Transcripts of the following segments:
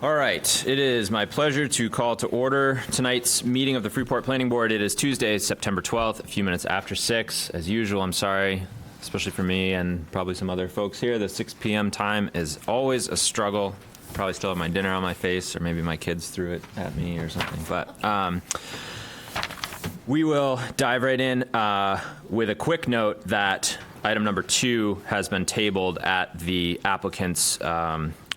All right, it is my pleasure to call to order tonight's meeting of the Freeport Planning Board. It is Tuesday, September 12th, a few minutes after 6. As usual, I'm sorry, especially for me and probably some other folks here, the 6 p.m. time is always a struggle. Probably still have my dinner on my face, or maybe my kids threw it at me or something. But we will dive right in with a quick note that item number 2 has been tabled at the applicant's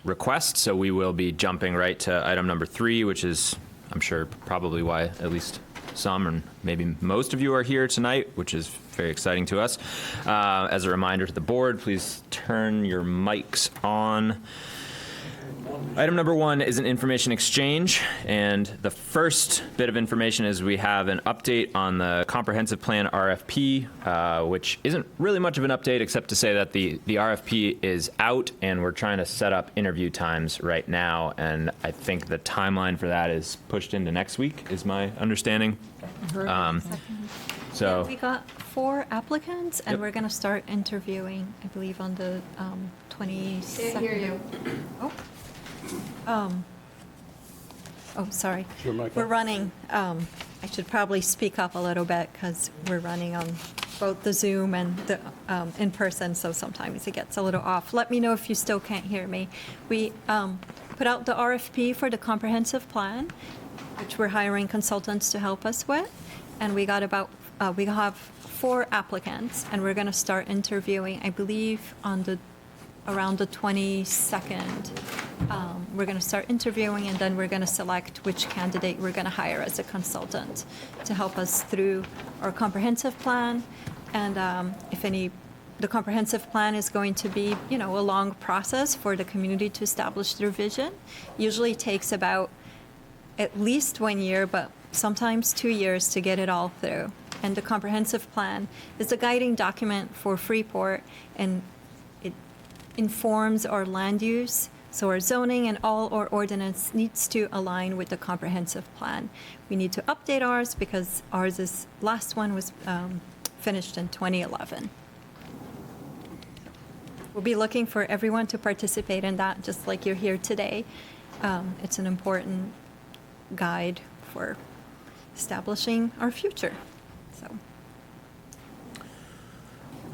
request, so we will be jumping right to item number 3, which is, I'm sure, probably why at least some and maybe most of you are here tonight, which is very exciting to us. As a reminder to the board, please turn your mics on. Item number 1 is an information exchange, and the first bit of information is we have an update on the comprehensive plan RFP, which isn't really much of an update except to say that the RFP is out and we're trying to set up interview times right now, and I think the timeline for that is pushed into next week, is my understanding. So yeah, we got 4 applicants, and we're going to start interviewing, I believe, on the 22nd. Can't hear you. Sorry. Sure, Michael. We're running, I should probably speak up a little bit because we're running on both the Zoom and the in person, so sometimes it gets a little off. Let me know if you still can't hear me. We put out the RFP for the comprehensive plan, which we're hiring consultants to help us with, and we got about, we have 4 applicants, and we're going to start interviewing, I believe, on around the 22nd. We're going to start interviewing, and then we're going to select which candidate we're going to hire as a consultant to help us through our comprehensive plan. And the comprehensive plan is going to be, a long process for the community to establish their vision. Usually takes about at least 1 year, but sometimes 2 years to get it all through. And the comprehensive plan is a guiding document for Freeport, and it informs our land use. So our zoning and all our ordinance needs to align with the comprehensive plan. We need to update ours because last one was finished in 2011. We'll be looking for everyone to participate in that, just like you're here today. It's an important guide for establishing our future. So.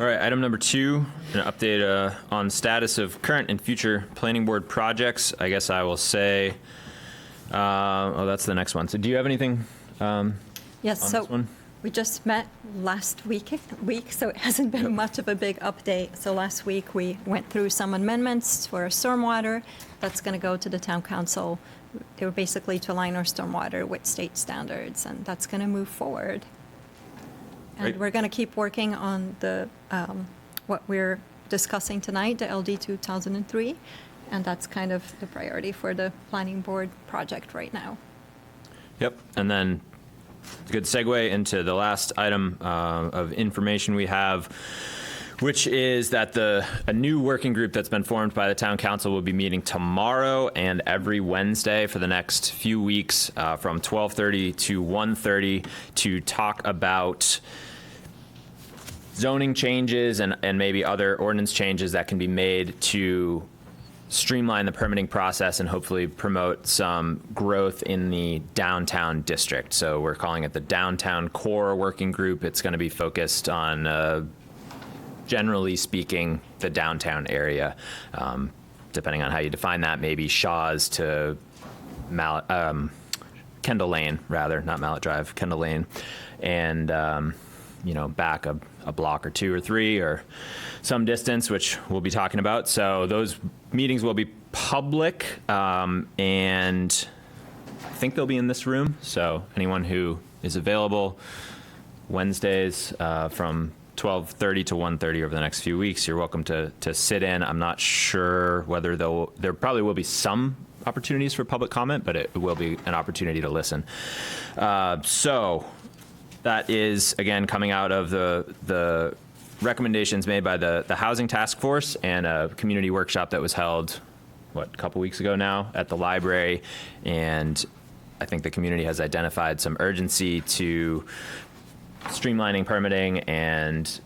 all right, item number 2, an update on status of current and future planning board projects. I guess I will say, that's the next one. So do you have anything Yes, on so this one? we just met last week, so it hasn't been much of a big update. So last week we went through some amendments for our stormwater. That's going to go to the town council. They were basically to align our stormwater with state standards, and that's going to move forward. And Great. we're going to keep working on the what we're discussing tonight, the LD 2003, and that's kind of the priority for the planning board project right now. Yep, and then good segue into the last item of information we have, which is that a new working group that's been formed by the town council will be meeting tomorrow and every Wednesday for the next few weeks from 12:30 to 1:30 to talk about zoning changes and maybe other ordinance changes that can be made to streamline the permitting process and hopefully promote some growth in the downtown district. So we're calling it the Downtown Core Working Group. It's going to be focused on, generally speaking, the downtown area. Depending on how you define that, maybe Shaw's to Kendall Lane, rather, not Mallet Drive, Kendall Lane, and back a block or 2 or 3 or some distance, which we'll be talking about. So those meetings will be public, and I think they'll be in this room. So anyone who is available Wednesdays from 12:30 to 1:30 over the next few weeks, you're welcome to sit in. I'm not sure whether there probably will be some opportunities for public comment, but it will be an opportunity to listen. So that is, again, coming out of the recommendations made by the Housing Task Force and a community workshop that was held, a couple weeks ago now at the library. And I think the community has identified some urgency to streamlining permitting and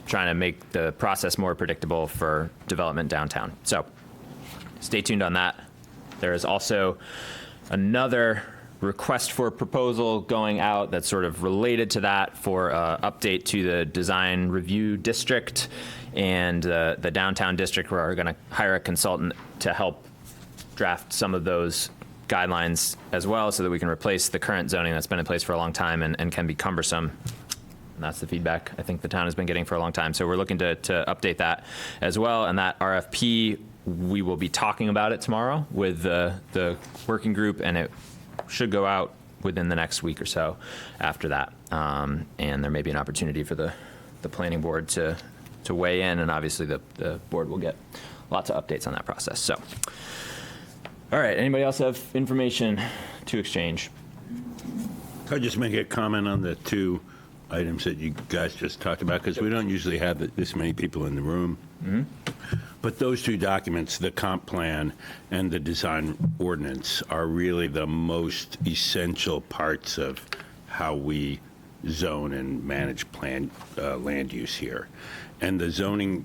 trying to make the process more predictable for development downtown. So stay tuned on that. There is also another request for proposal going out that's sort of related to that for update to the design review district and the downtown district. We're going to hire a consultant to help draft some of those guidelines as well so that we can replace the current zoning that's been in place for a long time and can be cumbersome. And that's the feedback I think the town has been getting for a long time. So we're looking to update that as well. And that RFP, we will be talking about it tomorrow with the working group, and it should go out within the next week or so after that. And there may be an opportunity for the planning board to weigh in, and obviously the board will get lots of updates on that process. So, all right, anybody else have information to exchange? Could I just make a comment on the two items that you guys just talked about? Because we don't usually have this many people in the room. But those two documents, the comp plan and the design ordinance, are really the most essential parts of how we zone and manage land use here. And the zoning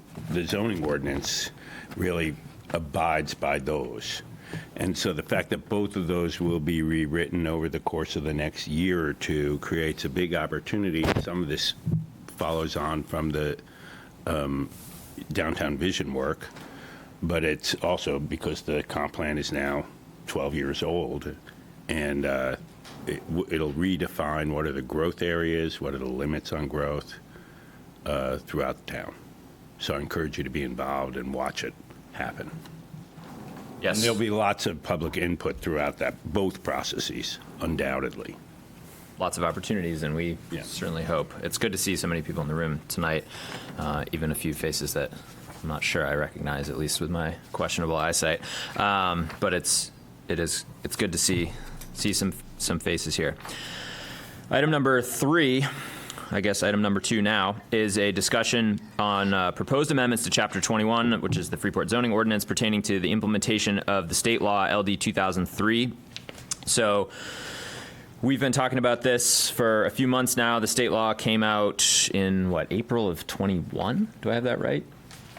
ordinance really abides by those. And so the fact that both of those will be rewritten over the course of the next year or two creates a big opportunity. Some of this follows on from the downtown vision work, but it's also because the comp plan is now 12 years old, and it'll redefine what are the growth areas, what are the limits on growth throughout the town. So I encourage you to be involved and watch it happen. Yes. And there'll be lots of public input throughout both processes, undoubtedly. Lots of opportunities, and we certainly hope. It's good to see so many people in the room tonight, even a few faces that I'm not sure I recognize, at least with my questionable eyesight. But it's good to see some faces here. Item number 3, I guess item number 2 now, is a discussion on proposed amendments to Chapter 21, which is the Freeport zoning ordinance pertaining to the implementation of the state law LD 2003. So we've been talking about this for a few months now. The state law came out in, April of 21? Do I have that right?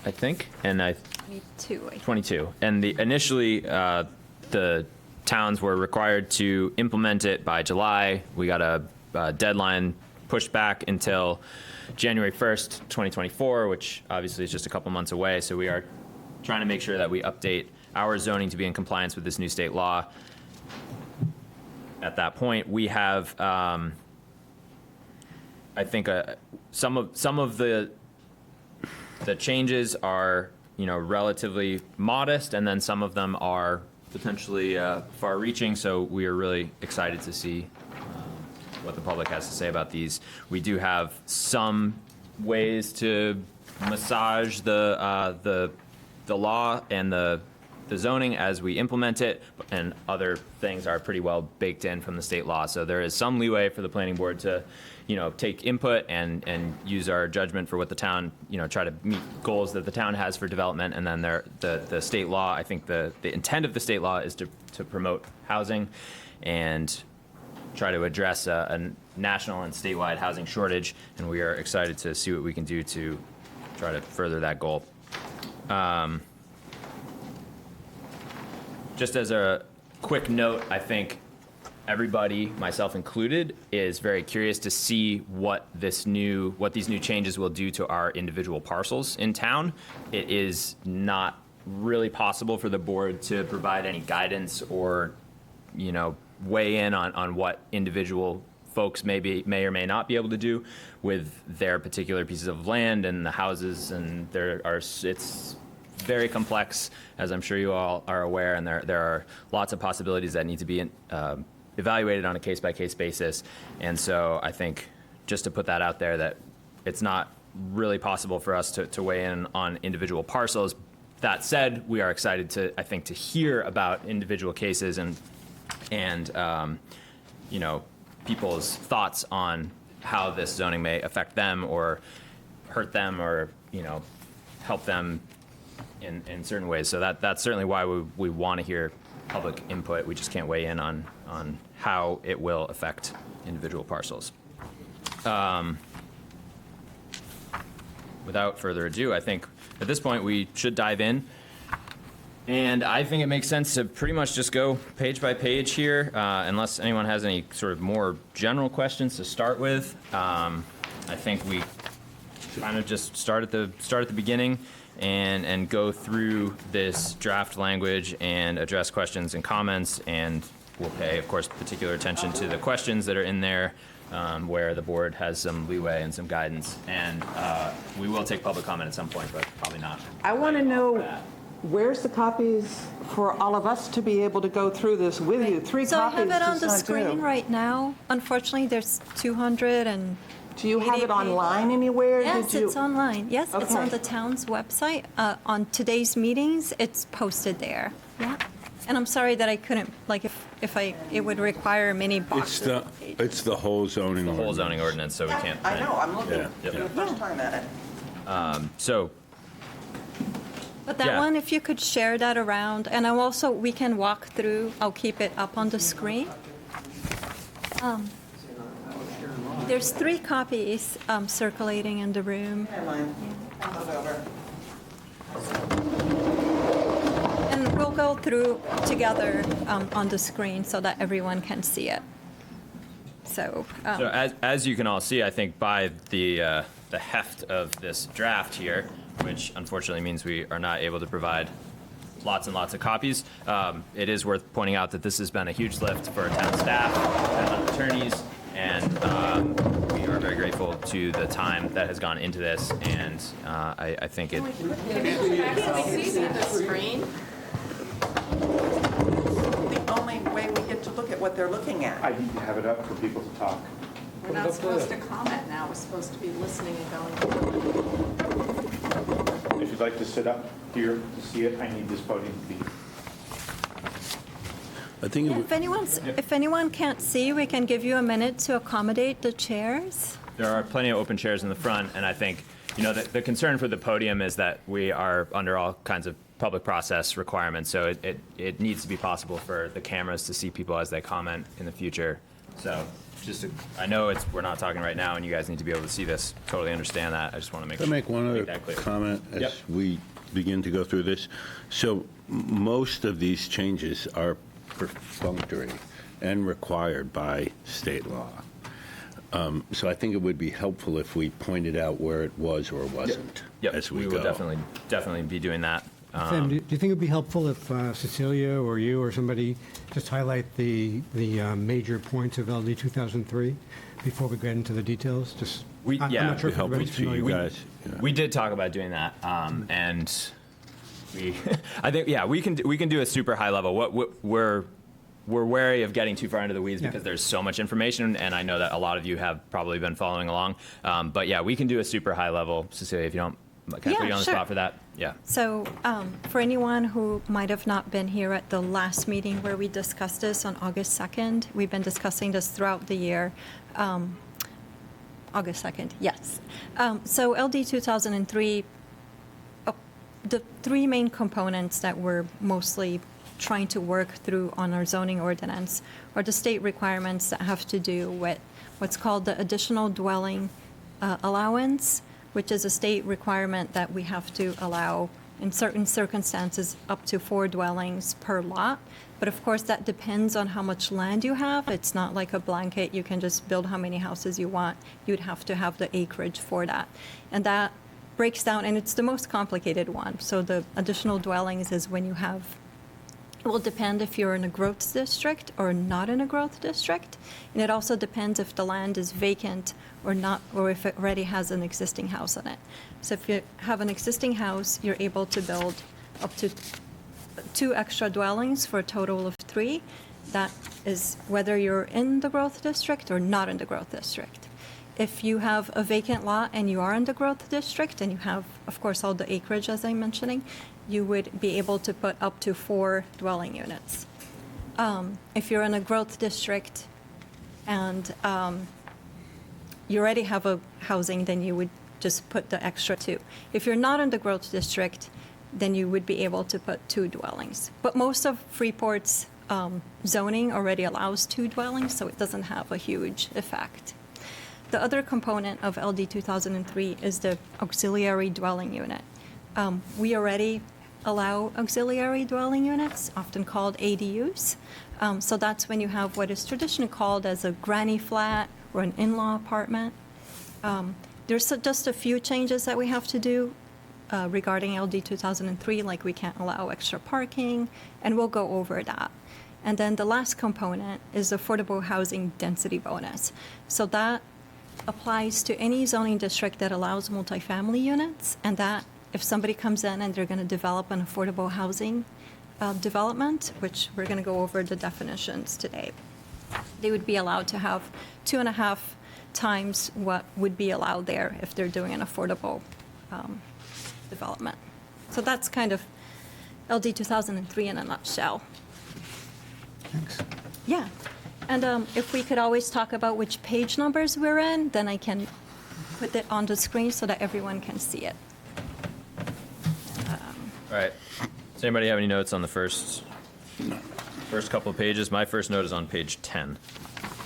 I think. And 22. And initially, the towns were required to implement it by July. We got a deadline pushed back until January 1st, 2024, which obviously is just a couple months away. So we are trying to make sure that we update our zoning to be in compliance with this new state law. At that point, we have, I think, some of the changes are, relatively modest, and then some of them are potentially far-reaching. So we are really excited to see what the public has to say about these. We do have some ways to massage the law and the zoning as we implement it, and other things are pretty well baked in from the state law. So there is some leeway for the planning board to, take input and use our judgment for what the town, try to meet goals that the town has for development. And then the state law, I think the intent of the state law is to promote housing and try to address a national and statewide housing shortage, and we are excited to see what we can do to try to further that goal. Just as a quick note, I think everybody, myself included, is very curious to see what these new changes will do to our individual parcels in town. It is not really possible for the board to provide any guidance or, weigh in on what individual folks may or may not be able to do with their particular pieces of land and the houses, and it's very complex, as I'm sure you all are aware, and there are lots of possibilities that need to be evaluated on a case-by-case basis. And so I think just to put that out there, that it's not really possible for us to weigh in on individual parcels. That said, we are excited to hear about individual cases and people's thoughts on how this zoning may affect them or hurt them or, help them in certain ways. So that's certainly why we want to hear public input. We just can't weigh in on how it will affect individual parcels. Without further ado, I think at this point we should dive in. And I think it makes sense to pretty much just go page by page here, unless anyone has any sort of more general questions to start with. I think we kind of just start at the beginning and go through this draft language and address questions and comments, and we'll pay, of course, particular attention to the questions that are in there, where the board has some leeway and some guidance. And we will take public comment at some point, but probably not. I want to right off know, the bat. where's the copies for all of us to be able to go through this with you? 3 So I copies have it on does the not screen do. right now. Unfortunately, there's 200 and. Do you have 80 it online anywhere? Yes, Did you- it's online. Yes, it's on Okay. the town's website. On today's meetings, it's posted there. Yeah. And I'm sorry that I couldn't, like, it would require many boxes. It's the whole zoning The whole ordinance. zoning ordinance, so we can't. I know, I'm looking Yeah. for the first time at it. So, But that Yeah. one, if you could share that around, and I'm also, we can walk through, I'll keep it up on the screen. There's 3 copies circulating in the room. Never mind. I'll move over. And we'll go through together on the screen so that everyone can see it. So, So as you can all see, I think by the heft of this draft here, which unfortunately means we are not able to provide lots and lots of copies, it is worth pointing out that this has been a huge lift for town staff, town attorneys, and we are very grateful to the time that has gone into this, and I think it. See the screen? The only way we get to look at what they're looking at. I need to have it up for people to talk. We're not supposed to comment now, we're supposed to be listening and going. If you'd like to sit up here to see it, I need this podium to be. I think it yeah, would- if anyone can't see, we can give you a minute to accommodate the chairs. There are plenty of open chairs in the front, and I think, the concern for the podium is that we are under all kinds of public process requirements, so it needs to be possible for the cameras to see people as they comment in the future. So I know we're not talking right now, and you guys need to be able to see this. Totally understand that. I just want to Can I make one other that clear. comment as Yep. we begin to go through this? So most of these changes are perfunctory and required by state law. So I think it would be helpful if we pointed out where it was or wasn't Yep, as we we go. will definitely be doing that. Sam, do you think it would be helpful if Cecilia or you or somebody just highlight the major points of LD 2003 before we get into the details? Just I'm Yeah. not sure if Be helpful everybody's to you familiar. guys. Yeah. We did talk about doing that, and we, I think, we can do a super high level. We're wary of getting too far into the weeds Yeah. because there's so much information, and I know that a lot of you have probably been following along. But yeah, we can do a super high level. Cecilia, if you don't, can I put you on the sure. spot for that? Yeah. So for anyone who might have not been here at the last meeting where we discussed this on August 2nd, we've been discussing this throughout the year. August 2nd, yes. So LD 2003, the 3 main components that we're mostly trying to work through on our zoning ordinance are the state requirements that have to do with what's called the additional dwelling allowance, which is a state requirement that we have to allow in certain circumstances up to 4 dwellings per lot. But of course, that depends on how much land you have. It's not like a blanket, you can just build how many houses you want. You'd have to have the acreage for that. And that breaks down, and it's the most complicated one. So the additional dwellings is when you have, it will depend if you're in a growth district or not in a growth district. And it also depends if the land is vacant or not, or if it already has an existing house on it. So if you have an existing house, you're able to build up to 2 extra dwellings for a total of 3. That is whether you're in the growth district or not in the growth district. If you have a vacant lot and you are in the growth district and you have, of course, all the acreage, as I'm mentioning, you would be able to put up to 4 dwelling units. If you're in a growth district and you already have a housing, then you would just put the extra 2. If you're not in the growth district, then you would be able to put 2 dwellings. But most of Freeport's zoning already allows 2 dwellings, so it doesn't have a huge effect. The other component of LD 2003 is the auxiliary dwelling unit. We already allow auxiliary dwelling units, often called ADUs. So that's when you have what is traditionally called as a granny flat or an in-law apartment. There's just a few changes that we have to do regarding LD 2003, like we can't allow extra parking, and we'll go over that. And then the last component is the affordable housing density bonus. So that applies to any zoning district that allows multifamily units, and that if somebody comes in and they're going to develop an affordable housing development, which we're going to go over the definitions today, they would be allowed to have 2.5 times what would be allowed there if they're doing an affordable development. So that's kind of LD 2003 in a nutshell. Thanks. Yeah. And if we could always talk about which page numbers we're in, then I can put it on the screen so that everyone can see it. All right. Does anybody have any notes on the first couple of pages? My first note is on page 10.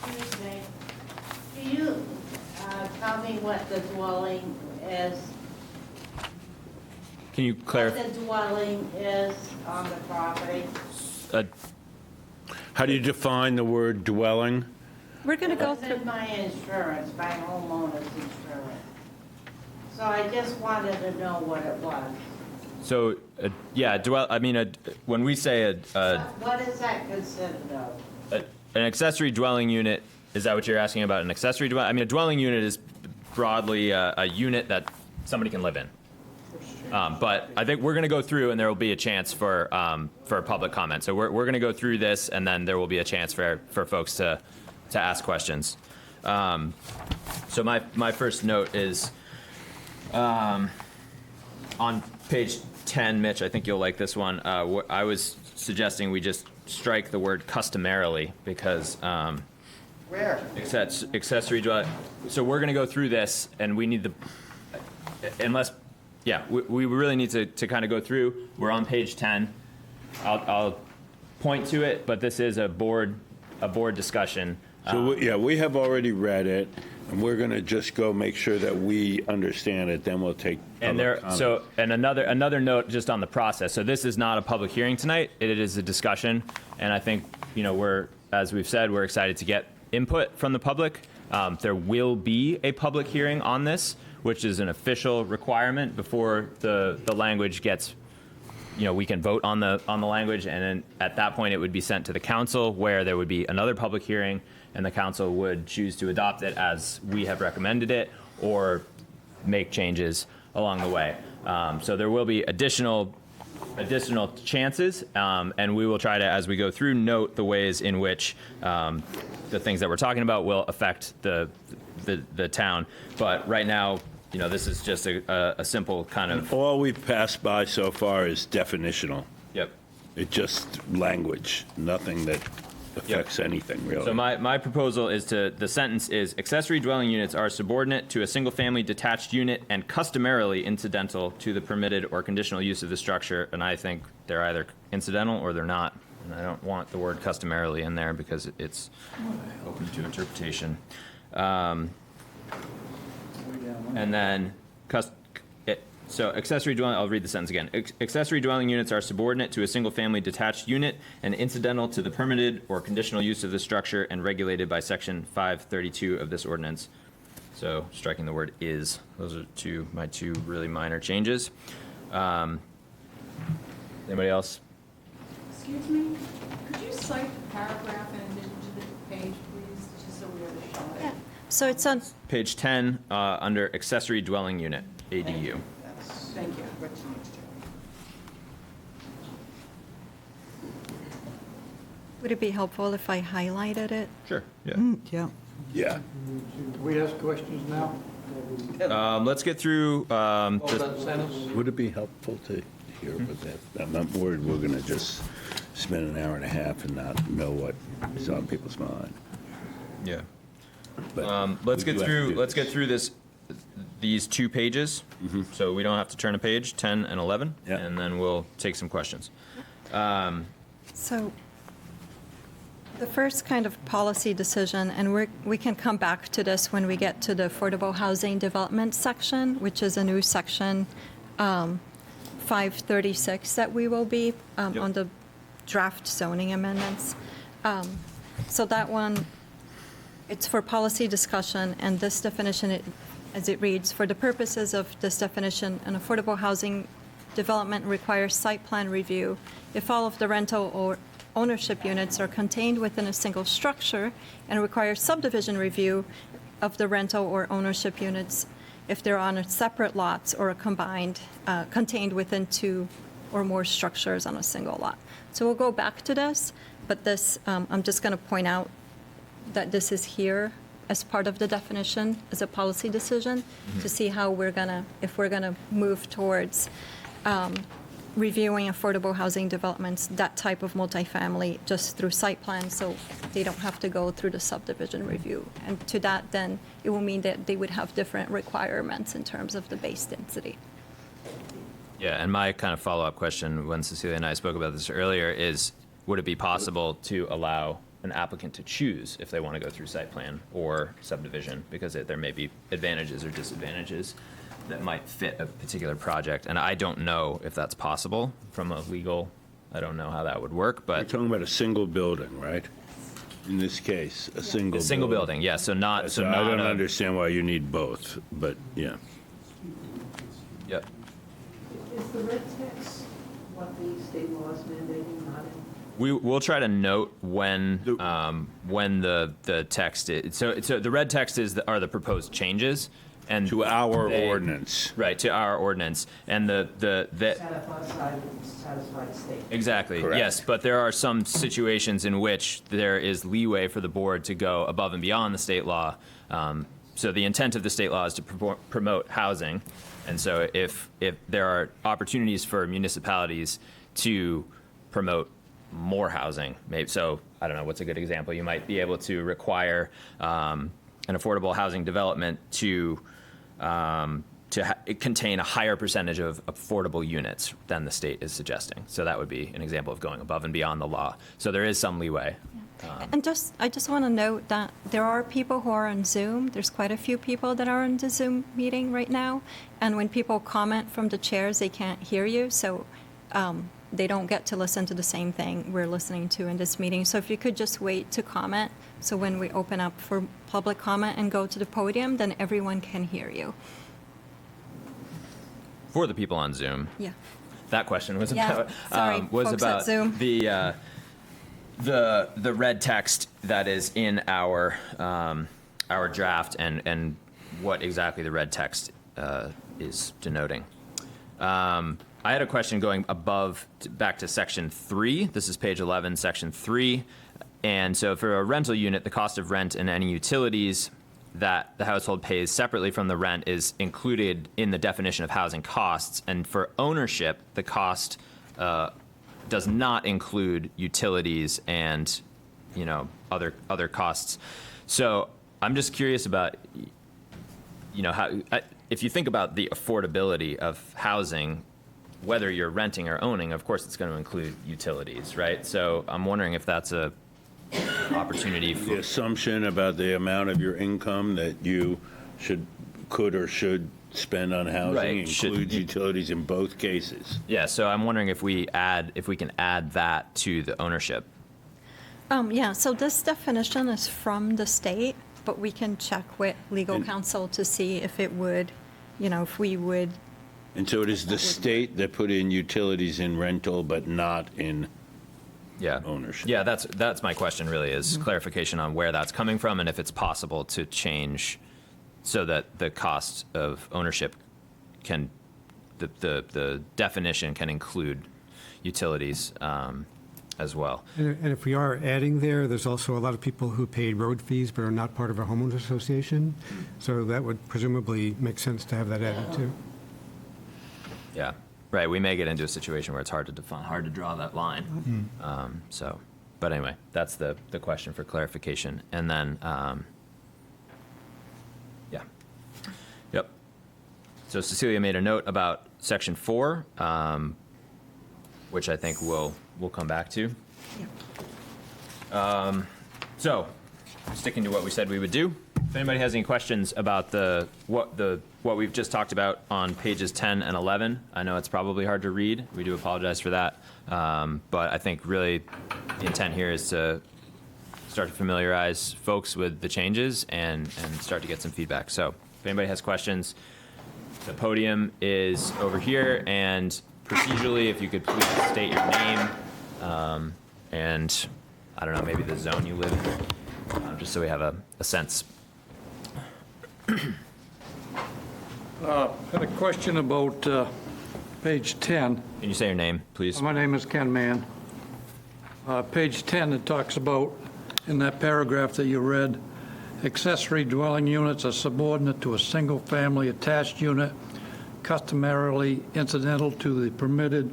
Excuse me. Can you tell me what the dwelling is? Can you What clarify? the dwelling is on the property? How do you define the word dwelling? We're going to go It's through. in my insurance, my homeowner's insurance. So I just wanted to know what it was. So, yeah, when we say What is that considered of? an accessory dwelling unit, is that what you're asking about? An accessory dwelling? I mean, a dwelling unit is broadly a unit that somebody can live in. But I think we're going to go through, and there will be a chance for public comment. So we're going to go through this, and then there will be a chance for folks to ask questions. So my first note is on page 10, Mitch, I think you'll like this one. I was suggesting we just strike the word customarily because Where? accessory dwelling. So we're going to go through this, and we need we really need to kind of go through. We're on page 10. I'll point to it, but this is a board discussion. So, we have already read it, and we're going to just go make sure that we understand it, then we'll take And public comment. and another note just on the process. So this is not a public hearing tonight. It is a discussion, and I think as we've said, we're excited to get input from the public. There will be a public hearing on this, which is an official requirement before the language gets. We can vote on the language, and then at that point it would be sent to the council, where there would be another public hearing, and the council would choose to adopt it as we have recommended it, or make changes along the way. So there will be additional chances, and we will try to, as we go through, note the ways in which the things that we're talking about will affect the town. But right now, this is just a simple kind of. All we've passed by so far is definitional. Yep. It's just language, nothing that affects anything, really. So my proposal is the sentence is, accessory dwelling units are subordinate to a single-family detached unit and customarily incidental to the permitted or conditional use of the structure, and I think they're either incidental or they're not. And I don't want the word customarily in there because it's open to interpretation. And then, so accessory dwelling, I'll read the sentence again. Accessory dwelling units are subordinate to a single-family detached unit and incidental to the permitted or conditional use of the structure and regulated by section 532 of this ordinance. So striking the word is. Those are my two really minor changes. Anybody else? Excuse me, could you cite the paragraph in addition to the page, please, just so we understand Yeah. it? So it's on. Page 10, under accessory dwelling unit, ADU. Thank you. Would it be helpful if I highlighted it? Sure, yeah. Yeah. Yeah. We ask questions now? Let's get through All just that sentence? Would it be helpful to hear what that, I'm not worried we're going to just spend an hour and a half and not know what is on people's mind. yeah. But Let's we get do have to through. do Let's get this. through these 2 pages, so we don't have to turn a page, 10 and 11, Yeah. and then we'll take some questions. So the first kind of policy decision, and we can come back to this when we get to the affordable housing development section, which is a new section 536 that we will be on the draft zoning amendments. So that one, it's for policy discussion, and this definition, as it reads, for the purposes of this definition, an affordable housing development requires site plan review if all of the rental or ownership units are contained within a single structure, and requires subdivision review of the rental or ownership units if they're on separate lots or combined, contained within 2 or more structures on a single lot. So we'll go back to this, but this, I'm just going to point out that this is here as part of the definition as a policy decision to see how we're going to, if we're going to move towards reviewing affordable housing developments, that type of multifamily, just through site plan, so they don't have to go through the subdivision review. And to that, then, it will mean that they would have different requirements in terms of the base density. Yeah, and my kind of follow-up question, when Cecilia and I spoke about this earlier, is would it be possible to allow an applicant to choose if they want to go through site plan or subdivision? Because there may be advantages or disadvantages that might fit a particular project. And I don't know if that's possible from a legal, I don't know how that would work, You're but talking about a single building, right? In this case, a single a single building, yeah, so not, So I don't understand why you need both, but yeah. Yep. Is the red text what the state law is mandating, not in? We'll try to note when the text is, so the red text are the proposed changes, and To our ordinance. right, to our ordinance, and the Satisfied state. exactly, Correct. yes, but there are some situations in which there is leeway for the board to go above and beyond the state law. So the intent of the state law is to promote housing, and so if there are opportunities for municipalities to promote more housing, maybe, so I don't know, what's a good example? You might be able to require an affordable housing development to contain a higher percentage of affordable units than the state is suggesting. So that would be an example of going above and beyond the law. So there is some leeway. And I just want to note that there are people who are on Zoom. There's quite a few people that are on the Zoom meeting right now. And when people comment from the chairs, they can't hear you. So they don't get to listen to the same thing we're listening to in this meeting. So if you could just wait to comment, so when we open up for public comment and go to the podium, then everyone can hear you. For the people on Zoom, Yeah. that question was Yeah, about sorry, was folks at about Zoom. the red text that is in our draft and what exactly the red text is denoting. I had a question going back to section 3. This is page 11, section 3. And so for a rental unit, the cost of rent and any utilities that the household pays separately from the rent is included in the definition of housing costs. And for ownership, the cost does not include utilities and, other costs. So I'm just curious about, how, if you think about the affordability of housing, whether you're renting or owning, of course, it's going to include utilities, right? So I'm wondering if that's a opportunity The for, assumption about the amount of your income that you could or should spend on housing Right, includes utilities in both cases. yeah. So I'm wondering if we can add that to the ownership. Yeah, so this definition is from the state, but we can check with legal counsel to see if it would, if we would. And so it is the state that put in utilities in rental, but not in Yeah. ownership. Yeah, that's my question really, is clarification on where that's coming from and if it's possible to change so that the cost of ownership can, the definition can include utilities as well. And if we are adding there's also a lot of people who paid road fees but are not part of a homeowners association. So that would presumably make sense to have that added too. Yeah, right. We may get into a situation where it's hard to define, hard to draw that line. But anyway, that's the question for clarification. And then, yeah. Yep. So Cecilia made a note about section 4, which I think we'll come back to. Yeah. So, sticking to what we said we would do, If anybody has any questions about what we've just talked about on pages 10 and 11, I know it's probably hard to read. We do apologize for that. But I think really the intent here is to start to familiarize folks with the changes and start to get some feedback. So if anybody has questions, the podium is over here, and procedurally, if you could please state your name and, I don't know, maybe the zone you live in, just so we have a sense. Had a question about page 10. Can you say your name, please? My name is Ken Mann. Page 10, it talks about, in that paragraph that you read, accessory dwelling units are subordinate to a single-family attached unit, customarily incidental to the permitted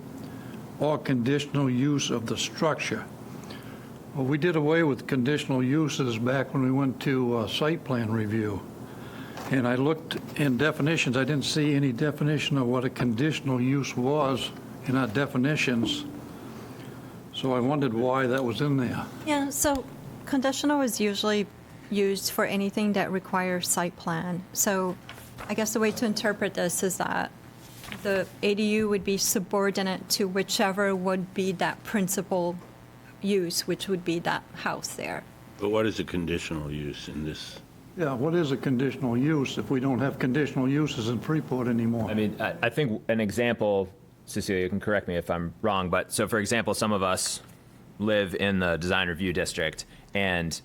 or conditional use of the structure. Well, we did away with conditional uses back when we went to site plan review. And I looked in definitions, I didn't see any definition of what a conditional use was in our definitions. So I wondered why that was in there. Yeah, so conditional is usually used for anything that requires site plan. So I guess the way to interpret this is that the ADU would be subordinate to whichever would be that principal use, which would be that house there. But what is a conditional use in this? Yeah, what is a conditional use if we don't have conditional uses in Freeport anymore? I mean, I think an example, Cecilia can correct me if I'm wrong, but so for example, some of us live in the design review district, and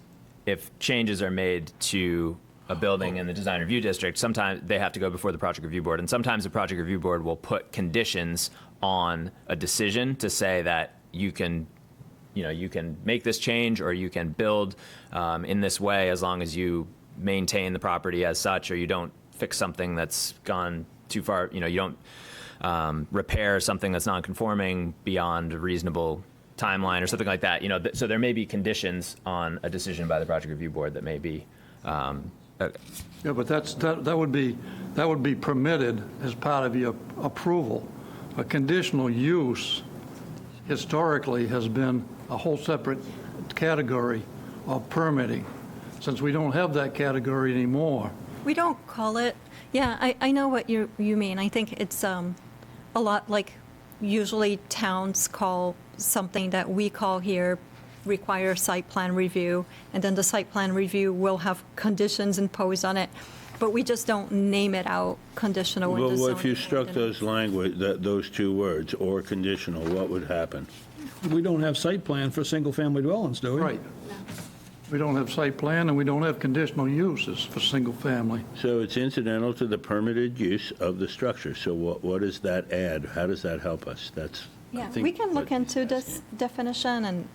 if changes are made to a building in the design review district, sometimes they have to go before the project review board, and sometimes the project review board will put conditions on a decision to say that you can make this change, or you can build in this way as long as you maintain the property as such, or you don't fix something that's gone too far, you don't repair something that's non-conforming beyond a reasonable timeline or something like that. So there may be conditions on a decision by the project review board that may be. Yeah, but that would be permitted as part of your approval. A conditional use historically has been a whole separate category of permitting. Since we don't have that category anymore. We don't call it, yeah, I know what you mean. I think it's a lot like usually towns call something that we call here require site plan review, and then the site plan review will have conditions imposed on it, but we just don't name it out conditional in the Well, if you zoning struck ordinance. those two words, or conditional, what would happen? We don't have site plan for single-family dwellings, do we? Right. We don't have site plan, and we don't have conditional uses for single family. So it's incidental to the permitted use of the structure. So what does that add? How does that help us? That's, I Yeah, think, we can look what- into this definition, and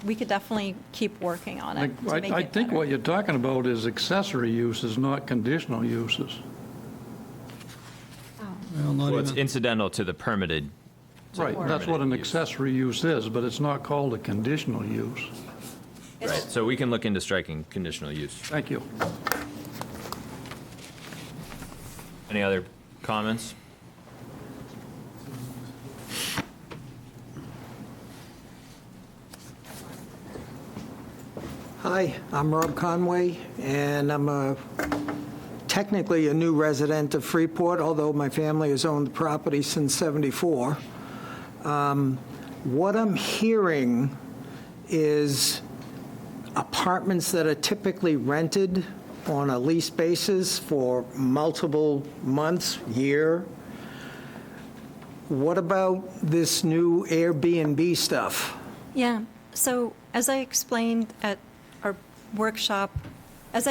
we could definitely keep working on it to make I it think better. what you're talking about is accessory uses, not conditional uses. Well, not Well, it's even, incidental to the permitted. Right, that's what an permitted use. accessory use is, but it's not called a conditional use. Right, so we can look into striking conditional use. Thank you. Any other comments? Hi, I'm Rob Conway, and I'm technically a new resident of Freeport, although my family has owned the property since '74. What I'm hearing is apartments that are typically rented on a lease basis for multiple months, year. What about this new Airbnb stuff? Yeah, so as I explained at our workshop, on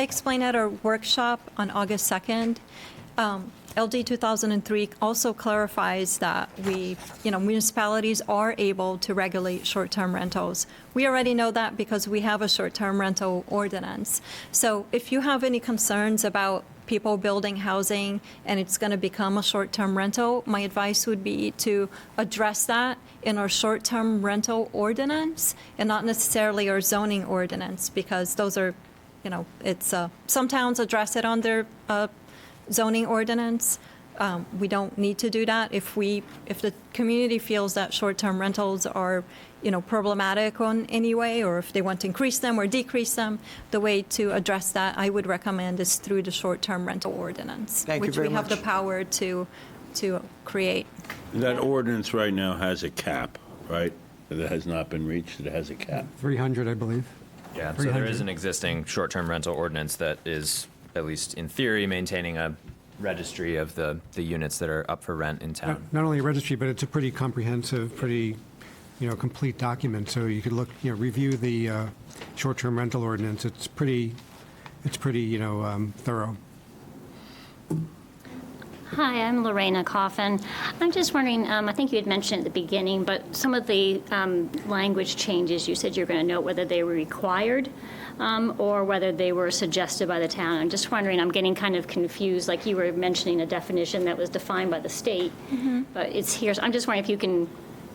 August 2nd, LD 2003 also clarifies that municipalities are able to regulate short-term rentals. We already know that because we have a short-term rental ordinance. So if you have any concerns about people building housing and it's going to become a short-term rental, my advice would be to address that in our short-term rental ordinance and not necessarily our zoning ordinance, because those are, some towns address it on their zoning ordinance. We don't need to do that. If the community feels that short-term rentals are problematic on any way, or if they want to increase them or decrease them, the way to address that, I would recommend, is through the short-term rental ordinance, Thank you which very we have the much. power to create. That ordinance right now has a cap, right? That has not been reached, it has a cap. 300, I believe. Yeah, so there 300. is an existing short-term rental ordinance that is, at least in theory, maintaining a registry of the units that are up for rent in town. Not only a registry, but it's a pretty comprehensive, pretty, complete document. So you could look, review the short-term rental ordinance. It's pretty, thorough. Hi, I'm Lorena Coffin. I'm just wondering, I think you had mentioned at the beginning, but some of the language changes, you said you're going to note whether they were required or whether they were suggested by the town. I'm just wondering, I'm getting kind of confused, like you were mentioning a definition that was defined by the state, but it's here. So I'm just wondering if you can,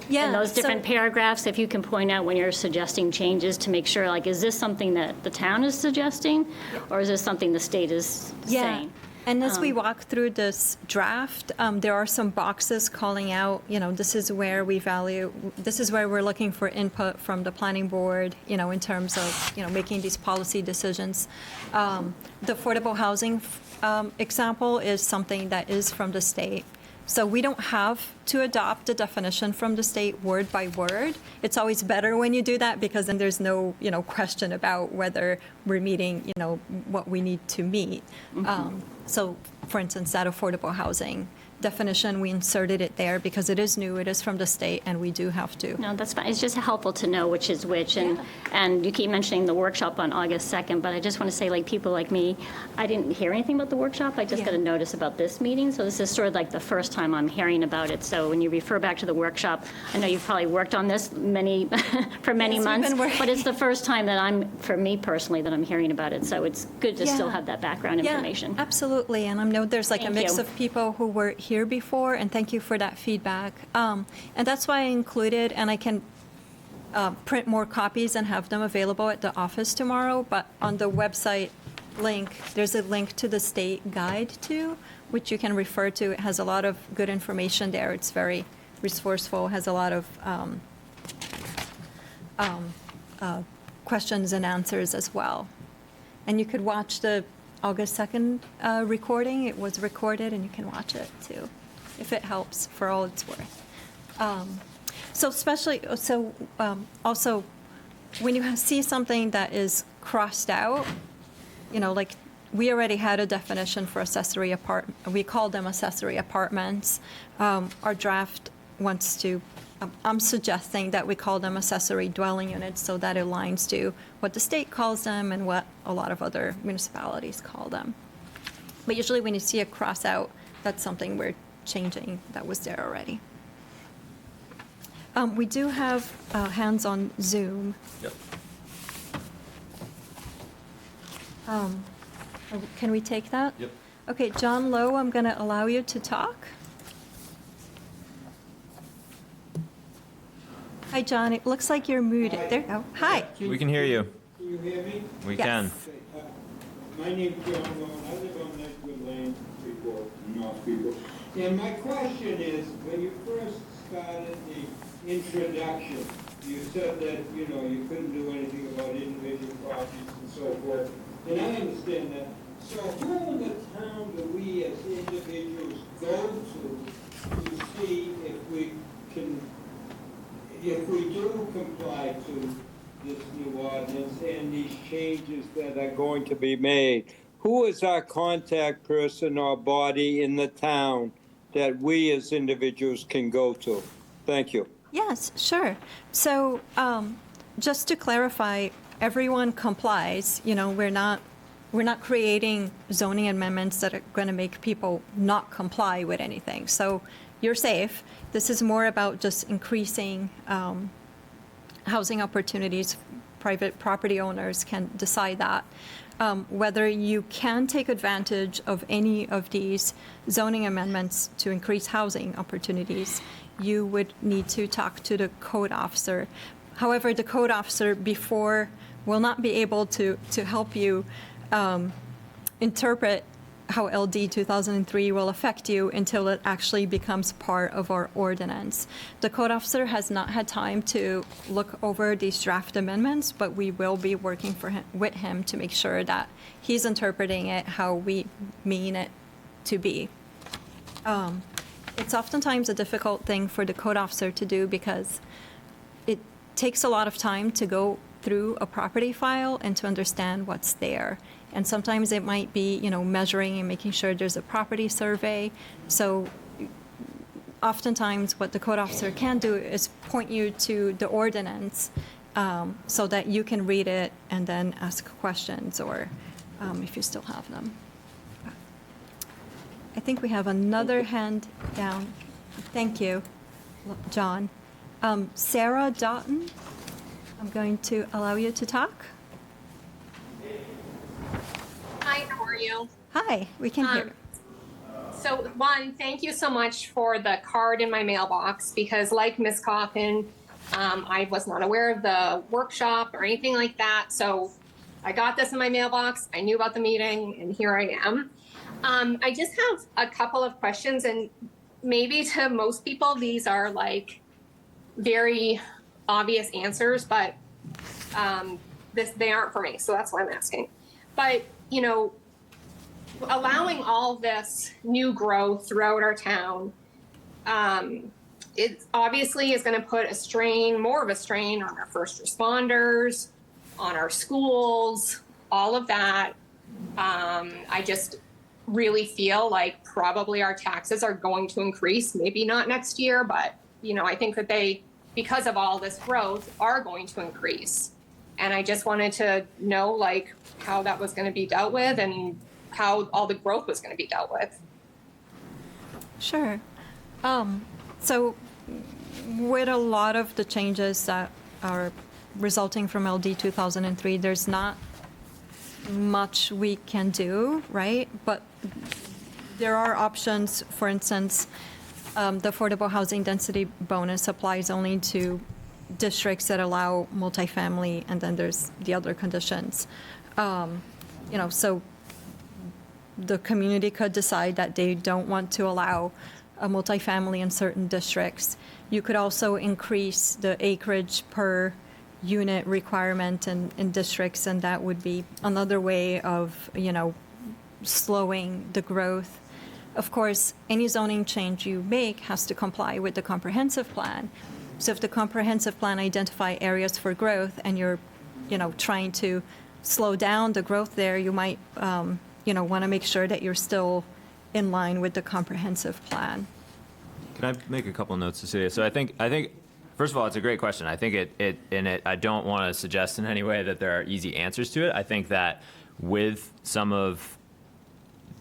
in those different paragraphs, if you can point out when you're suggesting changes to make sure, like, is this something that the town is suggesting, or is this something the state is saying? And as we walk through this draft, there are some boxes calling out, this is where we're looking for input from the planning board, in terms of, making these policy decisions. The affordable housing example is something that is from the state. So we don't have to adopt the definition from the state word by word. It's always better when you do that, because then there's no, question about whether we're meeting, what we need to meet. So, for instance, that affordable housing definition, we inserted it there because it is new, it is from the state, and we do have to. No, that's fine. It's just helpful to know which is which. And you keep mentioning the workshop on August 2nd, but I just want to say, like, people like me, I didn't hear anything about the workshop. I just got a notice about this meeting. So this is sort of like the first time I'm hearing about it. So when you refer back to the workshop, I know you've probably worked on this for many months, but it's the first time that for me personally, that I'm hearing about it. So it's good to still have that background information. Yeah, absolutely. And I know there's like Thank a mix you. of people who were here before, and thank you for that feedback. And that's why I included, and I can print more copies and have them available at the office tomorrow, but on the website link, there's a link to the state guide too, which you can refer to. It has a lot of good information there. It's very resourceful, has a lot of questions and answers as well. And you could watch the August 2nd recording. It was recorded, and you can watch it too, if it helps, for all it's worth. Also, when you see something that is crossed out, like we already had a definition for accessory apartment. We call them accessory apartments. Our draft wants to. I'm suggesting that we call them accessory dwelling units, so that aligns to what the state calls them and what a lot of other municipalities call them. But usually when you see a cross out, that's something we're changing that was there already. We do have hands on Zoom. Yep. Can we take that? Yep. Okay, John Lowe, I'm going to allow you to talk. Hi, John. It looks like you're muted. There you go. Hi. We can hear you. Can you hear me? We Yes. can. My name's John Lowe, I live on Ledgewood Lane, Freeport, North Freeport. And my question is, when you first started the introduction, you said that, you couldn't do anything about individual properties and so forth. And I understand that. So who in the town do we as individuals go to see if we do comply to this new ordinance and these changes that are going to be made? Who is our contact person or body in the town that we as individuals can go to? Thank you. Yes, sure. So just to clarify, everyone complies. We're not creating zoning amendments that are going to make people not comply with anything. So you're safe. This is more about just increasing housing opportunities. Private property owners can decide that. Whether you can take advantage of any of these zoning amendments to increase housing opportunities, you would need to talk to the code officer. However, the code officer will not be able to help you interpret how LD 2003 will affect you until it actually becomes part of our ordinance. The code officer has not had time to look over these draft amendments, but we will be working with him to make sure that he's interpreting it how we mean it to be. It's oftentimes a difficult thing for the code officer to do because it takes a lot of time to go through a property file and to understand what's there. And sometimes it might be, measuring and making sure there's a property survey. So oftentimes what the code officer can do is point you to the ordinance so that you can read it and then ask questions or if you still have them. I think we have another hand down. Thank you, John. Sarah Doughton, I'm going to allow you to talk. Hi, how are you? Hi, we can hear. So one, thank you so much for the card in my mailbox because like Ms. Coffin, I was not aware of the workshop or anything like that. So I got this in my mailbox. I knew about the meeting and here I am. I just have a couple of questions and maybe to most people, these are like very obvious answers, but they aren't for me. So that's why I'm asking. But allowing all this new growth throughout our town, it obviously is going to put more of a strain on our first responders, on our schools, all of that. I just really feel like probably our taxes are going to increase, maybe not next year, but I think that they, because of all this growth, are going to increase. And I just wanted to know how that was going to be dealt with and how all the growth was going to be dealt with. Sure. So with a lot of the changes that are resulting from LD 2003, there's not much we can do, right? But there are options. For instance, the affordable housing density bonus applies only to districts that allow multifamily, and then there's the other conditions. So the community could decide that they don't want to allow a multifamily in certain districts. You could also increase the acreage per unit requirement in districts, and that would be another way of, slowing the growth. Of course, any zoning change you make has to comply with the comprehensive plan. So if the comprehensive plan identify areas for growth and you're, trying to slow down the growth there, you might, want to make sure that you're still in line with the comprehensive plan. Can I make a couple notes, Cecilia? So I think, first of all, it's a great question. I think I don't want to suggest in any way that there are easy answers to it. I think that with some of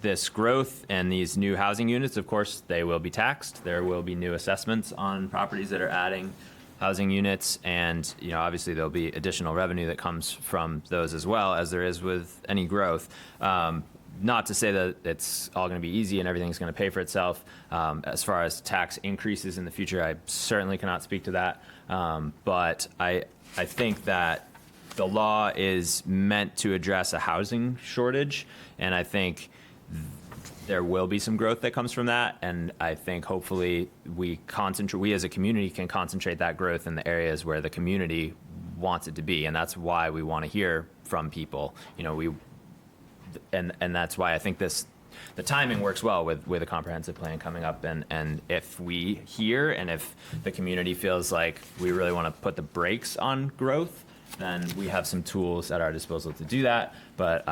this growth and these new housing units, of course, they will be taxed. There will be new assessments on properties that are adding housing units, and obviously there'll be additional revenue that comes from those as well, as there is with any growth. Not to say that it's all going to be easy and everything's going to pay for itself. As far as tax increases in the future, I certainly cannot speak to that. But I think that the law is meant to address a housing shortage, and I think there will be some growth that comes from that, and I think hopefully we as a community can concentrate that growth in the areas where the community wants it to be, and that's why we want to hear from people. And that's why I think the timing works well with a comprehensive plan coming up, and if we hear and if the community feels like we really want to put the brakes on growth, then we have some tools at our disposal to do that. But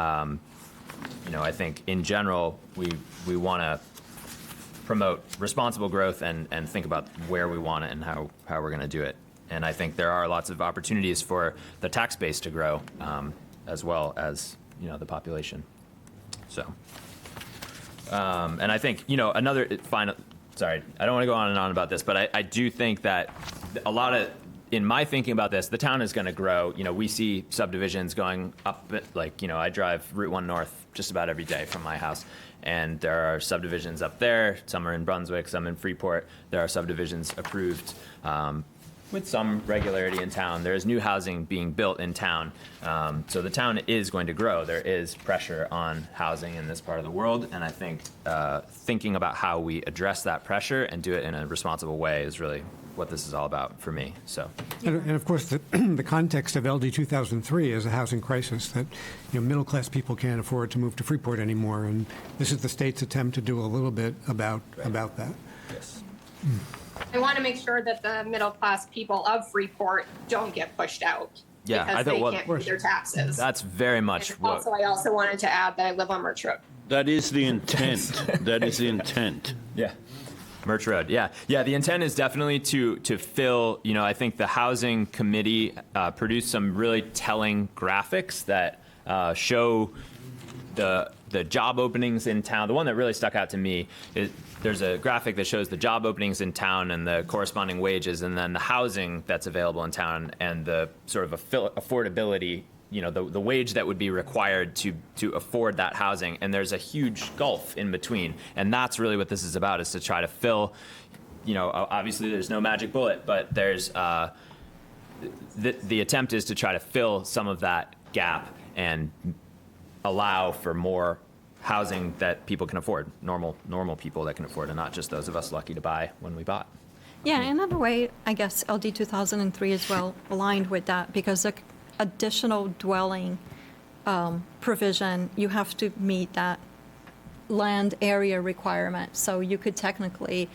I think in general, we want to promote responsible growth and think about where we want it and how we're going to do it. And I think there are lots of opportunities for the tax base to grow, as well as the population. So, and I think another final. Sorry, I don't want to go on and on about this, but I do think that a lot of, in my thinking about this, the town is going to grow. We see subdivisions going up, I drive Route 1 North just about every day from my house, and there are subdivisions up there. Some are in Brunswick, some in Freeport. There are subdivisions approved with some regularity in town. There is new housing being built in town. So the town is going to grow. There is pressure on housing in this part of the world. And I think thinking about how we address that pressure and do it in a responsible way is really what this is all about for me. So, And of course, the context of LD 2003 is a housing crisis that, middle-class people can't afford to move to Freeport anymore. And this is the state's attempt to do a little bit about that. yes. I want to make sure that the middle-class people of Freeport don't get pushed out. Yeah, because I thought, they well, can't pay their taxes. That's very much And what. also, I also wanted to add that I live on Merch Road. That is the intent. That is the intent. Yeah. Merch Road, yeah. Yeah, the intent is definitely to fill, I think the Housing Committee produced some really telling graphics that show the job openings in town. The one that really stuck out to me is there's a graphic that shows the job openings in town and the corresponding wages, and then the housing that's available in town and the sort of affordability, the wage that would be required to afford that housing. And there's a huge gulf in between. And that's really what this is about, is to try to fill, obviously there's no magic bullet, but there's, the attempt is to try to fill some of that gap and allow for more housing that people can afford, normal people that can afford, and not just those of us lucky to buy when we bought. Yeah, in another way, I guess LD 2003 is well aligned with that, because the additional dwelling provision, you have to meet that land area requirement. So you could technically,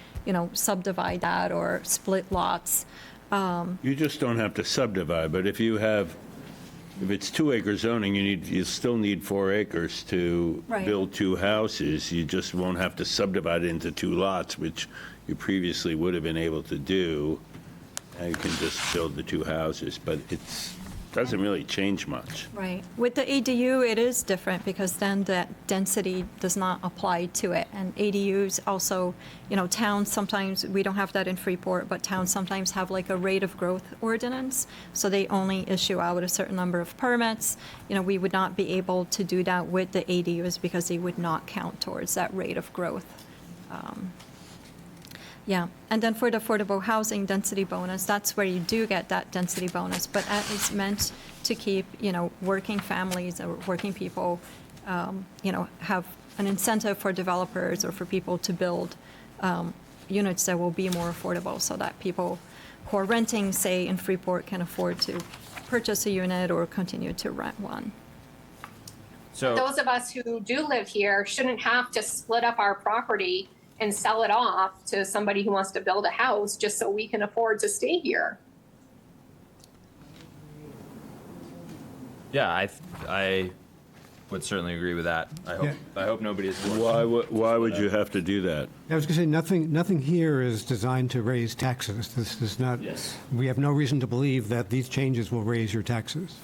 subdivide that or split lots. You just don't have to subdivide, but if it's 2-acre zoning, you still need 4 acres to Right. build 2 houses. You just won't have to subdivide it into 2 lots, which you previously would have been able to do. And you can just build the 2 houses, but doesn't really change much. Right. With the ADU, it is different, because then that density does not apply to it. And ADUs also, towns sometimes, we don't have that in Freeport, but towns sometimes have like a rate of growth ordinance. So they only issue out a certain number of permits. We would not be able to do that with the ADUs, because they would not count towards that rate of growth. Yeah, and then for the affordable housing density bonus, that's where you do get that density bonus, but that is meant to keep, working families or working people, have an incentive for developers or for people to build units that will be more affordable, so that people who are renting, say, in Freeport, can afford to purchase a unit or continue to rent one. So Those of us who do live here shouldn't have to split up our property and sell it off to somebody who wants to build a house just so we can afford to stay here. yeah, I would certainly agree with that. I hope nobody is. Why would you have to do that? I was going to say, nothing here is designed to raise taxes. This is not, Yes. we have no reason to believe that these changes will raise your taxes.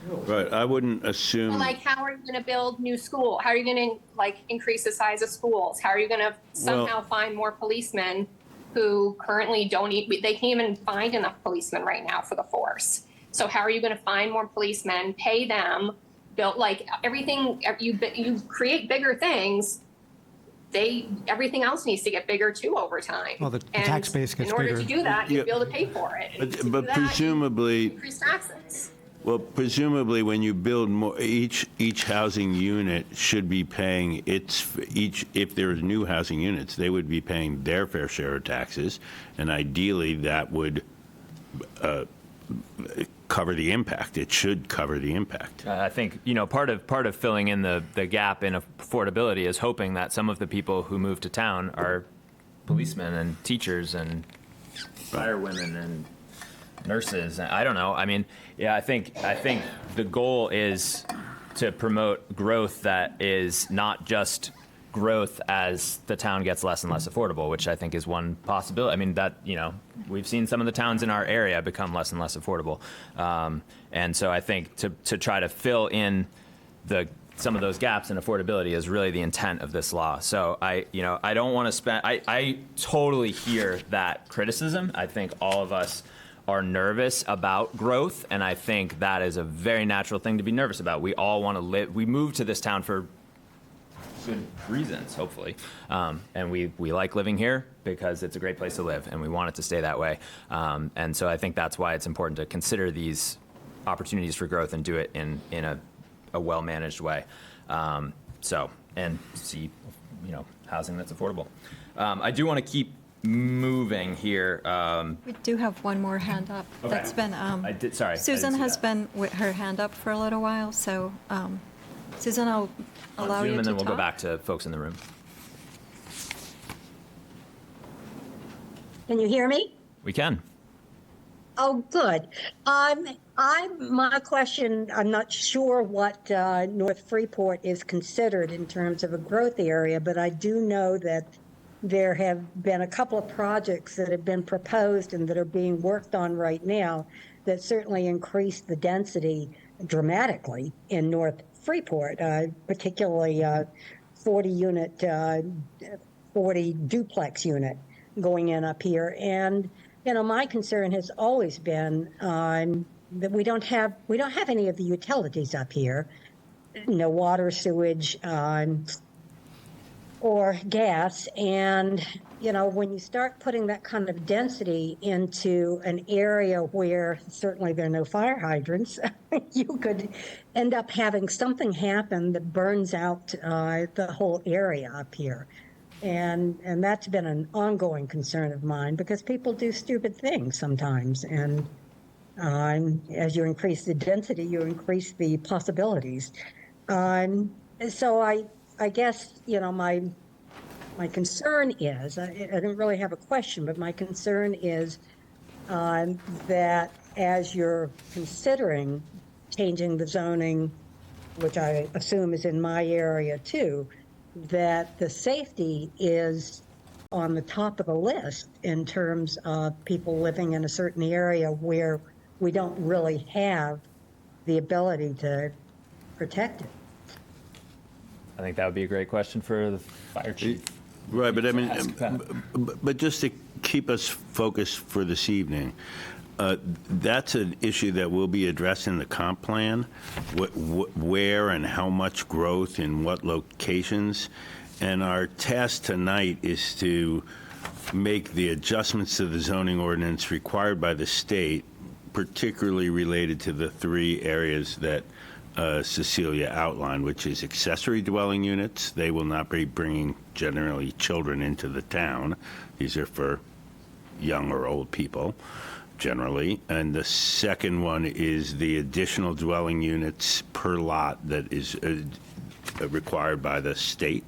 Right, I wouldn't assume. Like, how are you going to build new school? How are you going to increase the size of schools? How are you going to somehow find more policemen who currently don't they can't even find enough policemen right now for the force. So how are you going to find more policemen, pay them, build everything, you create bigger things, everything else needs to get bigger too over time. Well, the tax base gets in order bigger. to do that, you'd Yeah. be able to pay for it. And to do But that, presumably, increase taxes. well, presumably when you build more, each housing unit should be paying if there's new housing units, they would be paying their fair share of taxes, and ideally that would cover the impact. It should cover the impact. I think, part of filling in the gap in affordability is hoping that some of the people who move to town are policemen and teachers and firewomen and nurses. I don't know. I mean, yeah, I think the goal is to promote growth that is not just growth as the town gets less and less affordable, which I think is one possibility. I mean, we've seen some of the towns in our area become less and less affordable. And so I think to try to fill in some of those gaps in affordability is really the intent of this law. So I don't want to spend, I totally hear that criticism. I think all of us are nervous about growth, and I think that is a very natural thing to be nervous about. We all want to live, we moved to this town for good reasons, hopefully. And we like living here because it's a great place to live, and we want it to stay that way. And so I think that's why it's important to consider these opportunities for growth and do it in a well-managed way. And see, housing that's affordable. I do want to keep moving here. We do have one more hand up. Okay. That's been, I did, sorry. I Susan didn't see has that. been with her hand up for a little while, so Susan, I'll On allow Zoom, you to and then we'll talk. go back to folks in the room. Can you hear me? We can. Oh, good. My question, I'm not sure what North Freeport is considered in terms of a growth area, but I do know that there have been a couple of projects that have been proposed and that are being worked on right now that certainly increase the density dramatically in North Freeport, particularly 40 duplex unit going in up here. And my concern has always been that we don't have any of the utilities up here, no water, sewage, or gas. And when you start putting that kind of density into an area where certainly there are no fire hydrants, you could end up having something happen that burns out the whole area up here. And that's been an ongoing concern of mine because people do stupid things sometimes. And as you increase the density, you increase the possibilities. So I guess, my concern is, I don't really have a question, but my concern is that as you're considering changing the zoning, which I assume is in my area too, that the safety is on the top of the list in terms of people living in a certain area where we don't really have the ability to protect it. I think that would be a great question for the fire chief. Right, but I mean, Ask Pat. but just to keep us focused for this evening, that's an issue that will be addressed in the comp plan, where and how much growth in what locations. And our task tonight is to make the adjustments to the zoning ordinance required by the state, particularly related to the three areas that Cecilia outlined, which is accessory dwelling units. They will not be bringing generally children into the town. These are for young or old people, generally. And the second one is the additional dwelling units per lot that is required by the state.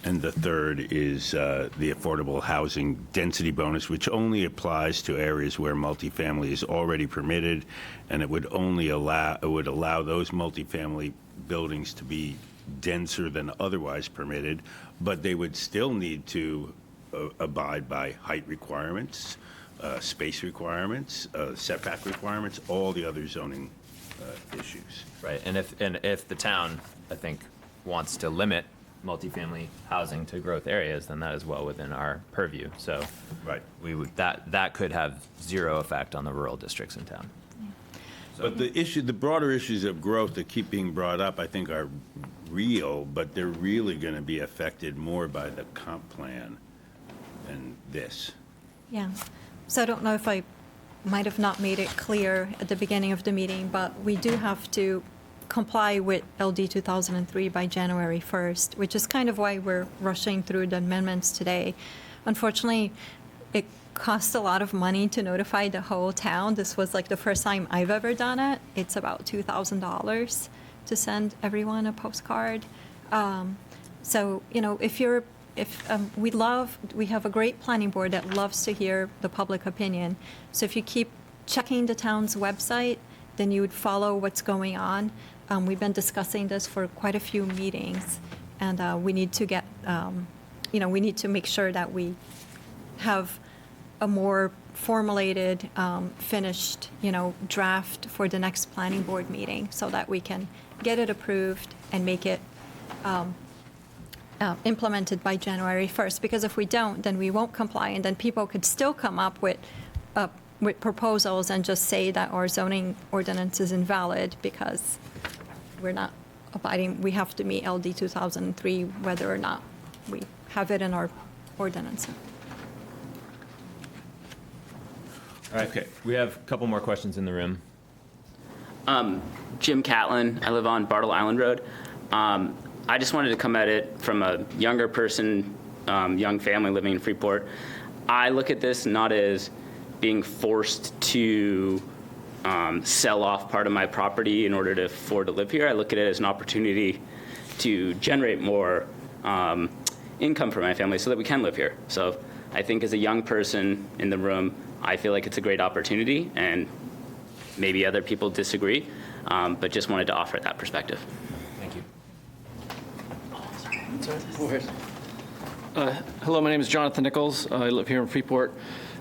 And the third is the affordable housing density bonus, which only applies to areas where multifamily is already permitted, and it would allow those multifamily buildings to be denser than otherwise permitted, but they would still need to abide by height requirements, space requirements, setback requirements, all the other zoning issues. Right, and if the town, I think, wants to limit multifamily housing to growth areas, then that is well within our purview. So Right. we would, that could have zero effect on the rural districts in town. But the broader issues of growth that keep being brought up, I think, are real, but they're really going to be affected more by the comp plan than this. Yeah. So I don't know if I might have not made it clear at the beginning of the meeting, but we do have to comply with LD 2003 by January 1st, which is kind of why we're rushing through the amendments today. Unfortunately, it costs a lot of money to notify the whole town. This was like the first time I've ever done it. It's about $2,000 to send everyone a postcard. So, we have a great planning board that loves to hear the public opinion. So if you keep checking the town's website, then you would follow what's going on. We've been discussing this for quite a few meetings, and we need to get, we need to make sure that we have a more formulated, finished, draft for the next planning board meeting so that we can get it approved and make it implemented by January 1st. Because if we don't, then we won't comply, and then people could still come up with proposals and just say that our zoning ordinance is invalid because we're not abiding, we have to meet LD 2003, whether or not we have it in our ordinance. All right, okay. We have a couple more questions in the room. Jim Catlin. I live on Bartle Island Road. I just wanted to come at it from a younger person, young family living in Freeport. I look at this not as being forced to sell off part of my property in order to afford to live here. I look at it as an opportunity to generate more income for my family so that we can live here. So I think as a young person in the room, I feel like it's a great opportunity, and maybe other people disagree, but just wanted to offer that perspective. Thank you. Hello, my name is Jonathan Nichols. I live here in Freeport.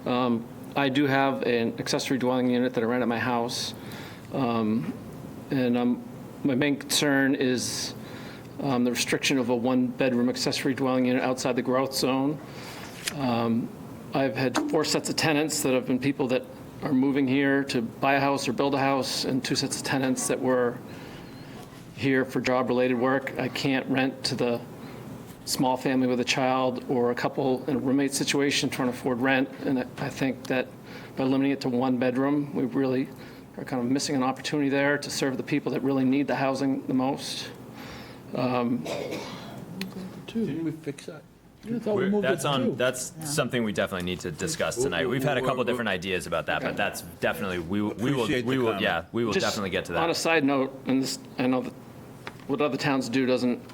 I do have an accessory dwelling unit that I rent at my house. My main concern is the restriction of a one-bedroom accessory dwelling unit outside the growth zone. I've had 4 sets of tenants that have been people that are moving here to buy a house or build a house, and 2 sets of tenants that were here for job-related work. I can't rent to the small family with a child or a couple in a roommate situation trying to afford rent, and I think that by limiting it to 1 bedroom, we really are kind of missing an opportunity there to serve the people that really need the housing the most. Didn't we fix that? I thought we moved it to 2. That's something we definitely need to discuss tonight. We've had a couple different ideas about that, but that's definitely, we will Just definitely get to that. On a side note, and this, I know that what other towns do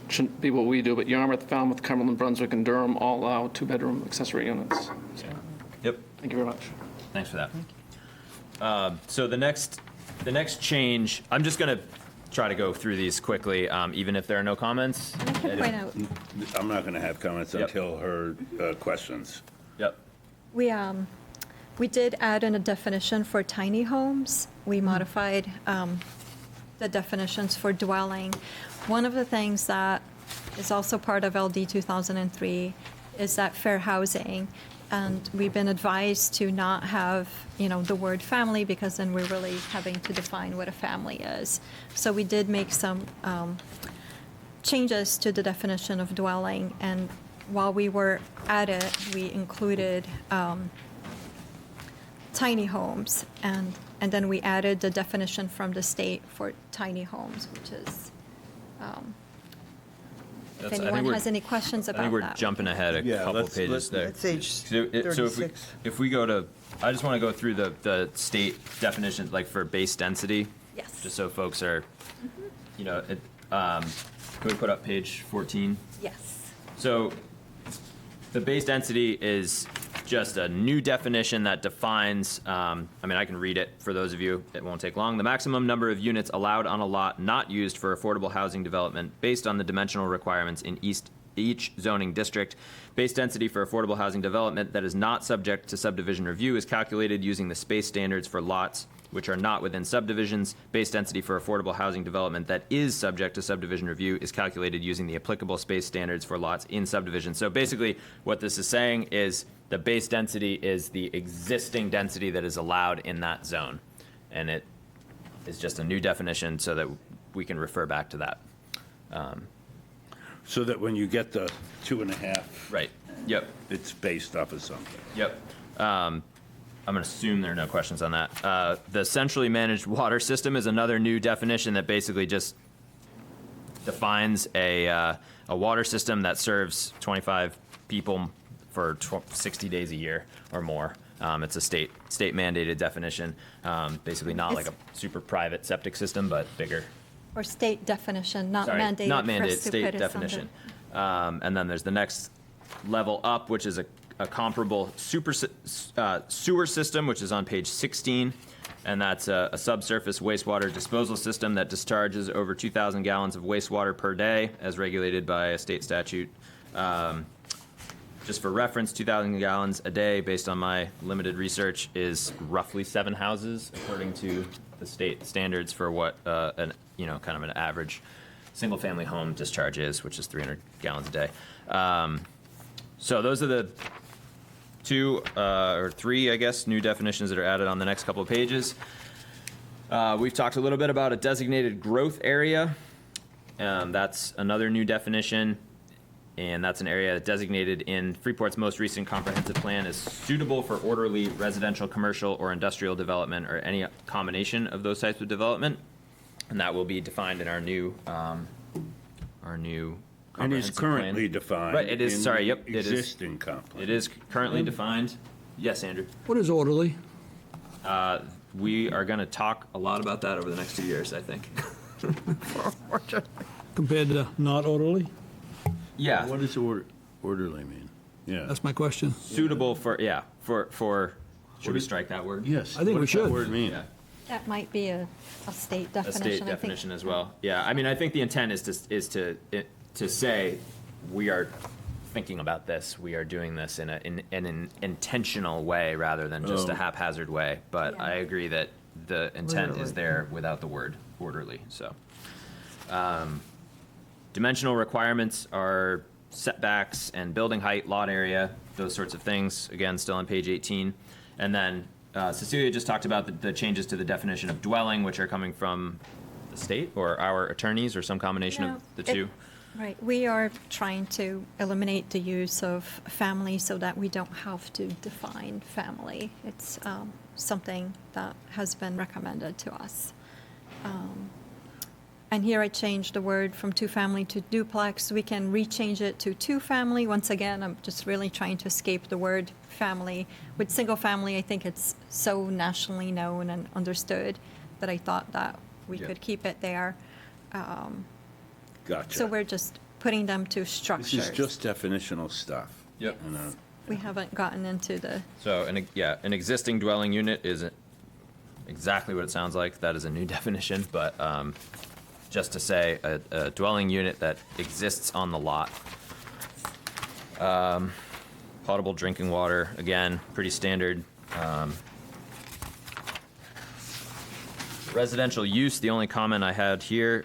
shouldn't be what we do, but Yarmouth, Falmouth, Cumberland, Brunswick, and Durham all allow 2-bedroom accessory units. So, Yep. thank you very much. Thanks for that. So the next change, I'm just going to try to go through these quickly, even if there are no comments. I can point out, I'm not going to have comments Yep. until her questions. Yep. we did add in a definition for tiny homes. We modified the definitions for dwelling. One of the things that is also part of LD 2003 is that fair housing. And we've been advised to not have, the word family, because then we're really having to define what a family is. So we did make some changes to the definition of dwelling. And while we were at it, we included tiny homes. And then we added the definition from the state for tiny homes, which is, if anyone has any questions about that. I think we're jumping ahead a couple pages there. That's age So 36. if we go to, I just want to go through the state definition, like for base density. Yes. Just so folks are, can we put up page 14? Yes. So the base density is just a new definition that defines, I can read it for those of you, it won't take long. The maximum number of units allowed on a lot not used for affordable housing development based on the dimensional requirements in each zoning district. Base density for affordable housing development that is not subject to subdivision review is calculated using the space standards for lots which are not within subdivisions. Base density for affordable housing development that is subject to subdivision review is calculated using the applicable space standards for lots in subdivision. So basically, what this is saying is the base density is the existing density that is allowed in that zone. And it is just a new definition so that we can refer back to that. So that when you get the 2.5. Right. Yep. It's based off of something. Yep. I'm going to assume there are no questions on that. The centrally managed water system is another new definition that basically just defines a water system that serves 25 people for 60 days a year or more. It's a state mandated definition. Basically not like a super private septic system, but bigger. Or state definition, not Sorry, mandated. not for us mandated, to state put us definition. under. And then there's the next level up, which is a comparable sewer system, which is on page 16. And that's a subsurface wastewater disposal system that discharges over 2,000 gallons of wastewater per day, as regulated by a state statute. Just for reference, 2,000 gallons a day, based on my limited research, is roughly 7 houses, according to the state standards for what kind of an average single-family home discharge is, which is 300 gallons a day. So those are the 2 or 3, I guess, new definitions that are added on the next couple of pages. We've talked a little bit about a designated growth area. That's another new definition, and that's an area designated in Freeport's most recent comprehensive plan as suitable for orderly residential, commercial, or industrial development, or any combination of those types of development. And that will be defined in our new And is comprehensive currently plan. defined. Right, it is, in sorry, the yep, it is. Existing comp plan. It is currently defined. Yes, Andrew? What is orderly? We are going to talk a lot about that over the next 2 years, I think. Compared to not orderly? Yeah. What does orderly mean? Yeah. That's my question. Suitable for, should we strike that word? Yes. I think What we does that should. word mean? Yeah. That might be a state A definition. state I think. definition as well. Yeah, I mean, I think the intent is to say, we are thinking about this, we are doing this in an intentional way rather than just a haphazard way. But I agree that the intent is there without the word orderly, so. Dimensional requirements are setbacks and building height, lot area, those sorts of things, again, still on page 18. And then Cecilia just talked about the changes to the definition of dwelling, which are coming from the state or our attorneys or some combination of the two. Right, we are trying to eliminate the use of family so that we don't have to define family. It's something that has been recommended to us. And here I changed the word from two-family to duplex. We can rechange it to two-family. Once again, I'm just really trying to escape the word family. With single-family, I think it's so nationally known and understood that I thought that we could keep it there. Gotcha. So we're just putting them to structures. This is just definitional stuff. Yep. We haven't gotten into the, So, an existing dwelling unit is exactly what it sounds like. That is a new definition, but just to say a dwelling unit that exists on the lot. Potable drinking water, again, pretty standard. Residential use, the only comment I had here,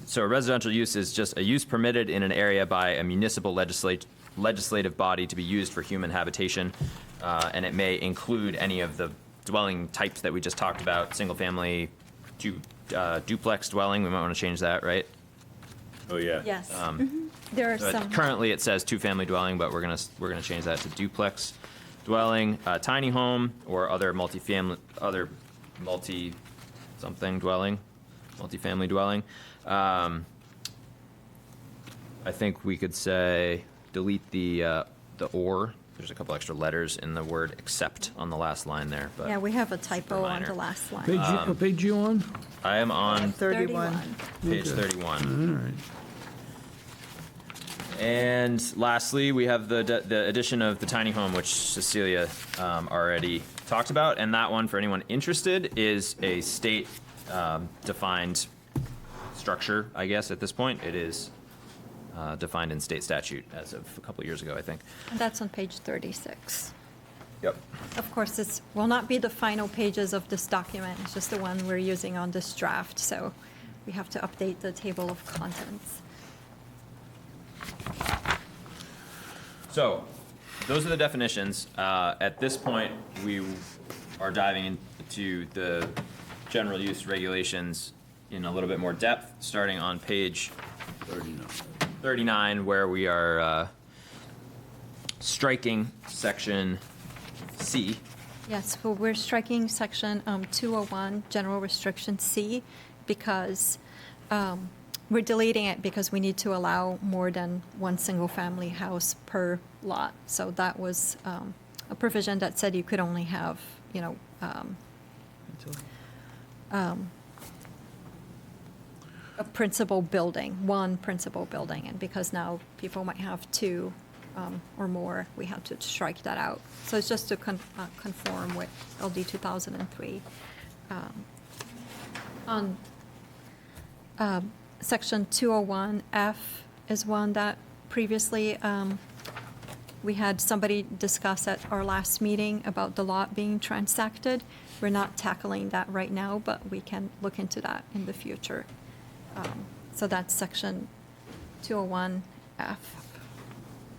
so a residential use is just a use permitted in an area by a municipal legislative body to be used for human habitation, and it may include any of the dwelling types that we just talked about, single family, duplex dwelling, we might want to change that, right? Oh, yeah. yes. There are some. Currently, it says two-family dwelling, but we're gonna change that to duplex dwelling, tiny home, or other multifamily, multi-something dwelling, multifamily dwelling. I think we could say delete the or. There's a couple extra letters in the word except on the last line there, but Yeah, we have a typo on minor. the last line. What page you on? I am on 31. page 31. All right. And lastly, we have the addition of the tiny home, which Cecilia already talked about. And that one, for anyone interested, is a state defined structure, I guess, at this point. It is defined in state statute as of a couple years ago, I think. And that's on page 36. Yep. Of course, this will not be the final pages of this document. It's just the one we're using on this draft, so we have to update the table of contents. So, those are the definitions. At this point, we are diving into the general use regulations in a little bit more depth, starting on page 39, where we are striking section C. Yes, well, we're striking section 201, general restriction C, because we're deleting it because we need to allow more than one single-family house per lot. So that was a provision that said you could only have, a principal building, one principal building. And because now people might have two or more, we have to strike that out. So it's just to conform with LD 2003. On section 201F is one that previously we had somebody discuss at our last meeting about the lot being transacted. We're not tackling that right now, but we can look into that in the future. So that's section 201F.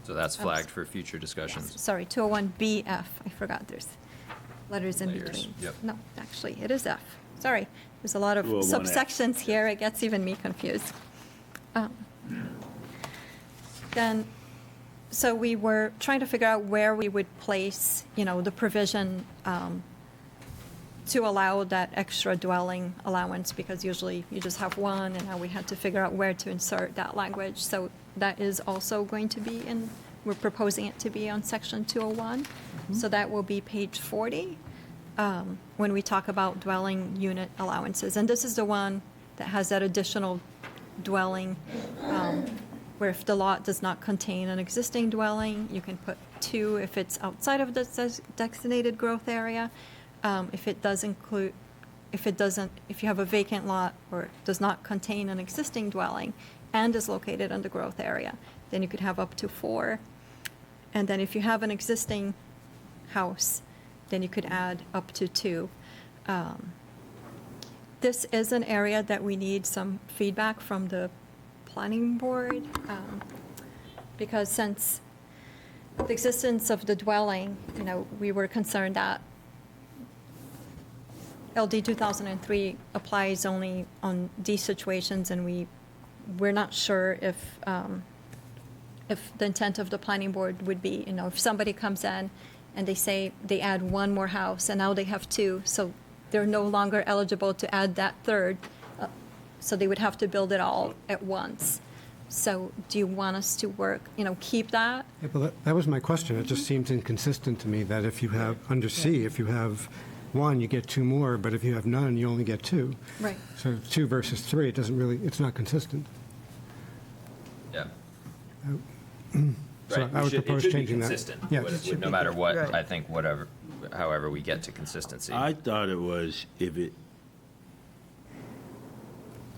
So that's flagged for future discussions. Yes, sorry, 201BF. I forgot there's letters in Layers, between. yep. No, actually, it is F. Sorry. There's a lot of 201F. subsections here. It gets even me confused. Then, so we were trying to figure out where we would place, the provision to allow that extra dwelling allowance, because usually you just have one, and now we had to figure out where to insert that language. So that is also going to be we're proposing it to be on section 201. So that will be page 40 when we talk about dwelling unit allowances. And this is the one that has that additional dwelling where if the lot does not contain an existing dwelling, you can put 2 if it's outside of the designated growth area. If you have a vacant lot or does not contain an existing dwelling and is located in the growth area, then you could have up to 4. And then if you have an existing house, then you could add up to 2. This is an area that we need some feedback from the planning board, because since the existence of the dwelling, we were concerned that LD 2003 applies only on these situations, and we're not sure if the intent of the planning board would be, if somebody comes in and they say they add one more house and now they have 2, so they're no longer eligible to add that third, so they would have to build it all at once. So do you want us to work, keep that? Yeah, but that was my question. It just seems inconsistent to me that if you have, under C, if you have 1, you get 2 more, but if you have none, you only get 2. Right. So 2 versus 3, it's not consistent. Yeah. So I would propose changing that. It should be consistent, Yes. no matter what, Right. I think, however we get to consistency. I thought it was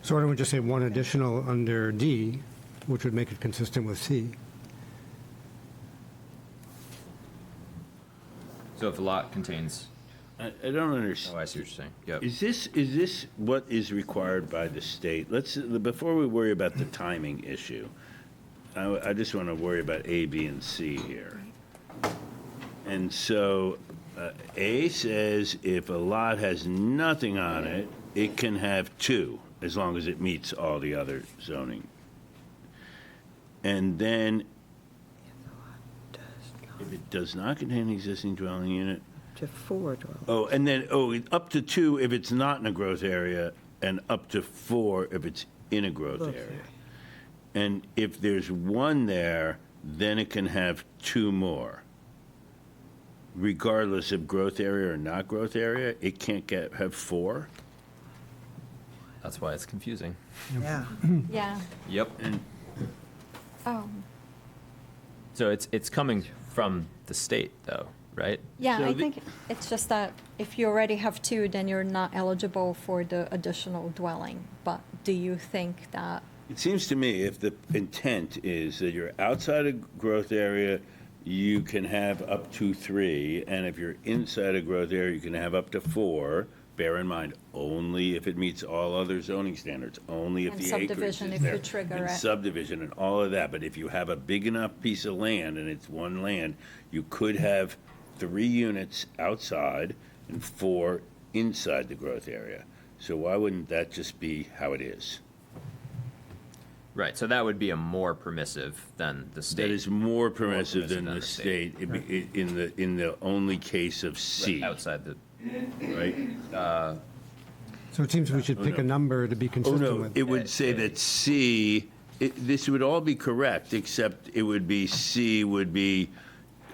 So why don't we just say 1 additional under D, which would make it consistent with C? So if a lot contains, I don't understand. oh, I see what you're saying. Yep. Is this what is required by the state? Before we worry about the timing issue, I just want to worry about A, B, and C here. And so A says if a lot has nothing on it, it can have 2, as long as it meets all the other zoning. And then if it does not contain an existing dwelling unit, To 4 dwellings. oh, and then, up to 2 if it's not in a growth area, and up to 4 if it's in a growth area. And if there's 1 there, then it can have 2 more. Regardless of growth area or not growth area, it can't have 4? That's why it's confusing. Yeah. Yeah. Yep. Oh. So it's coming from the state, though, right? Yeah, So I think it's just that if you already have 2, then you're not eligible for the additional dwelling. But do you think that? It seems to me if the intent is that you're outside a growth area, you can have up to 3, and if you're inside a growth area, you can have up to 4. Bear in mind, only if it meets all other zoning standards, only if And the acreage subdivision, is if you there. trigger And it. subdivision and all of that, but if you have a big enough piece of land and it's 1 land, you could have 3 units outside and 4 inside the growth area. So why wouldn't that just be how it is? Right, so that would be a more permissive than the state. That is more permissive than than the the state. state in the only case of C, Outside the, right? So it seems we should pick a number to be Oh, consistent no, with. it would say that C, this would all be correct, except it would be, C would be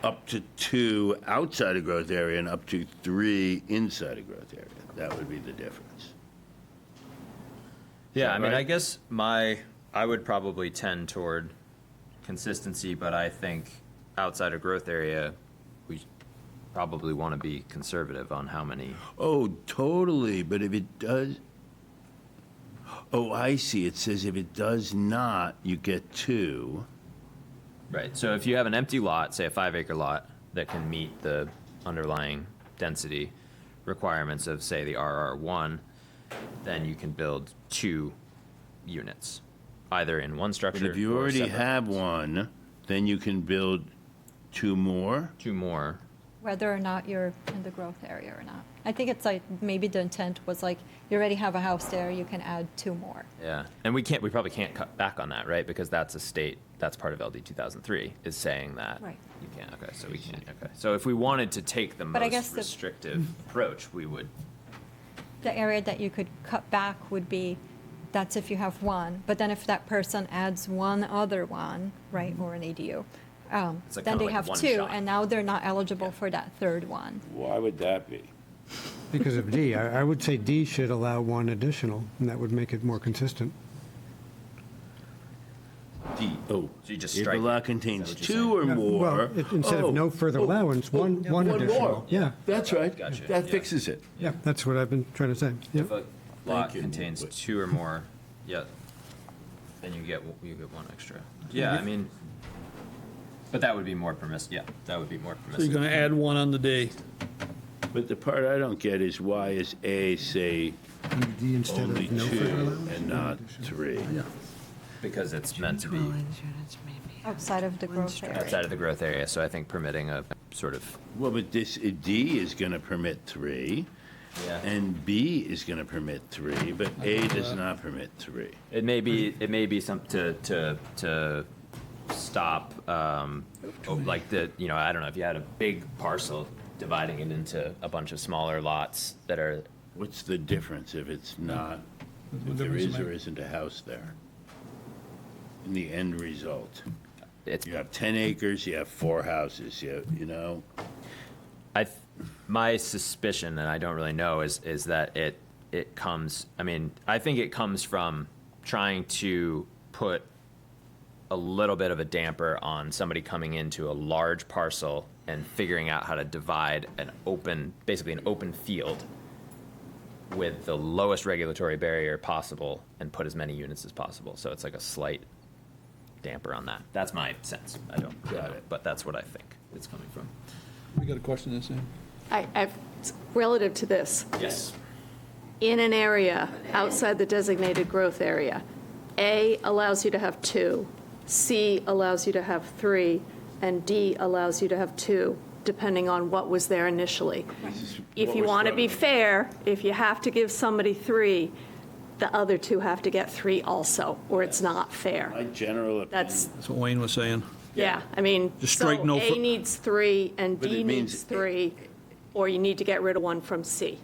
up to 2 outside a growth area and up to 3 inside a growth area. That would be the difference. yeah, I mean, right? I guess I would probably tend toward consistency, but I think outside of growth area, we probably want to be conservative on how many. Oh, totally, but if it does, oh, I see, it says if it does not, you get 2. Right, so if you have an empty lot, say a 5-acre lot, that can meet the underlying density requirements of, say, the RR1, then you can build 2 units, either in one structure. But if you or already separate. have 1, then you can build 2 more? 2 more, whether or not you're in the growth area or not. I think it's like, maybe the intent was like, you already have a house there, you can add 2 more. Yeah, and we probably can't cut back on that, right? Because that's a state, that's part of LD 2003, is saying that. Right. You can't, okay, so we can't, okay. So if we wanted to take the But I guess most the- restrictive approach, we would, The area that you could cut back would be, that's if you have one, but then if that person adds one other one, right, or an ADU, It's like then kinda they like have one 2, shot. and now they're not eligible for that 3rd one. Why would that be? Because of D. I would say D should allow 1 additional, and that would make it more consistent. D. Oh, So you just if strike the it. lot contains Is that what you're 2 or Yeah, more. well, instead of no further allowance, one additional. more. Yeah, That's right. Gotcha. That Yeah. fixes it. yeah, that's what I've been trying to say. Yeah. If a lot Thank you. contains 2 or more, yeah, then you get 1 extra. Yeah, I mean, but that would be more permissive, yeah, that would be more So you're permissive. going to add 1 on the D. But the part I don't get is why is A say D instead only of no 2 further allowance? and not 3? Because it's meant to be Outside of the growth area. outside of the growth area, so I think permitting a sort of, Well, but this, D is going to permit 3, yeah. and B is going to permit 3, but A does not permit 3. It may be some, to stop, like I don't know, if you had a big parcel, dividing it into a bunch of smaller lots that are, What's the difference if it's not, if there is or isn't a house there? In the end result, it's, you have 10 acres, you have 4 houses, you know? my suspicion, and I don't really know, is that it comes, I mean, I think it comes from trying to put a little bit of a damper on somebody coming into a large parcel and figuring out how to divide basically an open field with the lowest regulatory barrier possible and put as many units as possible. So it's like a slight damper on that. That's my sense. I don't got it, but that's what I think it's coming from. We got a question there, Sam? I've, relative to this, Yes. in an area outside the designated growth area, A allows you to have 2, C allows you to have 3, and D allows you to have 2, depending on what was there initially. If you want to be fair, if you have to give somebody 3, the other 2 have to get 3 also, or it's not fair. My general opinion. That's, That's what Wayne was saying. yeah, I mean, Just so strike no A fur- needs 3 and But D it means- needs 3, or you need to get rid of 1 from C.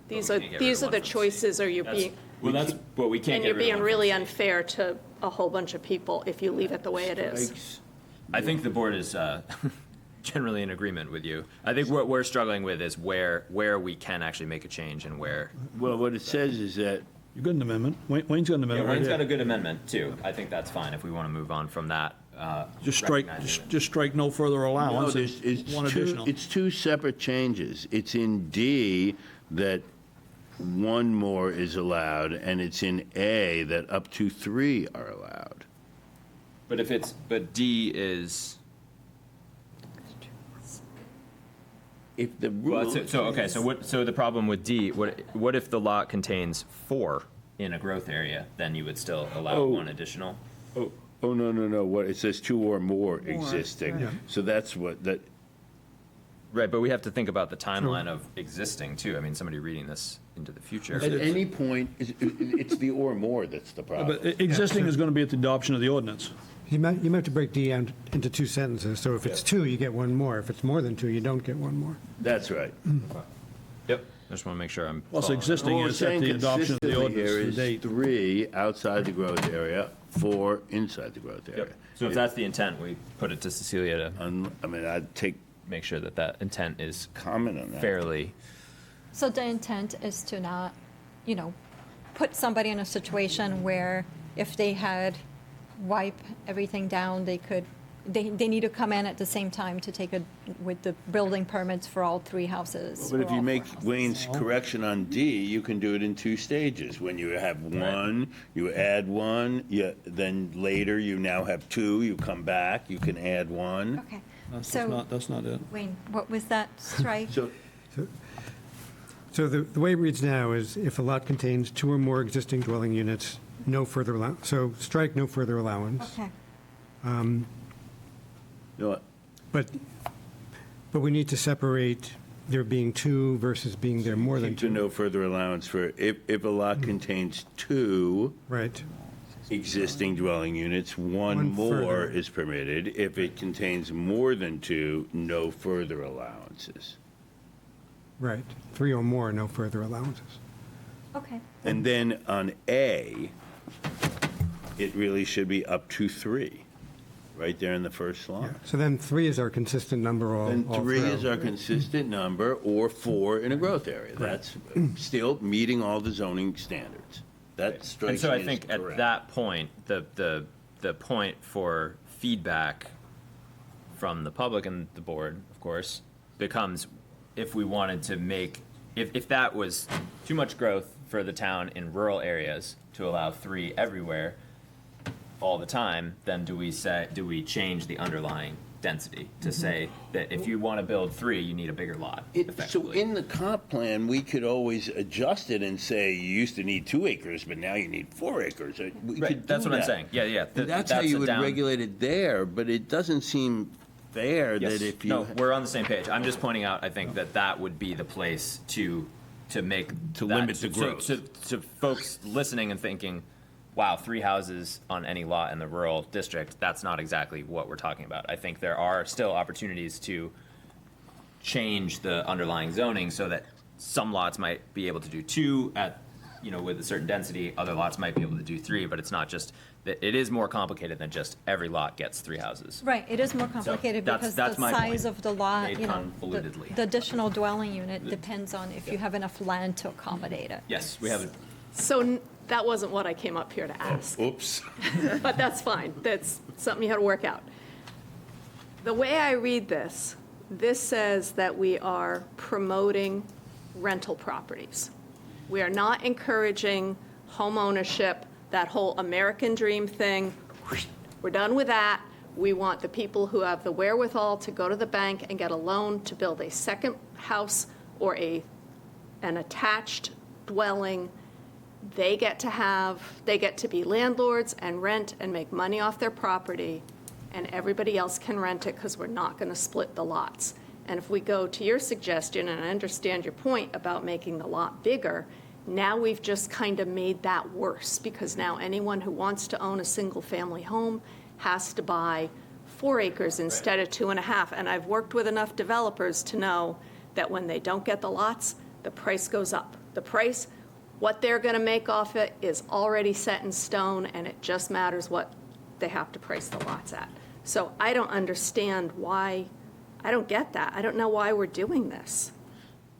These we are, can't get rid these of are one the from C. choices, or you're being, Well, that's, but we can't and get you're rid of being one really from C. unfair to a whole bunch of people if you leave it the way it is. Strikes- I think the board is generally in agreement with you. I think what we're struggling with is where we can actually make a change and where. Well, what it says is that You got an amendment? Wayne's got an Yeah, amendment right Wayne's got a here. good amendment too. I think that's fine if we want to move on from that. Just strike, recognizing that- just strike no further No, allowance there's, and 1 additional. it's 2 separate changes. It's in D that 1 more is allowed, and it's in A that up to 3 are allowed. But D is, If the well, rule. so the problem with D, what if the lot contains 4 in a growth area, then you would still allow Oh. 1 additional? Oh, no. What, it says 2 or more existing. Yeah. So that's what, that, Right, but we have to think about the timeline of existing too. I mean, somebody reading this into the future. at any point, it's the or more that's the problem. But existing is going to be at the adoption of the ordinance. You might have to break D out into 2 sentences, so if it's 2, you get 1 more. If it's more than 2, you don't get 1 more. That's right. Yep, I just want to make sure I'm. Plus, following. existing What we're is at saying the adoption of the consistently here ordinance, the is date. 3 outside the growth area, 4 inside the growth area. Yep. So if that's the intent, we put it to Cecilia to I mean, I'd take make sure that that intent is comment on that. fairly. So the intent is to not, put somebody in a situation where if they had wipe everything down, they need to come in at the same time to take with the building permits for all 3 houses. But or if all you 4 make houses. Wayne's correction on D, you can do it in 2 stages. When you have 1, you add 1, then later you now have 2, you come back, you can add 1. Okay, That's not it. Wayne, what was that strike? So the way it reads now is if a lot contains 2 or more existing dwelling units, no further allowance. So strike no further allowance. Okay, No, But But we need to separate there being two versus being there more than Keep to two. no further allowance for, if a lot contains two Right. existing dwelling units, one One more further. is permitted. If it contains more than two, no further allowances. Right. Three or more, no further allowances. Okay. And then on A, it really should be up to three, right there in the first line. So then three is our consistent number all And three through. is our consistent number, or four in a growth area. That's still meeting all the zoning standards. That And strikes so me I as think at correct. that point, the point for feedback from the public and the board, of course, becomes if we wanted to make, if that was too much growth for the town in rural areas to allow three everywhere all the time, then do we change the underlying density to say that if you want to build three, you need a bigger lot, So effectively? in the comp plan, we could always adjust it and say, you used to need 2 acres, but now you need 4 acres. We Right, could that's do what I'm that. saying. Yeah. And that's how you a would down- regulate it there, but it doesn't seem fair Yes. that if you. No, we're on the same page. I'm just pointing out, I think that would be the place to make. To that- limit the so- growth. To folks listening and thinking, wow, 3 houses on any lot in the rural district, that's not exactly what we're talking about. I think there are still opportunities to change the underlying zoning so that some lots might be able to do 2 at, with a certain density, other lots might be able to do 3, but it's not just, that it is more complicated than just every lot gets 3 houses. Right, it is more complicated that's- because that's the my size point, of the lot, made convolutedly. the additional dwelling unit depends on if you have enough land to accommodate it. Yes, we have, So that wasn't what I came up here to ask. Oops. But that's fine. That's something you had to work out. The way I read this, this says that we are promoting rental properties. We are not encouraging home ownership, that whole American dream thing. We're done with that. We want the people who have the wherewithal to go to the bank and get a loan to build a second house or an attached dwelling. They get to be landlords and rent and make money off their property, and everybody else can rent it because we're not going to split the lots. And if we go to your suggestion, and I understand your point about making the lot bigger, now we've just kind of made that worse, because now anyone who wants to own a single-family home has to buy 4 acres instead of 2.5. And I've worked with enough developers to know that when they don't get the lots, the price goes up. The price, what they're going to make off it is already set in stone, and it just matters what they have to price the lots at. So I don't understand why, I don't get that. I don't know why we're doing this.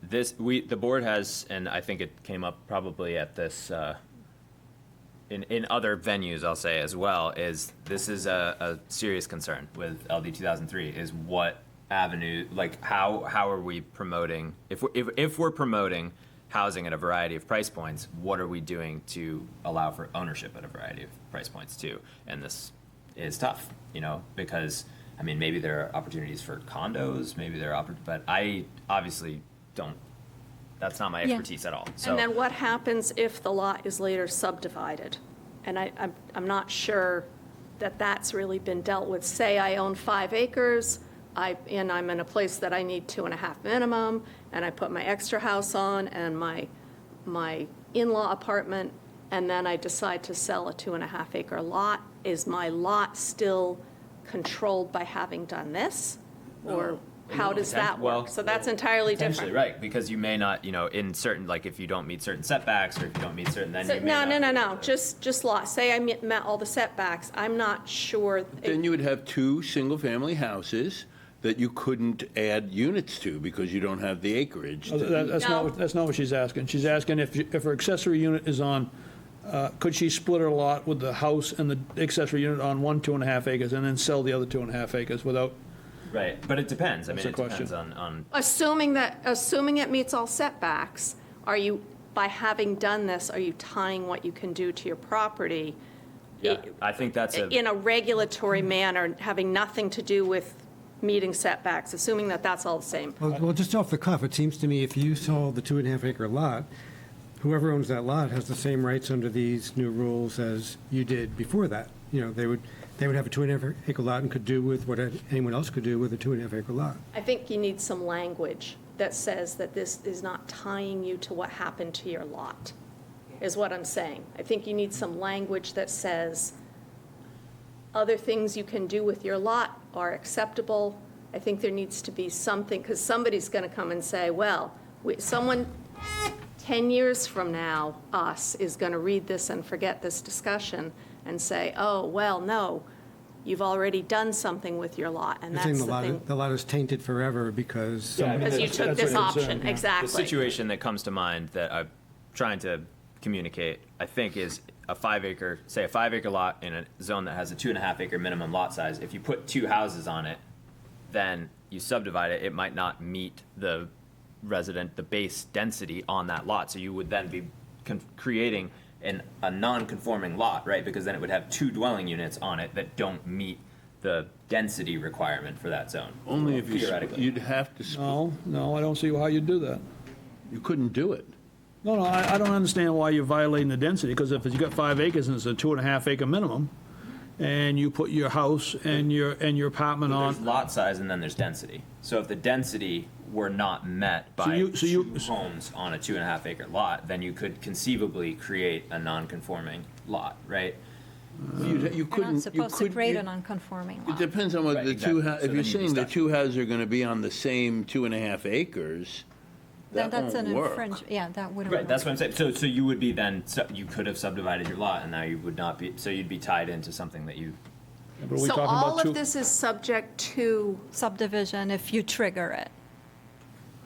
the board has, and I think it came up probably at this, in other venues, I'll say as well, is this is a serious concern with LD 2003, is what avenue, like how are we promoting, if we're promoting housing at a variety of price points, what are we doing to allow for ownership at a variety of price points too? And this is tough, because, I mean, maybe there are opportunities for condos, maybe there are, but I obviously don't, that's not my expertise at all. So And then what happens if the lot is later subdivided? And I'm not sure that that's really been dealt with. Say I own 5 acres, and I'm in a place that I need 2.5 minimum, and I put my extra house on and my in-law apartment, and then I decide to sell a 2.5 acre lot. Is my lot still controlled by having done this? Or how does that work? So that's entirely potentially, different. right, because you may not, in certain, like if you don't meet certain setbacks, or if you don't meet certain, then you may not. No, just lot. Say I met all the setbacks. I'm not sure. Then you would have 2 single-family houses that you couldn't add units to because you don't have the acreage. to do that. That's not what she's asking. She's asking if her accessory unit is on, could she split her lot with the house and the accessory unit on 2.5 acres and then sell the other 2.5 acres without? Right, but it depends. I mean, That's the it depends question. on, Assuming it meets all setbacks, are you, by having done this, are you tying what you can do to your property yeah, I think that's in a regulatory manner, having nothing to do with meeting setbacks, assuming that that's all the same? Well, just off the cuff, it seems to me if you sold the 2.5 acre lot, whoever owns that lot has the same rights under these new rules as you did before that. they would have a 2.5 acre lot and could do with what anyone else could do with a 2.5 acre lot. I think you need some language that says that this is not tying you to what happened to your lot, is what I'm saying. I think you need some language that says other things you can do with your lot are acceptable. I think there needs to be something, because somebody's going to come and say, well, someone 10 years from now, us, is going to read this and forget this discussion and say, oh, well, no, you've already done something with your lot, and You're that's saying the thing. the lot is tainted forever because somebody... Because you took this option, exactly. The situation that comes to mind that I'm trying to communicate, I think, is a 5-acre, say a 5-acre lot in a zone that has a 2.5 acre minimum lot size. If you put 2 houses on it, then you subdivide it, it might not meet the base density on that lot. So you would then be creating a non-conforming lot, right? Because then it would have 2 dwelling units on it that don't meet the density requirement for that zone. Only if theoretically. you'd have to, No, I don't see how you'd do that. you couldn't do it. No, I don't understand why you're violating the density, because if you've got 5 acres and it's a 2.5 acre minimum, and you put your house and your apartment on. There's lot size and then there's density. So if the density were not met by two homes on a 2.5 acre lot, then you could conceivably create a non-conforming lot, right? You You're couldn't. not supposed to create a non-conforming It lot. depends on whether Right, the two, exactly. So if then you're you'd be saying the stuck. 2 houses are going to be on the same 2.5 acres, that That's won't an work. infringement, yeah, that wouldn't Right, work. that's what I'm saying. So you would be then, you could have subdivided your lot and now you would not be, so you'd be tied into something that you, But are we So talking all about two? of this is subject to, Subdivision, if you trigger it.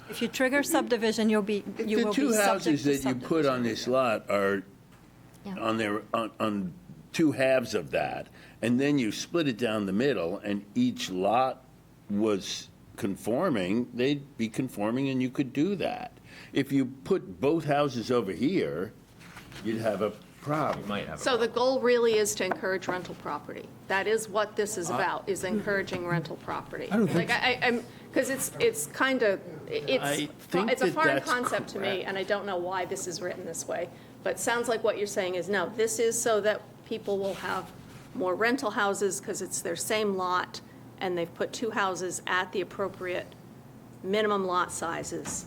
If you trigger subdivision, you will be If the 2 subject houses to that you put on this lot are Yeah. on 2 halves of that, and then you split it down the middle, and each lot was conforming, they'd be conforming, and you could do that. If you put both houses over here, you'd have a problem. might have. so the goal really is to encourage rental property. That is what this is about, is encouraging rental property. I don't think Like, I'm, because it's kind of, I think it's a that foreign that's concept to me, and I don't know why this is written this way. But it sounds like what you're saying is, no, this is so that people will have more rental houses because it's their same lot, and they've put 2 houses at the appropriate minimum lot sizes.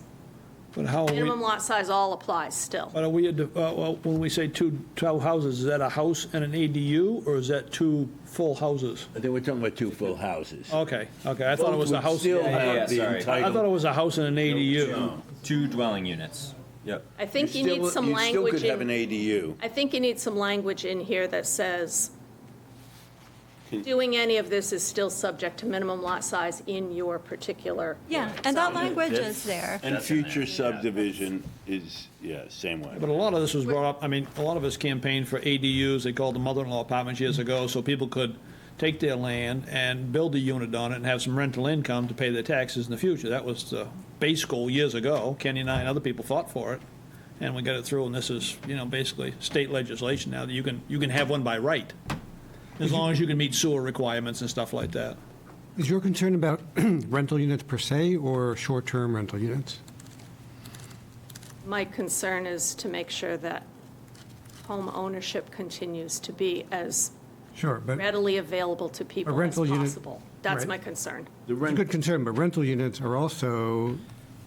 But how are we, Minimum lot size all applies still. but are we, well, when we say two houses, is that a house and an ADU, or is that 2 full houses? I think we're talking about 2 full houses. Okay, I thought it was a Both would house. still Yeah, have the sorry. I thought it was a house and an ADU. No. 2 dwelling units. Yep. I think you need some You still language could have an in, ADU. I think you need some language in here that says, doing any of this is still subject to minimum lot size in your particular. Yeah, and that language is there. And future subdivision is, same way. But a lot of this was brought up, I mean, a lot of us campaigned for ADUs, they called them mother-in-law apartments years ago, so people could take their land and build a unit on it and have some rental income to pay their taxes in the future. That was the base goal years ago. Kenny and I and other people fought for it, and we got it through, and this is, basically state legislation now that you can have one by right, as long as you can meet sewer requirements and stuff like that. Is your concern about rental units per se or short-term rental units? My concern is to make sure that home ownership continues to be as Sure, but readily available to people as rental unit- possible. That's right. my concern. The it's a rent, good concern, but rental units are also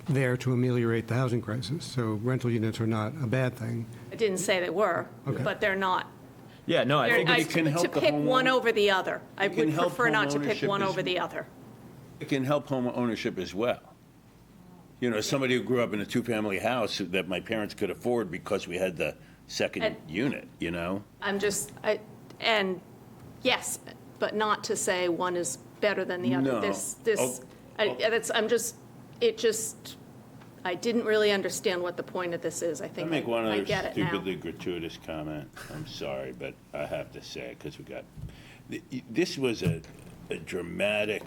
there to ameliorate the housing crisis. So rental units are not a bad thing. I didn't say they were, Okay. but they're not. Yeah, no, I think it can help To the pick one homeowner. over the other. I It can would help prefer not to home pick one ownership over as- the other. it can help home ownership as well. Somebody who grew up in a 2-family house that my parents could afford because we had the second And- unit, I'm just, and yes, but not to say one is better than the other. No. I didn't really understand what the point of this is. I I'll think make one I other get it now. stupidly gratuitous comment. I'm sorry, but I have to say it because this was a dramatic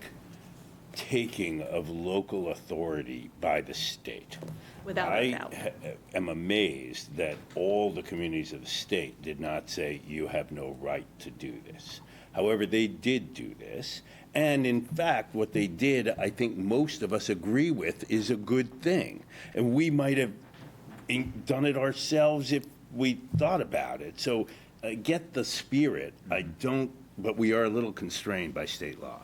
taking of local authority by the state. Without a doubt. I am amazed that all the communities of the state did not say, you have no right to do this. However, they did do this. And in fact, what they did, I think most of us agree with, is a good thing. And we might have done it ourselves if we thought about it. So I get the spirit. I don't, but we are a little constrained by state law.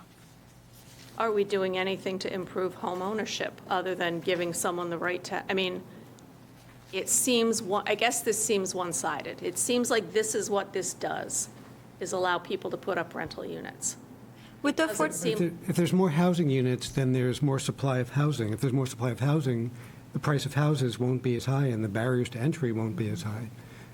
Are we doing anything to improve home ownership other than giving someone the right to, I mean, it seems, I guess this seems one-sided. It seems like this is what this does, is allow people to put up rental units. With the Doesn't seem, If there's more housing units, then there's more supply of housing. If there's more supply of housing, the price of houses won't be as high and the barriers to entry won't be as high.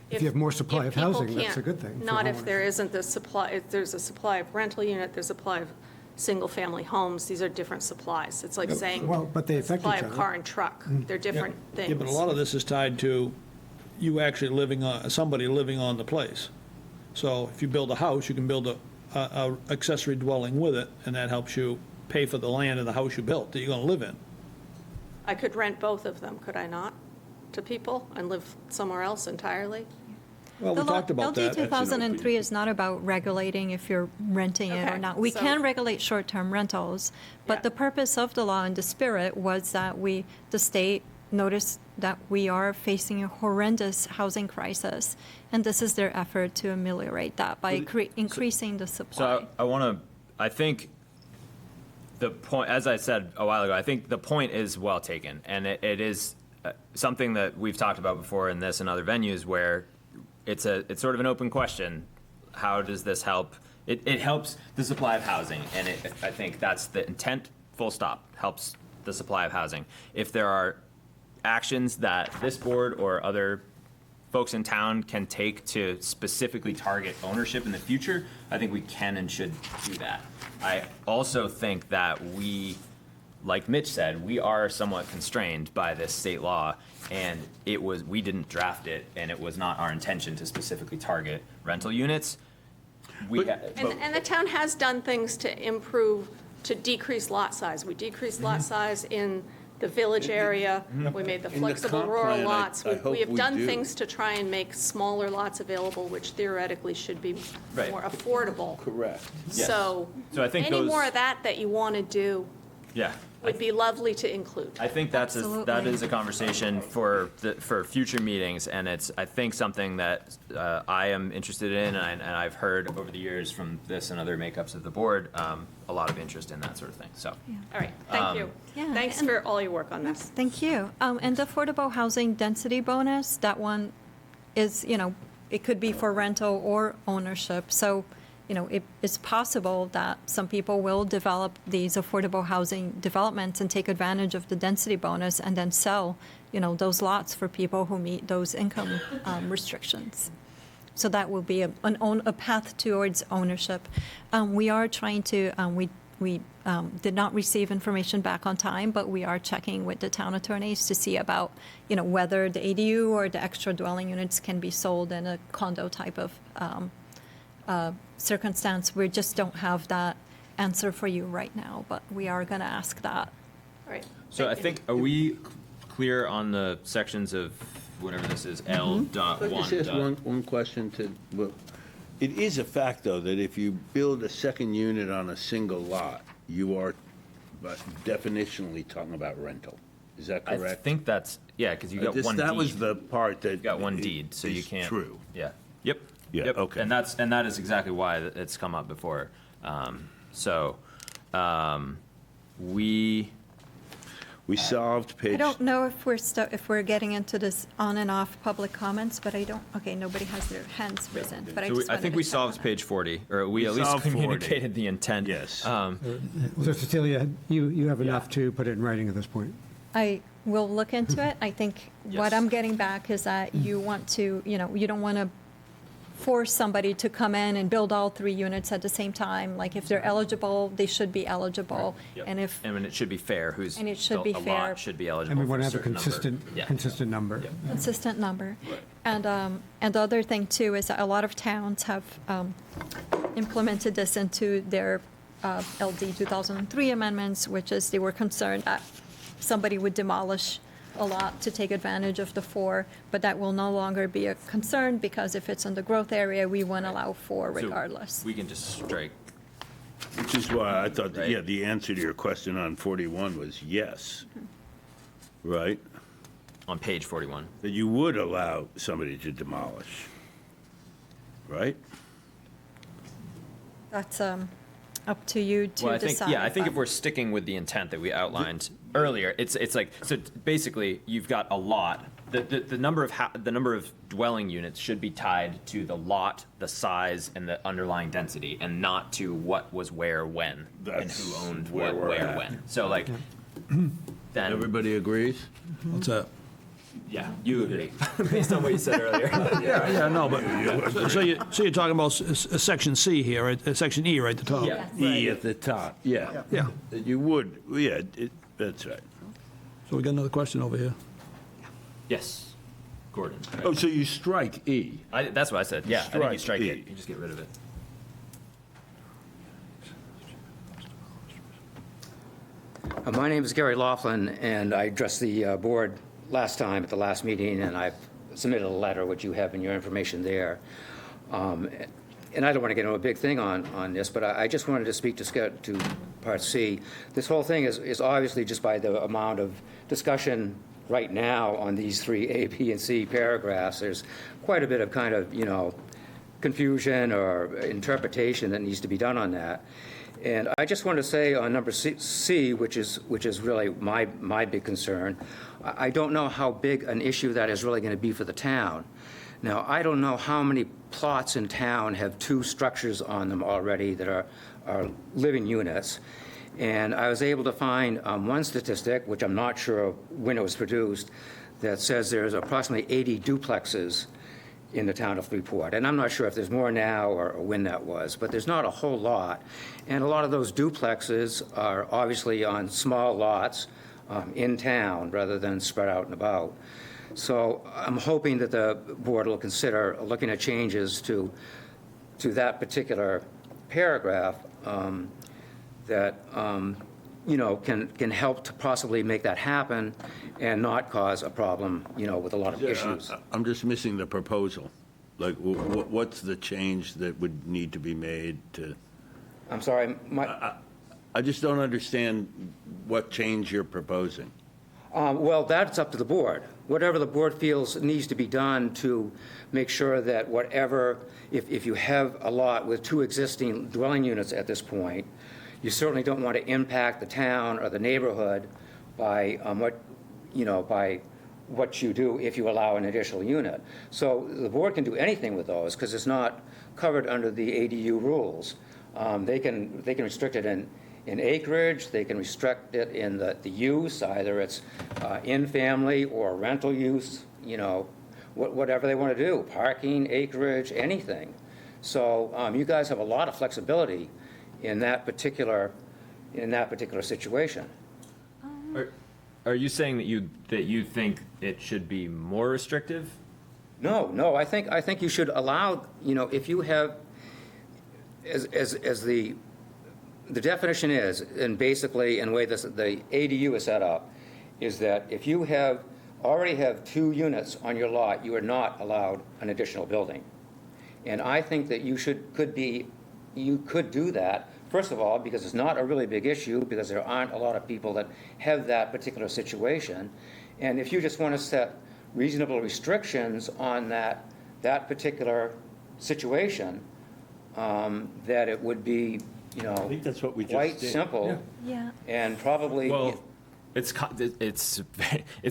If you have more supply of people housing, that's a can't- good thing. for Not if homeowners. there isn't the supply, if there's a supply of rental unit, there's a supply of single-family homes, these are different supplies. It's like saying, Well, but they affect supply each of other. car and truck, they're different things. Yeah, but a lot of this is tied to you actually living on, somebody living on the place. So if you build a house, you can build a accessory dwelling with it, and that helps you pay for the land in the house you built that you're gonna live in. I could rent both of them, could I not, to people and live somewhere else entirely? Well, we talked about LD that. 2003 is not about regulating if you're renting it or Okay, not. We so- can regulate short-term rentals, but Yeah. the purpose of the law and the spirit was that the state noticed that we are facing a horrendous housing crisis, and this is their effort to ameliorate that by increasing the supply. So I think the point, as I said a while ago, I think the point is well taken, and it is something that we've talked about before in this and other venues where it's sort of an open question. How does this help? It helps the supply of housing, and I think that's the intent, full stop, helps the supply of housing. If there are actions that this board or other folks in town can take to specifically target ownership in the future, I think we can and should do that. I also think that we, like Mitch said, we are somewhat constrained by this state law, and we didn't draft it, and it was not our intention to specifically target rental units. And the town has done things to improve, to decrease lot size. We decreased lot size in the village area, we made the In the flexible comp rural plan, lots. I hope We have we done do. things to try and make smaller lots available, which theoretically should be Right. more affordable. Correct. Yes. So, So I think any those- more of that you want to do Yeah. would be lovely to include. I think that Absolutely. is a conversation for future meetings, and it's, I think, something that I am interested in, and I've heard over the years from this and other makeups of the board, a lot of interest in that sort of thing, so. All right, thank you. Yeah, Thanks and- for all your work on this. Thank you. And the affordable housing density bonus, that one is, it could be for rental or ownership. So, it's possible that some people will develop these affordable housing developments and take advantage of the density bonus and then sell, those lots for people who meet those income restrictions. So that will be a path towards ownership. We are trying to, we did not receive information back on time, but we are checking with the town attorneys to see about, whether the ADU or the extra dwelling units can be sold in a condo type of circumstance. We just don't have that answer for you right now, but we are going to ask that. All right. So I think, are we clear on the sections of whatever this is, L.1? Could I just ask one question to, well, it is a fact, though, that if you build a second unit on a single lot, you are definitionally talking about rental. Is that I correct? think that's, yeah, because you got one deed. That was the part that. You got one deed, so you is can't. True. Yeah. Yep. Yeah, Yep. okay. And that is exactly why it's come up before. We solved page. I don't know if we're getting into this on and off public comments, but okay, nobody has their hands risen, but I So just I wanted think to we check solved on it. page 40, or we We at least solved 40. communicated the intent. Yes. So Cecilia, you have enough to put it in writing at this point? I will look into it. I think what Yes. I'm getting back is that you want to, you don't want to force somebody to come in and build all 3 units at the same time. Like, if they're eligible, they should be eligible. Yep. And if, And it should be fair, And it should be a fair. lot should be eligible And we for want to a have a certain number. consistent number. consistent number. And the other thing, too, is that a lot of towns have implemented this into their LD 2003 amendments, which is they were concerned that somebody would demolish a lot to take advantage of the 4, but that will no longer be a concern, because if it's in the growth area, we won't allow 4 So regardless. We can just strike. Which is why I thought, Right. yeah, the answer to your question on 41 was yes. Right? On page 41. That you would allow somebody to demolish. right? That's up to you to Well, I think, decide. yeah, I think if but- we're sticking with the intent that we outlined earlier, it's like, so basically, you've got a lot. The number of dwelling units should be tied to the lot, the size, and the underlying density, and not to what was where, when, and who owned what, where, when. So like, then, Everybody agrees? What's that? yeah, you agree, based on what you said earlier. Yeah, no, but, so you're talking about section C here, right, section E right at the top? Yeah. E at the top, yeah. Yeah. You would, yeah, that's right. So we got another question over here. Yes, Gordon. Oh, so you strike E? That's what I said, yeah, I think you Strike strike E. it, you just get rid of it. My name is Gary Laughlin, and I addressed the board last time at the last meeting, and I've submitted a letter, which you have in your information there. And I don't want to get into a big thing on this, but I just wanted to speak to Part C. This whole thing is obviously just by the amount of discussion right now on these three A, B, and C paragraphs. There's quite a bit of kind of, confusion or interpretation that needs to be done on that. And I just want to say on number C, which is really my big concern, I don't know how big an issue that is really going to be for the town. Now, I don't know how many plots in town have two structures on them already that are living units. And I was able to find one statistic, which I'm not sure when it was produced, that says there's approximately 80 duplexes in the town of Freeport. And I'm not sure if there's more now or when that was, but there's not a whole lot. And a lot of those duplexes are obviously on small lots in town rather than spread out and about. So I'm hoping that the board will consider looking at changes to that particular paragraph that can help to possibly make that happen and not cause a problem, with a lot of issues. I'm just missing the proposal. Like, what's the change that would need to be made to? I'm sorry, I just don't understand what change you're proposing. Well, that's up to the board. Whatever the board feels needs to be done to make sure that whatever, if you have a lot with two existing dwelling units at this point, you certainly don't want to impact the town or the neighborhood by what you do if you allow an additional unit. So the board can do anything with those because it's not covered under the ADU rules. They can restrict it in acreage, they can restrict it in the use, either it's in family or rental use, whatever they want to do, parking, acreage, anything. So you guys have a lot of flexibility in that particular situation. Are you saying that you think it should be more restrictive? No, I think you should allow, if you have, as the definition is, and basically in the way the ADU is set up, is that if you already have two units on your lot, you are not allowed an additional building. And I think that you could do that, first of all, because it's not a really big issue, because there aren't a lot of people that have that particular situation. And if you just want to set reasonable restrictions on that particular situation, that it would be, I think that's what we just quite did. simple. Yeah. And probably. Well, it's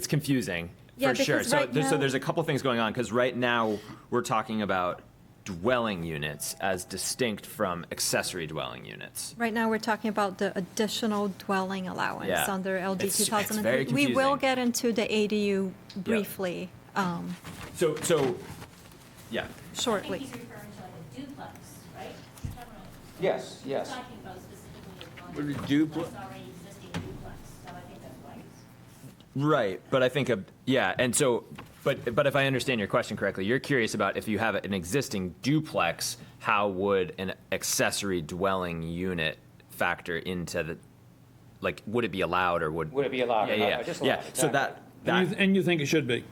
confusing, Yeah, for sure. because So right so now- there's a couple things going on, because right now, we're talking about dwelling units as distinct from accessory dwelling units. Right now, we're talking about the additional dwelling allowance Yeah. under LD It's 2003. very We will confusing. get into the ADU briefly So, yeah. shortly. I think he's referring to like a duplex, right? You're talking about- Yes, yes. You're talking about specifically a What a dwelling duplex? that's already existing duplex, so I think that's why he's. Right, but I think, and so, but if I understand your question correctly, you're curious about if you have an existing duplex, how would an accessory dwelling unit factor into the, like, would it be allowed or would? Would it be allowed? Yeah. Just Yeah, allowed, so exactly. And you think it should be?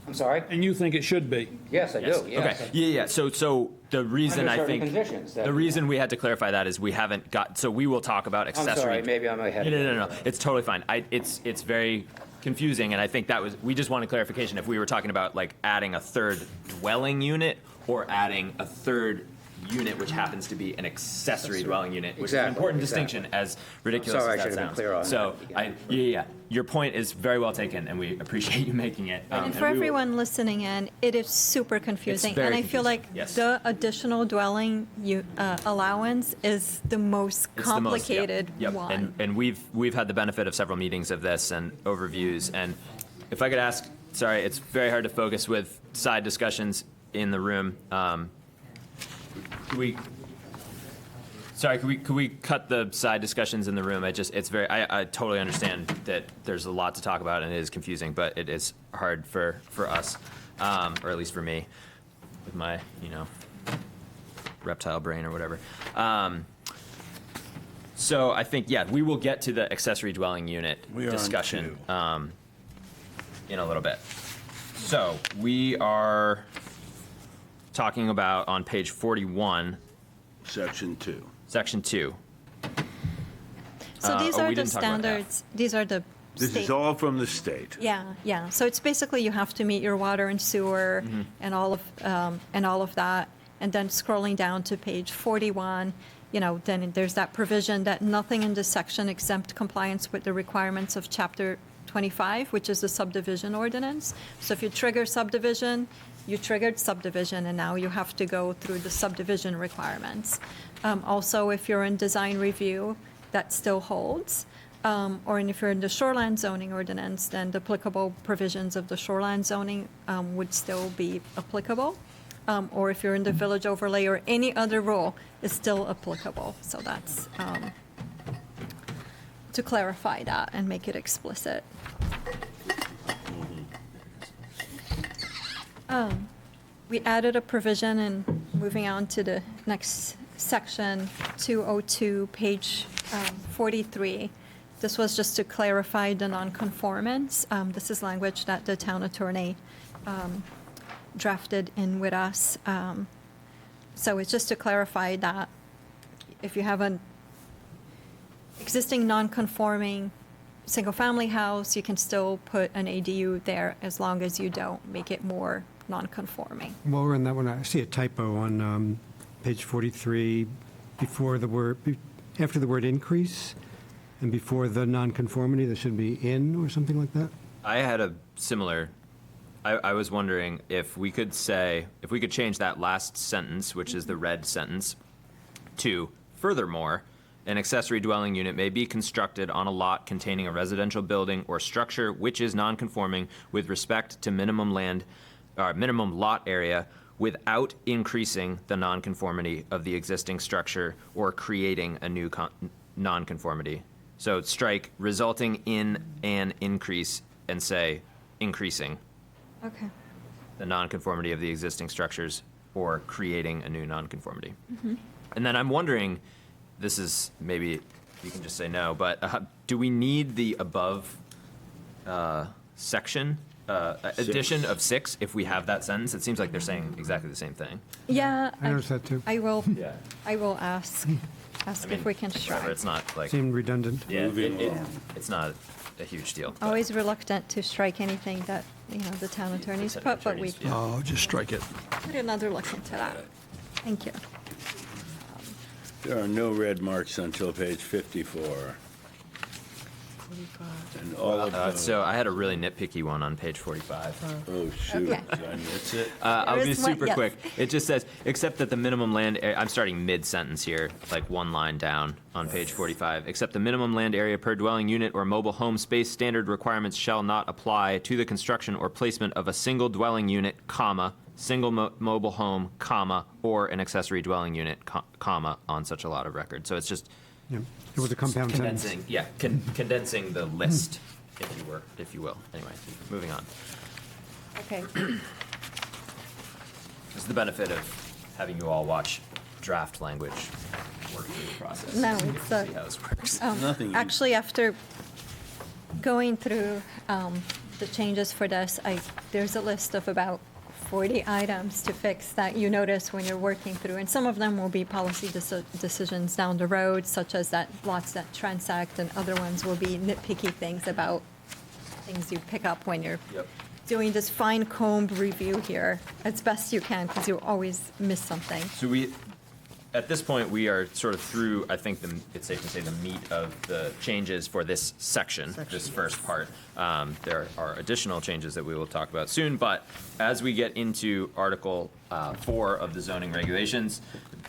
I'm sorry? And you think it should be? Yes, I do, yes. Okay, yeah, so the reason Under I certain think, conditions that- the reason we had to clarify that is we haven't got, so we will talk about I'm accessory. sorry, maybe I'm ahead. No, it's totally fine. It's very confusing, and I think we just wanted clarification if we were talking about like adding a third dwelling unit or adding a third unit, which happens to be an accessory dwelling unit, which is an Exactly, important exactly. distinction, as ridiculous Sorry, I as that should have been sounds. clear on So, that. yeah, your point is very well taken, and we appreciate you making it. And for we will- everyone listening in, it is super confusing. very And I feel confusing, like yes. the additional dwelling allowance is the most It's the most- yep, complicated yep. one. And we've had the benefit of several meetings of this and overviews. And if I could ask, sorry, it's very hard to focus with side discussions in the room. Could we cut the side discussions in the room? I totally understand that there's a lot to talk about and it is confusing, but it is hard for us, or at least for me, with my, reptile brain or whatever. So I think, yeah, we will get to the accessory dwelling unit We are on discussion in a little bit. So we are talking about on page 41, Section 2. Section 2. So these oh, are we the didn't talk about F. standards, these are the This state. is all from the state. Yeah. So it's basically you have to meet your water and sewer Mm-hmm. and all of that. And then scrolling down to page 41, then there's that provision that nothing in this section exempt compliance with the requirements of Chapter 25, which is the subdivision ordinance. So if you trigger subdivision, you triggered subdivision, and now you have to go through the subdivision requirements. Also, if you're in design review, that still holds. Or if you're in the shoreline zoning ordinance, then the applicable provisions of the shoreline zoning would still be applicable. Or if you're in the village overlay or any other rule, is still applicable. So that's to clarify that and make it explicit. We added a provision, and moving on to the next section, 202, page 43. This was just to clarify the nonconformance. This is language that the town attorney drafted in with us. So it's just to clarify that if you have an existing non-conforming single-family house, you can still put an ADU there as long as you don't make it more non-conforming. While we're on that one, I see a typo on page 43, after the word increase, and before the nonconformity, there should be in or something like that. I had a similar, I was wondering if we could change that last sentence, which is the red sentence, to furthermore, an accessory dwelling unit may be constructed on a lot containing a residential building or structure which is nonconforming with respect to minimum lot area without increasing the nonconformity of the existing structure or creating a new nonconformity. So strike resulting in an increase and say increasing Okay. the nonconformity of the existing structures or creating a new nonconformity. Mm-hmm. And then I'm wondering, this is maybe you can just say no, but do we need the above section addition of 6 if we have that sentence? It seems like they're saying exactly the same thing. Yeah. I noticed that too. I will. Yeah. I will ask if we can Whatever, strike. it's not like, Seemed redundant. yeah, it's not a huge deal. but- Always reluctant to strike anything that, the town attorneys town put, but we attorneys, can Oh, just strike it. put another look into that. Thank you. There are no red marks until page 54. And all of those. So I had a really nitpicky one on page 45. Oh, shoot. Okay. Did I miss it? I'll There be is one- super yes. quick. It just says, except that the minimum land, I'm starting mid-sentence here, like one line down on page 45. Except the minimum land area per dwelling unit or mobile home space standard requirements shall not apply to the construction or placement of a single dwelling unit, comma, single mobile home, comma, or an accessory dwelling unit, comma, on such a lot of record. So it's just Yeah. It was a compound sentence. condensing, yeah, condensing the list, if you will. Anyway, moving on. Okay. This is the benefit of having you all watch draft language work through the process. No, So you it's can see how this works. Nothing. Actually, after going through the changes for this, there's a list of about 40 items to fix that you notice when you're working through, and some of them will be policy decisions down the road, such as that lots that transact, and other ones will be nitpicky things about things you pick up when you're Yep. doing this fine comb review here as best you can, because you always miss something. So at this point, we are sort of through, I think it's safe to say, the meat of the changes for this section, this first part. There are additional changes that we will talk about soon, but as we get into Article 4 of the zoning regulations,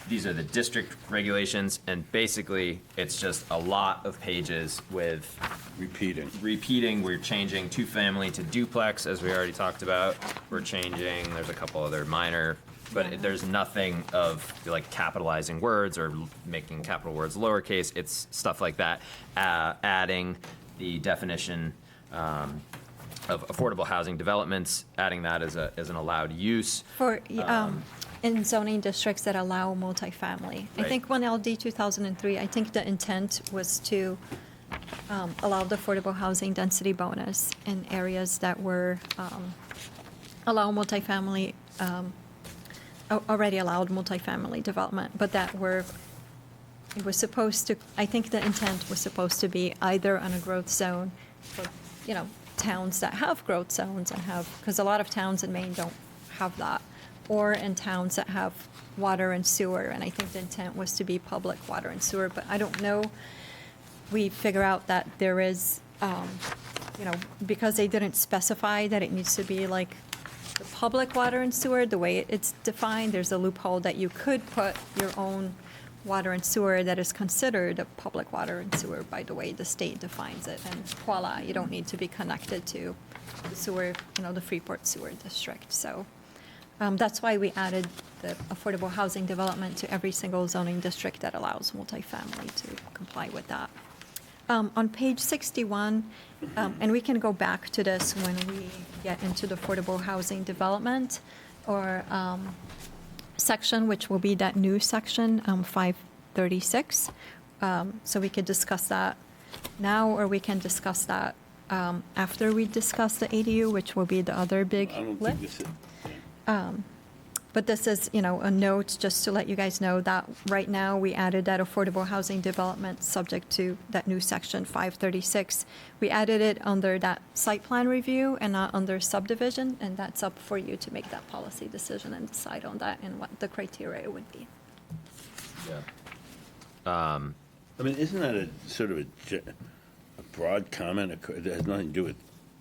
these are the district regulations, and basically, it's just a lot of pages with repeating. We're changing two-family to duplex, as we already talked about. We're changing, there's a couple other minor, but there's nothing of like capitalizing words or making capital words lowercase. It's stuff like that. Adding the definition of affordable housing developments, adding that as an allowed use. For, in zoning districts that allow multifamily. I Right. think when LD 2003, I think the intent was to allow the affordable housing density bonus in areas that were, allow multifamily, already allowed multifamily development, but that were, it was supposed to, I think the intent was supposed to be either on a growth zone for, towns that have growth zones and have, because a lot of towns in Maine don't have that, or in towns that have water and sewer, and I think the intent was to be public water and sewer, but I don't know. We figure out that there is, because they didn't specify that it needs to be like the public water and sewer, the way it's defined, there's a loophole that you could put your own water and sewer that is considered a public water and sewer by the way the state defines it, and voila, you don't need to be connected to the sewer, the Freeport Sewer District, so. That's why we added the affordable housing development to every single zoning district that allows multifamily to comply with that. On page 61, and we can go back to this when we get into the affordable housing development or section, which will be that new section, 536. So we could discuss that now, or we can discuss that after we discuss the ADU, which will be the other big lift. But this is, a note just to let you guys know that right now we added that affordable housing development subject to that new section 536. We added it under that site plan review and not under subdivision, and that's up for you to make that policy decision and decide on that and what the criteria would be. I mean, isn't that a sort of a broad comment that has nothing to do with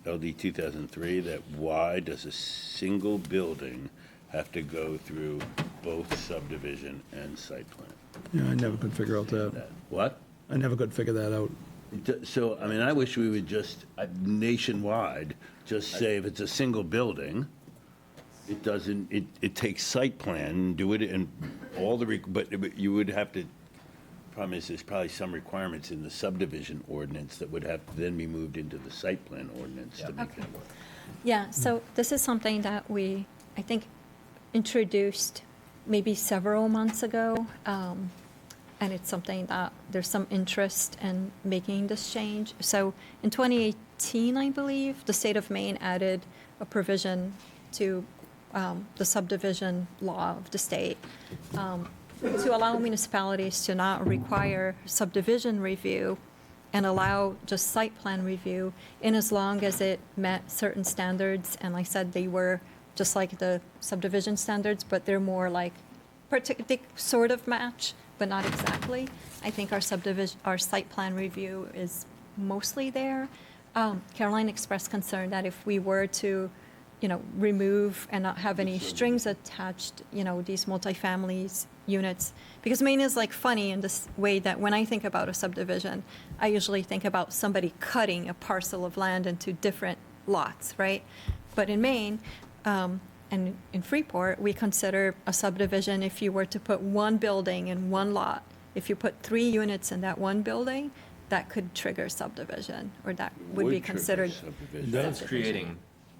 LD 2003, that why does a single building have to go through both subdivision and site plan? Yeah, I never could figure out that. What? I never could figure that out. So, I mean, I wish we would just nationwide just say if it's a single building, it doesn't, it takes site plan, do it in all the, but you would have to, problem is there's probably some requirements in the subdivision ordinance that would have to then be moved into the site plan ordinance to make that work. Yeah, so this is something that we, I think, introduced maybe several months ago. And it's something that there's some interest in making this change. So in 2018, I believe, the state of Maine added a provision to the subdivision law of the state to allow municipalities to not require subdivision review and allow just site plan review in as long as it met certain standards. And like I said, they were just like the subdivision standards, but they're more like, they sort of match, but not exactly. I think our site plan review is mostly there. Caroline expressed concern that if we were to, remove and not have any strings attached, these multifamilies units, because Maine is like funny in this way that when I think about a subdivision, I usually think about somebody cutting a parcel of land into different lots, right? But in Maine, and in Freeport, we consider a subdivision if you were to put one building in one lot. If you put 3 units in that one building, that could trigger subdivision, or that would be considered. That's creating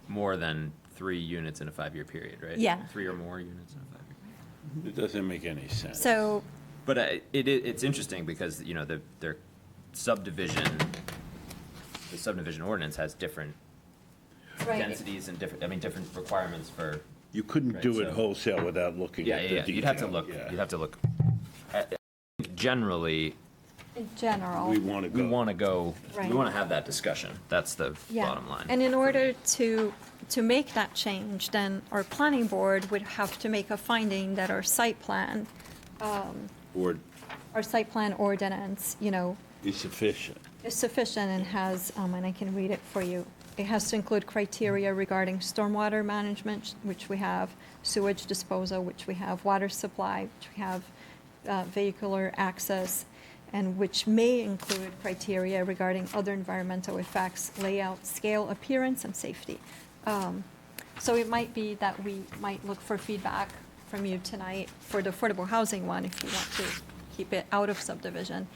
more than 3 units in a 5-year period, right? Yeah. 3 or more units in a 5-year period. It doesn't make any sense. So, but it's interesting because their subdivision, the subdivision ordinance has different densities and different requirements for. You couldn't do it so- wholesale without looking at the detail. You'd have to look. Yeah. You'd have to look. Generally, in general. We want to go. we want to go. Right. We want to have that discussion. That's the Yeah. bottom line. And in order to to make that change, then our planning board would have to make a finding that our site plan ordinance, Is sufficient. is sufficient and has, and I can read it for you. It has to include criteria regarding stormwater management, which we have, sewage disposal, which we have, water supply, which we have, vehicular access, and which may include criteria regarding other environmental effects, layout, scale, appearance, and safety. So it might be that we might look for feedback from you tonight for the affordable housing one, if you want to keep it out of subdivision.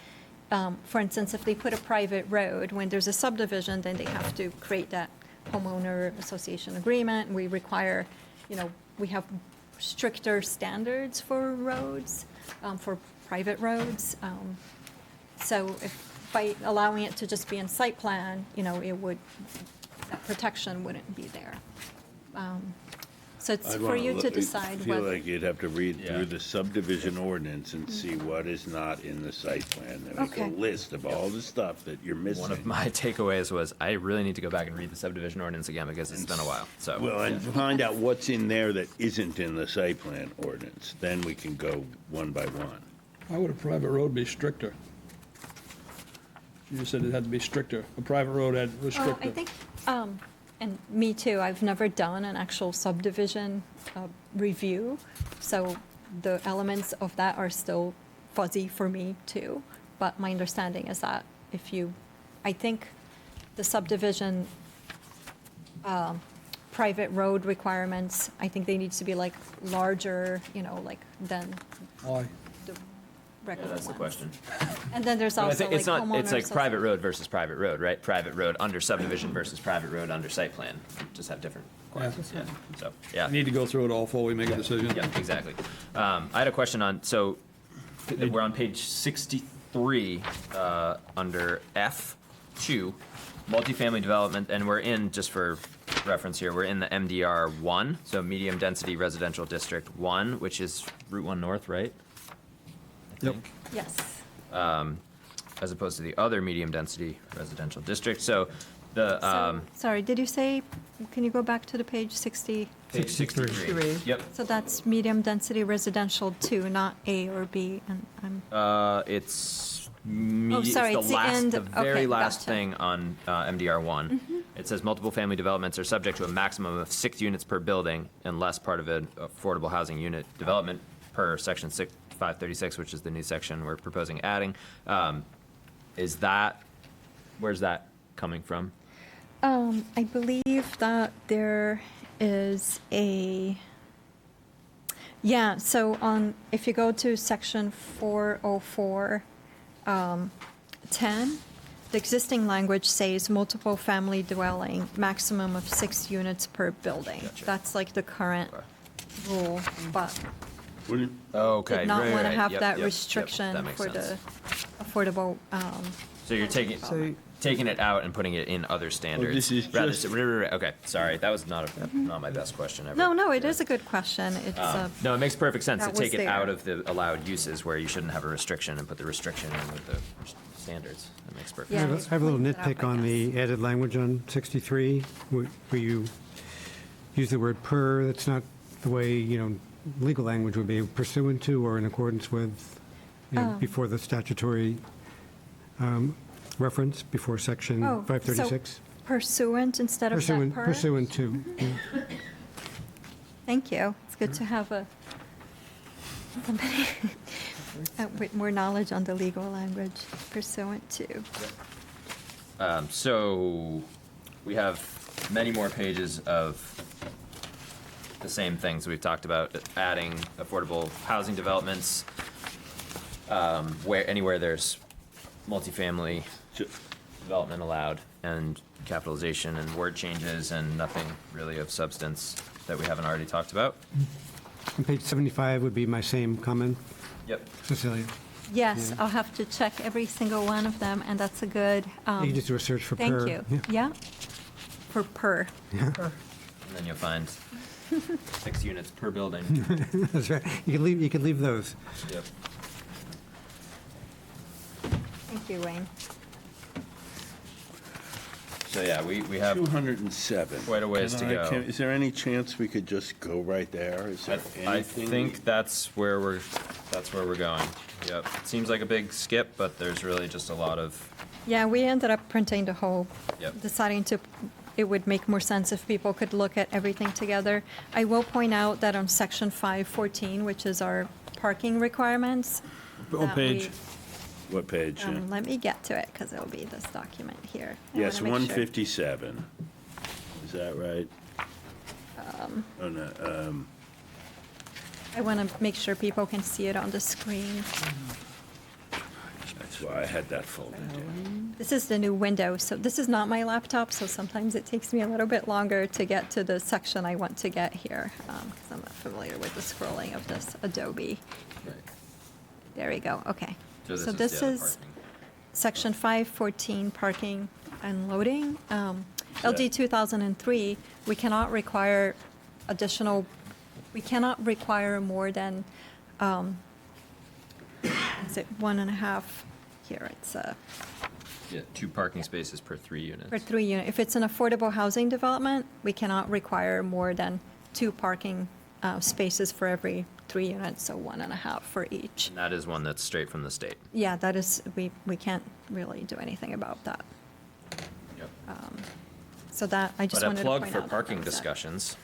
For instance, if they put a private road, when there's a subdivision, then they have to create that homeowner association agreement. We require, we have stricter standards for roads, for private roads. So if by allowing it to just be in site plan, that protection wouldn't be there. So it's for you to decide I feel whether. like you'd have to read through the subdivision ordinance and see what is not in the site plan. Then make a Okay. list of all the stuff that you're missing. One of my takeaways was I really need to go back and read the subdivision ordinance again because it's been a while. So Well, and find out what's in there that isn't in the site plan ordinance. Then we can go one by one. Why would a private road be stricter? You said it had to be stricter. A private road was Oh, stricter. I think, and me too, I've never done an actual subdivision review, so the elements of that are still fuzzy for me too. But my understanding is that I think the subdivision private road requirements, I think they need to be like larger, than Why? the regular that's the ones. question. And then there's But I also think like it's not. It's like homeowners private road versus private road, right? Private road under subdivision versus private road under site plan. Just have different requirements. Yeah. So yeah. I need to go through it all before we make a decision. Yeah, exactly. I had a question on, so we're on page 63 under F2, multifamily development, and we're in, just for reference here, we're in the MDR 1, so medium density residential district 1, which is Route 1 North, right? Yep. Yes. As opposed to the other medium density residential district. So the Sorry, did you say, can you go back to the page 60? page 63. Yep. So that's medium density residential 2, not A or B, and I'm, It's sorry, it's it's the end. the very Okay, last gotcha. thing on MDR one. It says multiple family developments are subject to a maximum of 6 units per building unless part of an affordable housing unit development per section 536, which is the new section we're proposing adding. Where's that coming from? I believe that there is so if you go to section 404, 10, the existing language says multiple family dwelling, maximum of 6 units per building. Gotcha. That's like the current rule, but Okay. did not want to have Yep, that yep, restriction that makes for the sense. affordable. So you're taking it out and putting it in other standards. this is rather just- okay, sorry, that was not my best question ever. No, it is a good question. It's No, it makes perfect sense to that was take it out there. of the allowed uses where you shouldn't have a restriction and put the restriction in with the standards. That makes perfect Yeah. sense. I have a little Cleans it up, nitpick I on the added language on 63, where you use the word per. That's not the way, legal language would be, pursuant to or in accordance with, before the statutory reference, before section Oh, 536. so pursuant instead of that per? Pursuant to. yeah. Thank you. It's good to have somebody with more knowledge on the legal language, pursuant to. So we have many more pages of the same things we've talked about, adding affordable housing developments, anywhere there's multifamily development allowed, and capitalization and word changes, and nothing really of substance that we haven't already talked about. And page 75 would be my same comment, Yep. Cecilia. Yes, I'll have to check every single one of them, and that's a good. You can just do a search for per. Thank you. Yeah. For per. And then you'll find 6 units per building. That's right. You can leave those. Yep. Thank you, Wayne. So yeah, we have 207. quite a ways to go. Is there any chance we could just go right there? Is there I anything? think that's where we're going. Yep. It seems like a big skip, but there's really just a lot of. Yeah, we ended up printing the whole, Yep. deciding to, it would make more sense if people could look at everything together. I will point out that on section 514, which is our parking requirements. What that we- page? What page? yeah? Let me get to it, because it'll be this document here. I Yes, wanna make sure. 157. Is that right? Oh, no, I want to make sure people can see it on the screen. that's why I had that folded. This is the new window, so this is not my laptop, so sometimes it takes me a little bit longer to get to the section I want to get here, because I'm not familiar with the scrolling of this Adobe. There we go, okay. So this is section 514, parking and loading. LD 2003, we cannot require additional, we cannot require more than, is it 1.5? Here, it's Yeah, 2 parking spaces per 3 units. for 3 units. If it's an affordable housing development, we cannot require more than 2 parking spaces for every 3 units, so 1.5 for each. And that is one that's straight from the state. Yeah, that is, we can't really do anything about that. Yep. So that, I just But a wanted to plug point for out that parking that was that. discussions.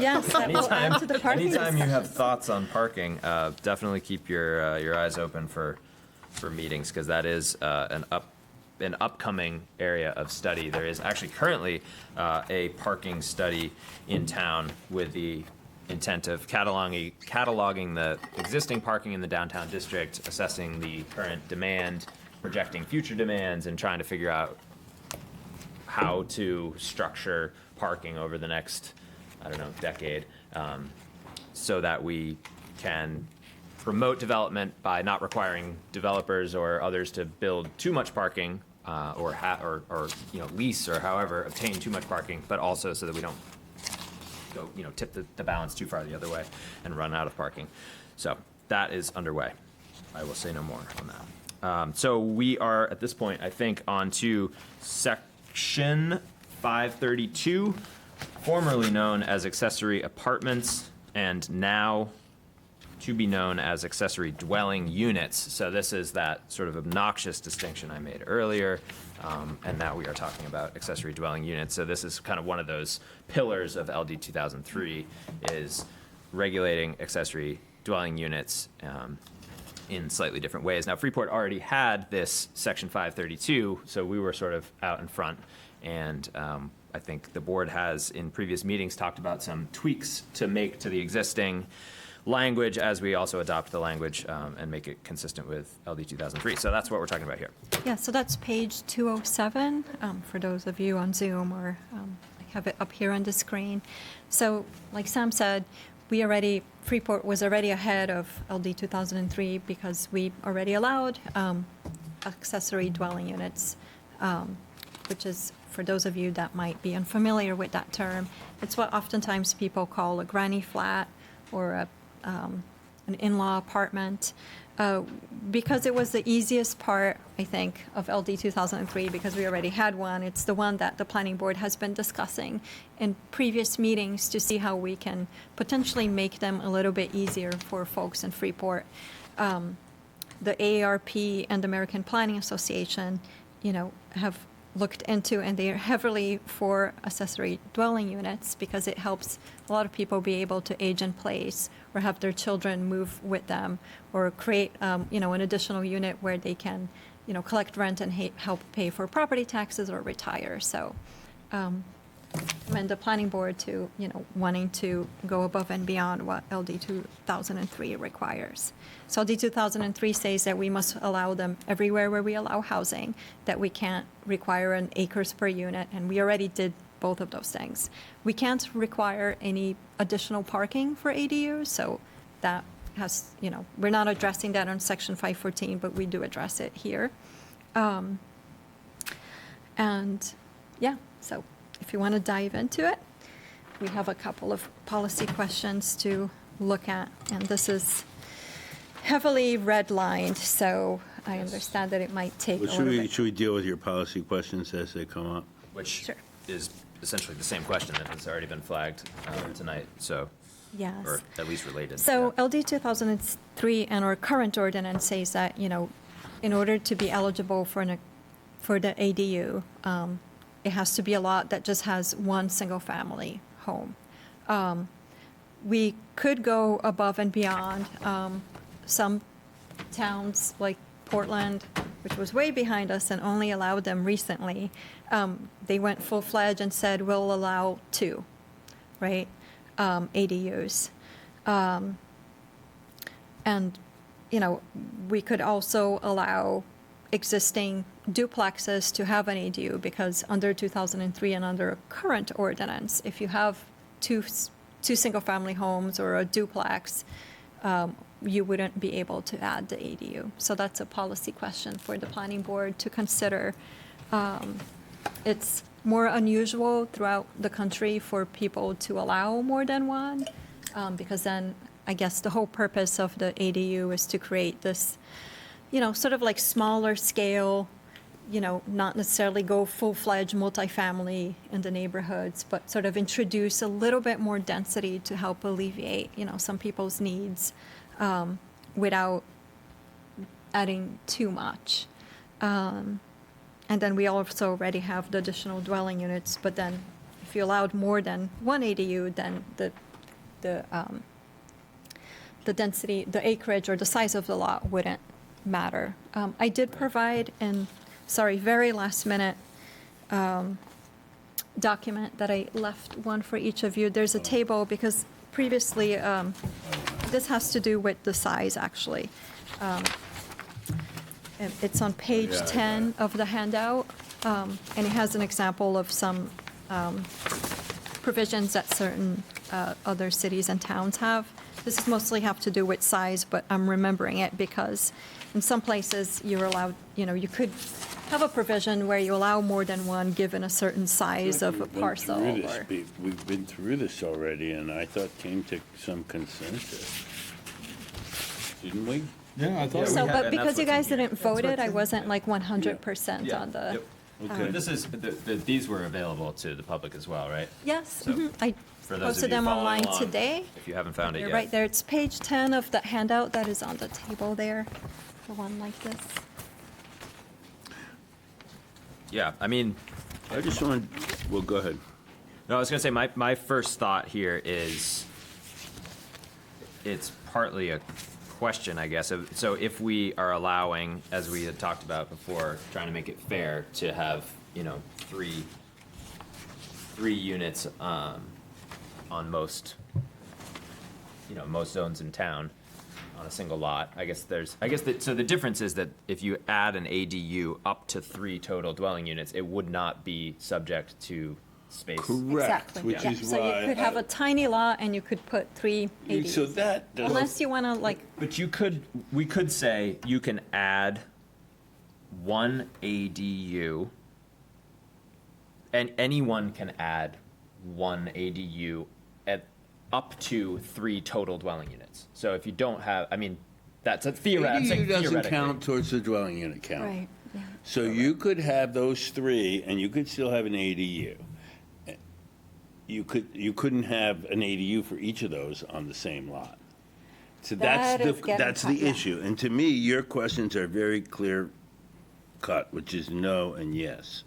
Yes, that will add to the parking Anytime you have discussions. thoughts on parking, definitely keep your eyes open for meetings, because that is an upcoming area of study. There is actually currently a parking study in town with the intent of cataloging the existing parking in the downtown district, assessing the current demand, projecting future demands, and trying to figure out how to structure parking over the next, I don't know, decade, so that we can promote development by not requiring developers or others to build too much parking, or lease or however obtain too much parking, but also so that we don't go, tip the balance too far the other way and run out of parking. So that is underway. I will say no more on that. So we are at this point, I think, on to section 532, formerly known as accessory apartments, and now to be known as accessory dwelling units. So this is that sort of obnoxious distinction I made earlier, and now we are talking about accessory dwelling units. So this is kind of one of those pillars of LD 2003, is regulating accessory dwelling units in slightly different ways. Now, Freeport already had this section 532, so we were sort of out in front, and I think the board has, in previous meetings, talked about some tweaks to make to the existing language as we also adopt the language and make it consistent with LD 2003. So that's what we're talking about here. Yeah, so that's page 207, for those of you on Zoom, or I have it up here on the screen. So like Sam said, Freeport was already ahead of LD 2003 because we already allowed accessory dwelling units, which is, for those of you that might be unfamiliar with that term, it's what oftentimes people call a granny flat or an in-law apartment, because it was the easiest part, I think, of LD 2003, because we already had one. It's the one that the planning board has been discussing in previous meetings to see how we can potentially make them a little bit easier for folks in Freeport. The AARP and the American Planning Association, have looked into, and they are heavily for accessory dwelling units because it helps a lot of people be able to age in place or have their children move with them, or create, an additional unit where they can, collect rent and help pay for property taxes or retire. So, commend the planning board to, wanting to go above and beyond what LD 2003 requires. So LD 2003 says that we must allow them everywhere where we allow housing, that we can't require an acres per unit, and we already did both of those things. We can't require any additional parking for ADUs, so that has, we're not addressing that on section 514, but we do address it here. And yeah, so if you want to dive into it, we have a couple of policy questions to look at, and this is heavily redlined, so I understand that it might take a little bit. Should we deal with your policy questions as they come up? which is essentially the same question that has already been flagged tonight, so, Yes. or at least related. So LD 2003 and our current ordinance says that, in order to be eligible for the ADU, it has to be a lot that just has one single-family home. We could go above and beyond. Some towns, like Portland, which was way behind us and only allowed them recently, they went full-fledged and said, we'll allow 2, right, ADUs. And, we could also allow existing duplexes to have an ADU, because under 2003 and under a current ordinance, if you have two single-family homes or a duplex, you wouldn't be able to add the ADU. So that's a policy question for the planning board to consider. It's more unusual throughout the country for people to allow more than one, because then I guess the whole purpose of the ADU is to create this, sort of like smaller scale, not necessarily go full-fledged multifamily in the neighborhoods, but sort of introduce a little bit more density to help alleviate, some people's needs without adding too much. And then we also already have the additional dwelling units, but then if you allowed more than one ADU, then the density, the acreage or the size of the lot wouldn't matter. I did provide very last minute document that I left one for each of you. There's a table because previously, this has to do with the size actually. It's on page 10 of the handout, and it has an example of some provisions that certain other cities and towns have. This is mostly have to do with size, but I'm remembering it because in some places you're allowed, you could have a provision where you allow more than one given a certain size of a parcel. We've been through this already, and I thought came to some consensus. Didn't we? Yeah, I thought So, we had. but and because that's you what's guys in here. didn't vote it, I wasn't like 100% on the. Yep. Okay. This is, these were available to the public as well, right? Yes, So, I For those of posted you them following online along, today. if you haven't found it They're yet. right there. It's page 10 of the handout that is on the table there, the one like this. Yeah, I mean, I just want, well, go ahead. no, I was gonna say, my first thought here is, it's partly a question, I guess. So if we are allowing, as we had talked about before, trying to make it fair to have, three units, on most, most zones in town on a single lot, so the difference is that if you add an ADU up to 3 total dwelling units, it would not be subject to space. Correct, Exactly. which Yeah. is So why. you could have a tiny lot and you could put 3 ADUs. So that. Unless you want to like, But we could say you can add 1 ADU, and anyone can add 1 ADU at up to 3 total dwelling units. So if you don't have, that's a ADU doesn't theoretically. count towards the dwelling unit count. right, yeah. So you could have those 3, and you could still have an ADU. You couldn't have an ADU for each of those on the same lot. So That is getting that's cut, the yeah. issue. And to me, your questions are very clear cut, which is no and yes.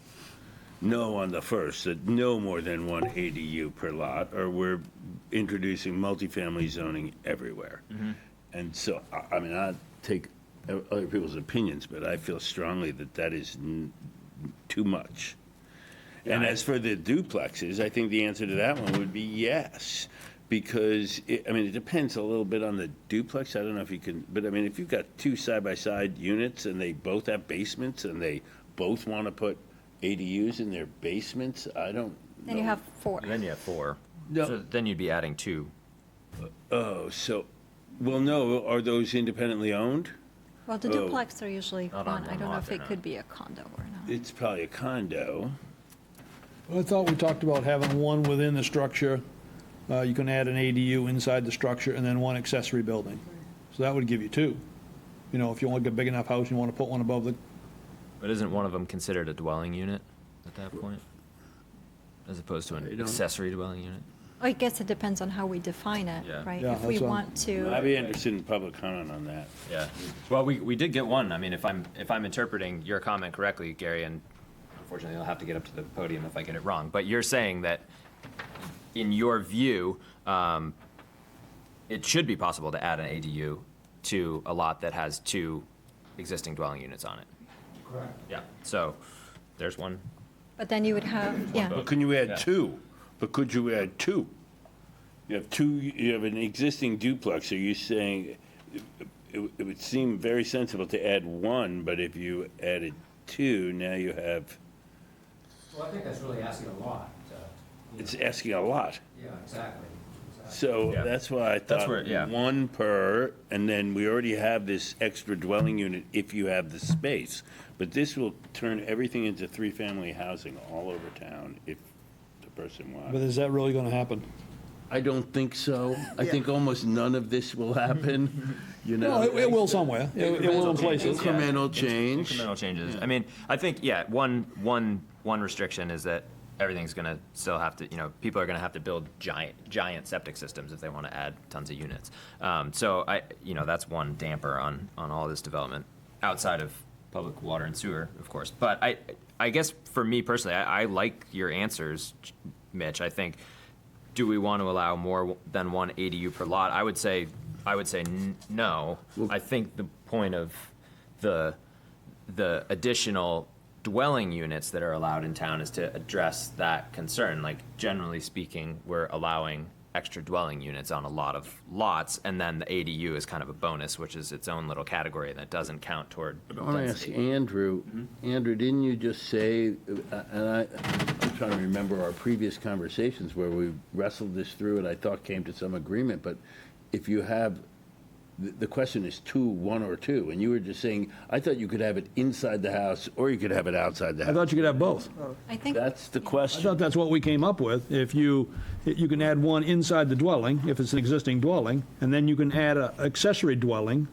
No on the first, that no more than 1 ADU per lot, or we're introducing multifamily zoning everywhere. And so, I take other people's opinions, but I feel strongly that is too much. And as for the duplexes, I think the answer to that one would be yes. Because, it depends a little bit on the duplex. I don't know if you can, but if you've got 2 side-by-side units and they both have basements and they both want to put ADUs in their basements, I don't know. Then you have 4. And then you have 4. No. So then you'd be adding 2. Oh, so, well, no, are those independently owned? Well, the Oh. duplex are usually Not one. on I one don't know lot, if they're it not. could be a condo or not. It's probably a condo. I thought we talked about having one within the structure. You can add an ADU inside the structure and then 1 accessory building. So that would give you 2. If you want a big enough house, you want to put one above the, But isn't one of them considered a dwelling unit at that point? as opposed to an accessory dwelling unit. I guess it depends on how we define it, Yeah. right? Yeah, If we that's what- want to. I'd be interested in public comment on that. Yeah. Well, we did get one. I mean, if I'm interpreting your comment correctly, Gary, and unfortunately I'll have to get up to the podium if I get it wrong, but you're saying that in your view, it should be possible to add an ADU to a lot that has 2 existing dwelling units on it. Correct. Yeah. So there's one. But then you would have, yeah. But can you add Yeah. 2? But could you add 2? You have 2, you have an existing duplex, are you saying, it would seem very sensible to add 1, but if you added 2, now you have, Well, I think that's really asking a lot. it's asking a lot. Yeah, exactly. So Yeah. that's why I That's thought where- yeah. 1 per, and then we already have this extra dwelling unit if you have the space. But this will turn everything into 3-family housing all over town if the person But wants. is that really going to happen? I don't think so. I think almost none of this will happen, you know? No, it will somewhere. It will in places. Incremental change. Incremental changes. I mean, I think, yeah, one restriction is that everything's going to still have to, people are going to have to build giant septic systems if they want to add tons of units. So that's one damper on all this development outside of public water and sewer, of course. But I guess for me personally, I like your answers, Mitch. I think, do we want to allow more than 1 ADU per lot? I would say no. I think the point of the additional dwelling units that are allowed in town is to address that concern. Like, generally speaking, we're allowing extra dwelling units on a lot of lots, and then the ADU is kind of a bonus, which is its own little category that doesn't count toward I want to ask density. Andrew, Andrew, didn't you just say, and I'm trying to remember our previous conversations where we wrestled this through and I thought came to some agreement, but if you have, the question is 2, 1 or 2, and you were just saying, I thought you could have it inside the house or you could have it outside the I house. thought you could have both. I think, That's the I question. thought that's what we came up with. If you can add 1 inside the dwelling, if it's an existing dwelling, and then you can add an accessory dwelling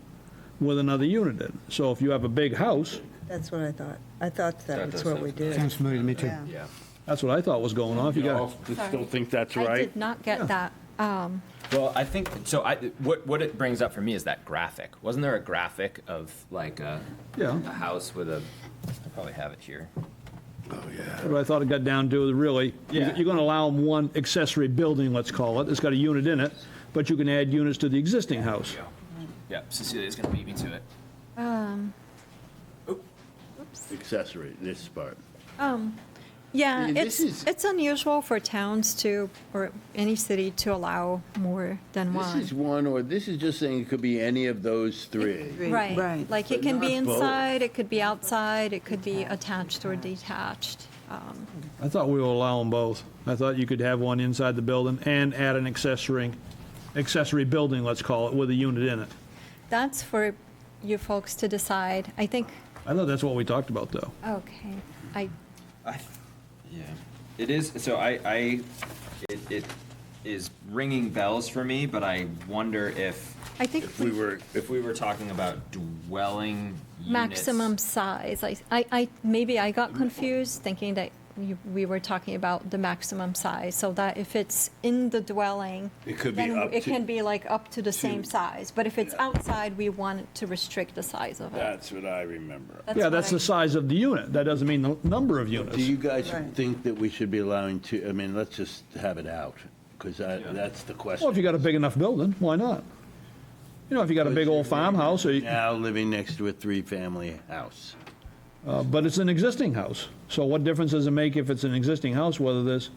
with another unit in. So if you have a big house, That's what I thought. I thought that's what we did. Sounds familiar to me, too. Yeah. Yeah. that's what I thought was going on. If you You got, all still think that's I right? did not get that. Well, I think so. What it brings up for me is that graphic. Wasn't there a graphic of like a house with a? I probably have it here. what I thought it got down to, really, Yeah. you're going to allow them 1 accessory building, let's call it. It's got a unit in it, but you can add units to the existing house. Yeah, Cecilia's gonna beat me to it. Accessory, this part. Yeah, mean, this is- it's unusual for towns to, or any city to allow more than This is 1. 1, or this is just saying it could be any of those 3. Right. Right. Like it But can be not both. inside, it could be outside, it could be attached or detached. I thought we would allow them both. I thought you could have 1 inside the building and add an accessory building, let's call it, with a unit in it. That's for you folks to decide. I think, I thought that's what we talked about, though. okay, Yeah, it is. So it is ringing bells for me, but I wonder if I think if we were talking about dwelling units. maximum size. Maybe I got confused thinking that we were talking about the maximum size, so that if it's in the dwelling, It could be then up it to can be like up to the same 2. size. But if it's outside, we want to restrict the size of it. That's what I remember. Yeah, what that's I- the size of the unit. That doesn't mean the number of units. Do you guys Right. think that we should be allowing to, I mean, let's just have it out, because that's the question. Well, if you got a big enough building, why not? If you got a big old farmhouse, or Now living next to a 3-family house. but it's an existing house. So what difference does it make if it's an existing house, whether there's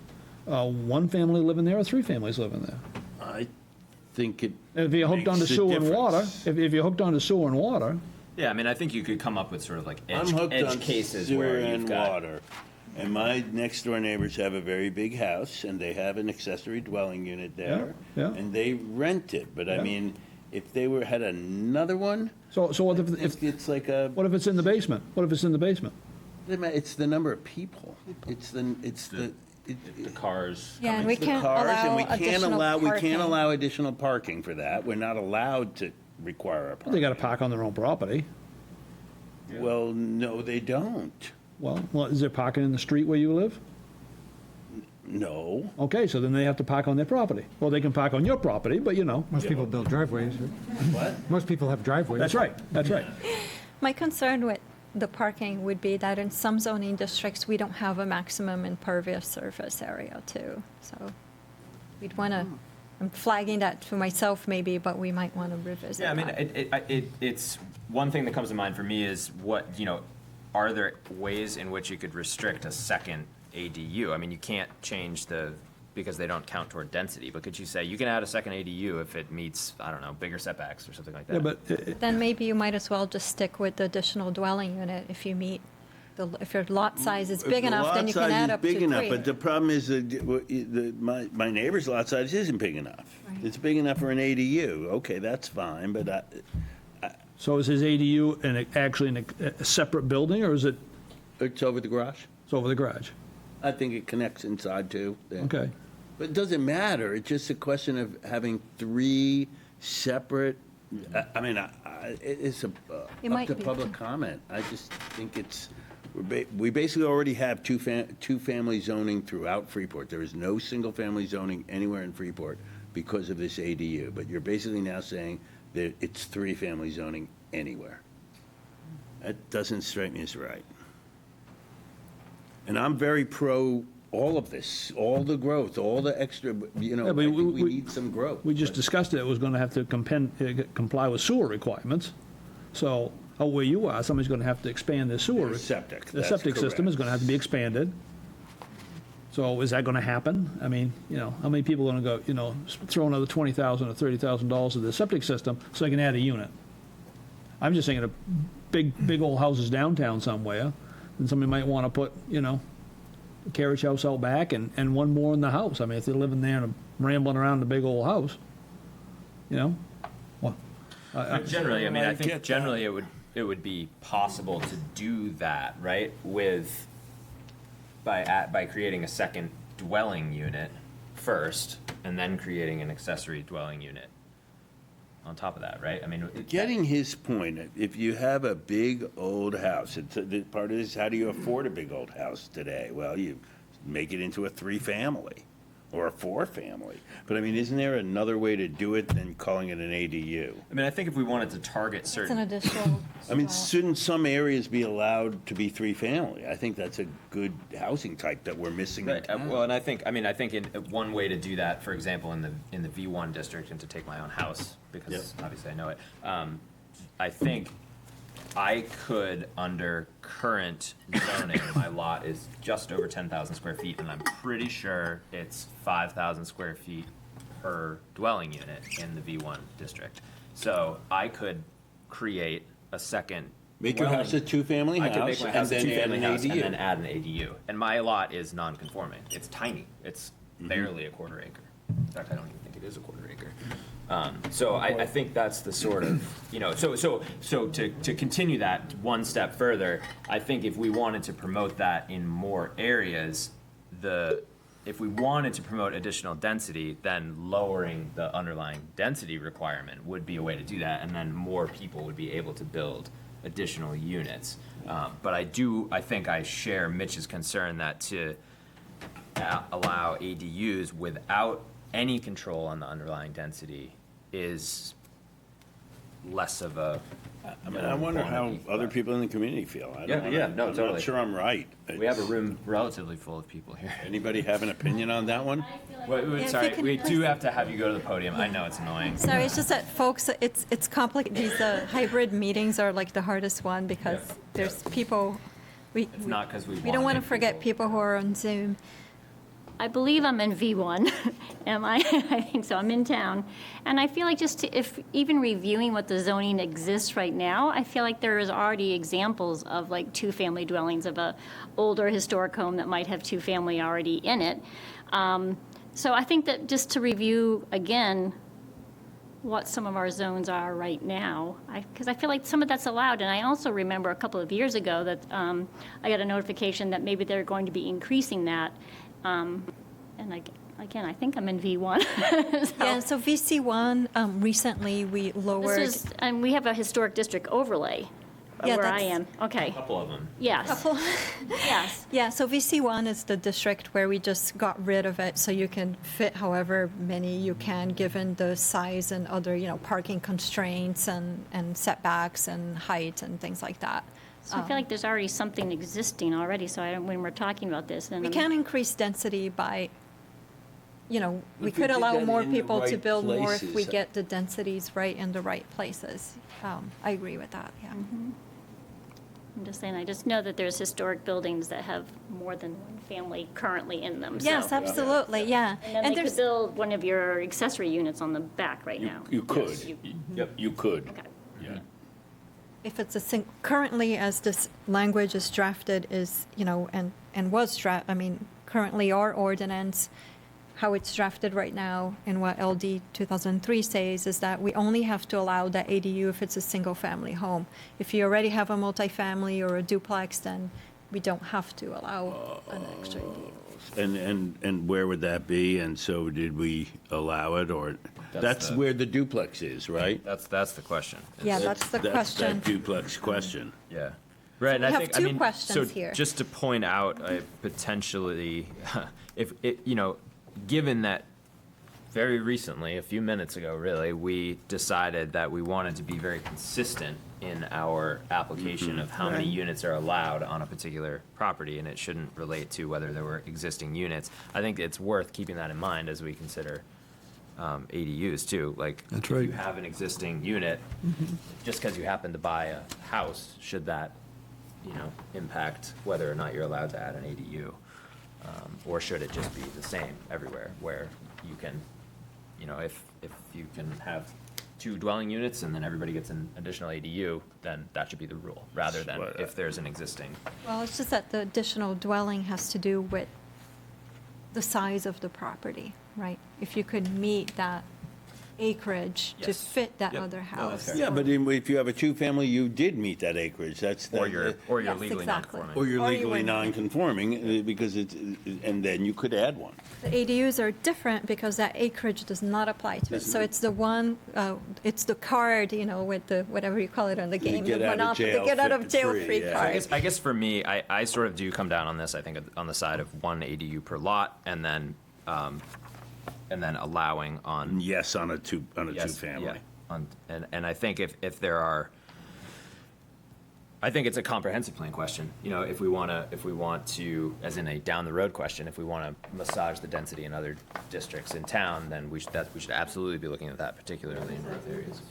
1 family living there or 3 families living there? I think it And if you're hooked onto makes a sewer and water, difference. if you're hooked onto sewer and water, Yeah, I mean, I think you could come up with sort of like I'm edge, hooked edge on cases sewer where you've and got. water, and my next-door neighbors have a very big house, and they have an accessory dwelling unit there. Yeah, yeah. And they rent it, but I Yeah. mean, if they had another one, so what if it's like a, what if it's in the basement? What if it's in the basement? it's the number of people. It's the, The cars. Yeah, and we it's the can't cars, and allow we can't additional allow, we parking. can't allow additional parking for that. We're not allowed to require a They parking. got to park on their own property. Well, no, they don't. Well, is there parking in the street where you live? No. Okay, so then they have to park on their property. Well, they can park on your property, but Most people build driveways. What? Most people have driveways. That's right, that's right. My concern with the parking would be that in some zoning districts, we don't have a maximum impervious surface area too. So we'd want to, I'm flagging that for myself maybe, but we might want to revisit Yeah, I mean, that. it's, one thing that comes to mind for me is what, are there ways in which you could restrict a second ADU? I mean, you can't change because they don't count toward density, but could you say you can add a second ADU if it meets, I don't know, bigger setbacks or something like that? Yeah, but Then maybe you might as well just stick with the additional dwelling unit if you meet, if your lot size is big enough, then you can add up to Big enough, three. but the problem is that my neighbor's lot size isn't big enough. It's big enough for an ADU. Okay, that's fine, but so is his ADU actually in a separate building, or is it? It's over the garage. It's over the garage. I think it connects inside too. Yeah. Okay. But it doesn't matter. It's just a question of having three separate, I mean, it's up might to be. public comment. I just think we basically already have two-family zoning throughout Freeport. There is no single-family zoning anywhere in Freeport because of this ADU. But you're basically now saying that it's three-family zoning anywhere. That doesn't strike me as right. And I'm very pro all of this, all the growth, all the extra, Yeah, I but think we need some growth. We just discussed it was going to have to comply with sewer requirements. So, where you are, somebody's going to have to expand their sewer. Their septic, The that's septic system is correct. going to have to be expanded. So is that going to happen? I mean, how many people are going to go, throw another $20,000 or $30,000 to the septic system so they can add a unit? I'm just thinking of big old houses downtown somewhere, and somebody might want to put, a carriage house out back and one more in the house. I mean, if they're living there and rambling around the big old house, well. But generally, I mean, I I think get generally it would be possible to do that, right? By creating a second dwelling unit first, and then creating an accessory dwelling unit on top of that, right? I mean, Getting his point, if you have a big old house, part of this, how do you afford a big old house today? Well, you make it into a three-family or a four-family. But I mean, isn't there another way to do it than calling it an ADU? I mean, I think if we wanted to target It's an certain, additional. I mean, shouldn't some areas be allowed to be three-family? I think that's a good housing type that we're missing in right? town. Well, and I think one way to do that, for example, in the V1 district, and to take my own house because obviously I know it. I think I could, under current zoning, my lot is just over 10,000 square feet, and I'm pretty sure it's 5,000 square feet per dwelling unit in the V1 district. So I could create a second. Make your house a two-family I could house make my and house a then add two-family an house and ADU. then add an ADU. And my lot is non-conforming. It's tiny. It's barely a quarter acre. In fact, I don't even think it is a quarter acre. So I think that's the sort of, so to continue that one step further, I think if we wanted to promote that in more areas, if we wanted to promote additional density, then lowering the underlying density requirement would be a way to do that, and then more people would be able to build additional units. But I think I share Mitch's concern that to allow ADUs without any control on the underlying density is less of a. I mean, I wonder how other people in the community feel. No, I'm totally. not sure I'm right. We have a room relatively full of people here. Anybody have an opinion on that one? if Sorry, you can we press- do have to have you go to the podium. I know it's annoying. Sorry, it's just that folks, it's complicated. These hybrid meetings are like the hardest one because there's people, It's not because we don't want to forget people who are on Zoom. I believe I'm in V1. Am I? I think so. I'm in town. And I feel like if even reviewing what the zoning exists right now, I feel like there is already examples of like two-family dwellings of a older historic home that might have two-family already in it. So I think that just to review again what some of our zones are right now, because I feel like some of that's allowed. And I also remember a couple of years ago that I got a notification that maybe they're going to be increasing that. And again, I think I'm in V1. Yeah, so VC1, recently we lowered. And we have a historic district overlay Yeah, where I that's- am. Okay. A couple of them. Yes. Yes. Yeah, so VC1 is the district where we just got rid of it, so you can fit however many you can, given the size and other, parking constraints and setbacks and height and things like that. So I feel like there's already something existing already, so when we're talking about this, then We can increase density by, we If we could did allow that more in the people to right build more if we places. get the densities right in the right places. I agree with that, yeah. I'm just saying, I just know that there's historic buildings that have more than one family currently in them. Yes, so- absolutely, yeah. And then they could build one of your accessory units on the back right now. You could. You- You could. Okay. Yeah. If it's currently as this language is drafted is, and was currently our ordinance, how it's drafted right now and what LD 2003 says is that we only have to allow that ADU if it's a single-family home. If you already have a multifamily or a duplex, then we don't have to allow an extra ADU. And where would that be? And so did we allow it, or that's where the duplex is, right? That's the question. Yeah, that's the question. That duplex question. Yeah. Right, and we I have think, two questions here. Just to point out, potentially, if it, given that very recently, a few minutes ago, really, we decided that we wanted to be very consistent in our application of how many Right. units are allowed on a particular property, and it shouldn't relate to whether there were existing units. I think it's worth keeping that in mind as we consider ADUs too. Like, That's if right. you have an existing unit, just because you happen to buy a house, should that, impact whether or not you're allowed to add an ADU? Or should it just be the same everywhere, where you can, if you can have 2 dwelling units and then everybody gets an additional ADU, then that should be the rule, rather than if there's an existing. Well, it's just that the additional dwelling has to do with the size of the property, right? If you could meet that acreage to Yes. fit that Yep. other No, that's house. fair. Yeah, but if you have a two-family, you did meet that acreage. Or you're Yes, legally exactly. non-conforming. Or you're Or you legally wouldn't. non-conforming, because and then you could add one. The ADUs are different because that acreage does not apply to it. So it's the one, it's the card, with the, whatever you call it on the game. get the out of Monopoly- jail the get out of jail free, free yeah. card. I guess for me, I sort of do come down on this, I think, on the side of 1 ADU per lot, and then allowing on. Yes, on a Yes, two-family. yeah. And I think if there are, I think it's a comprehensive plan question. If we want to, as in a down the road question, if we want to massage the density in other districts in town, then we should absolutely be looking at that, particularly in growth areas.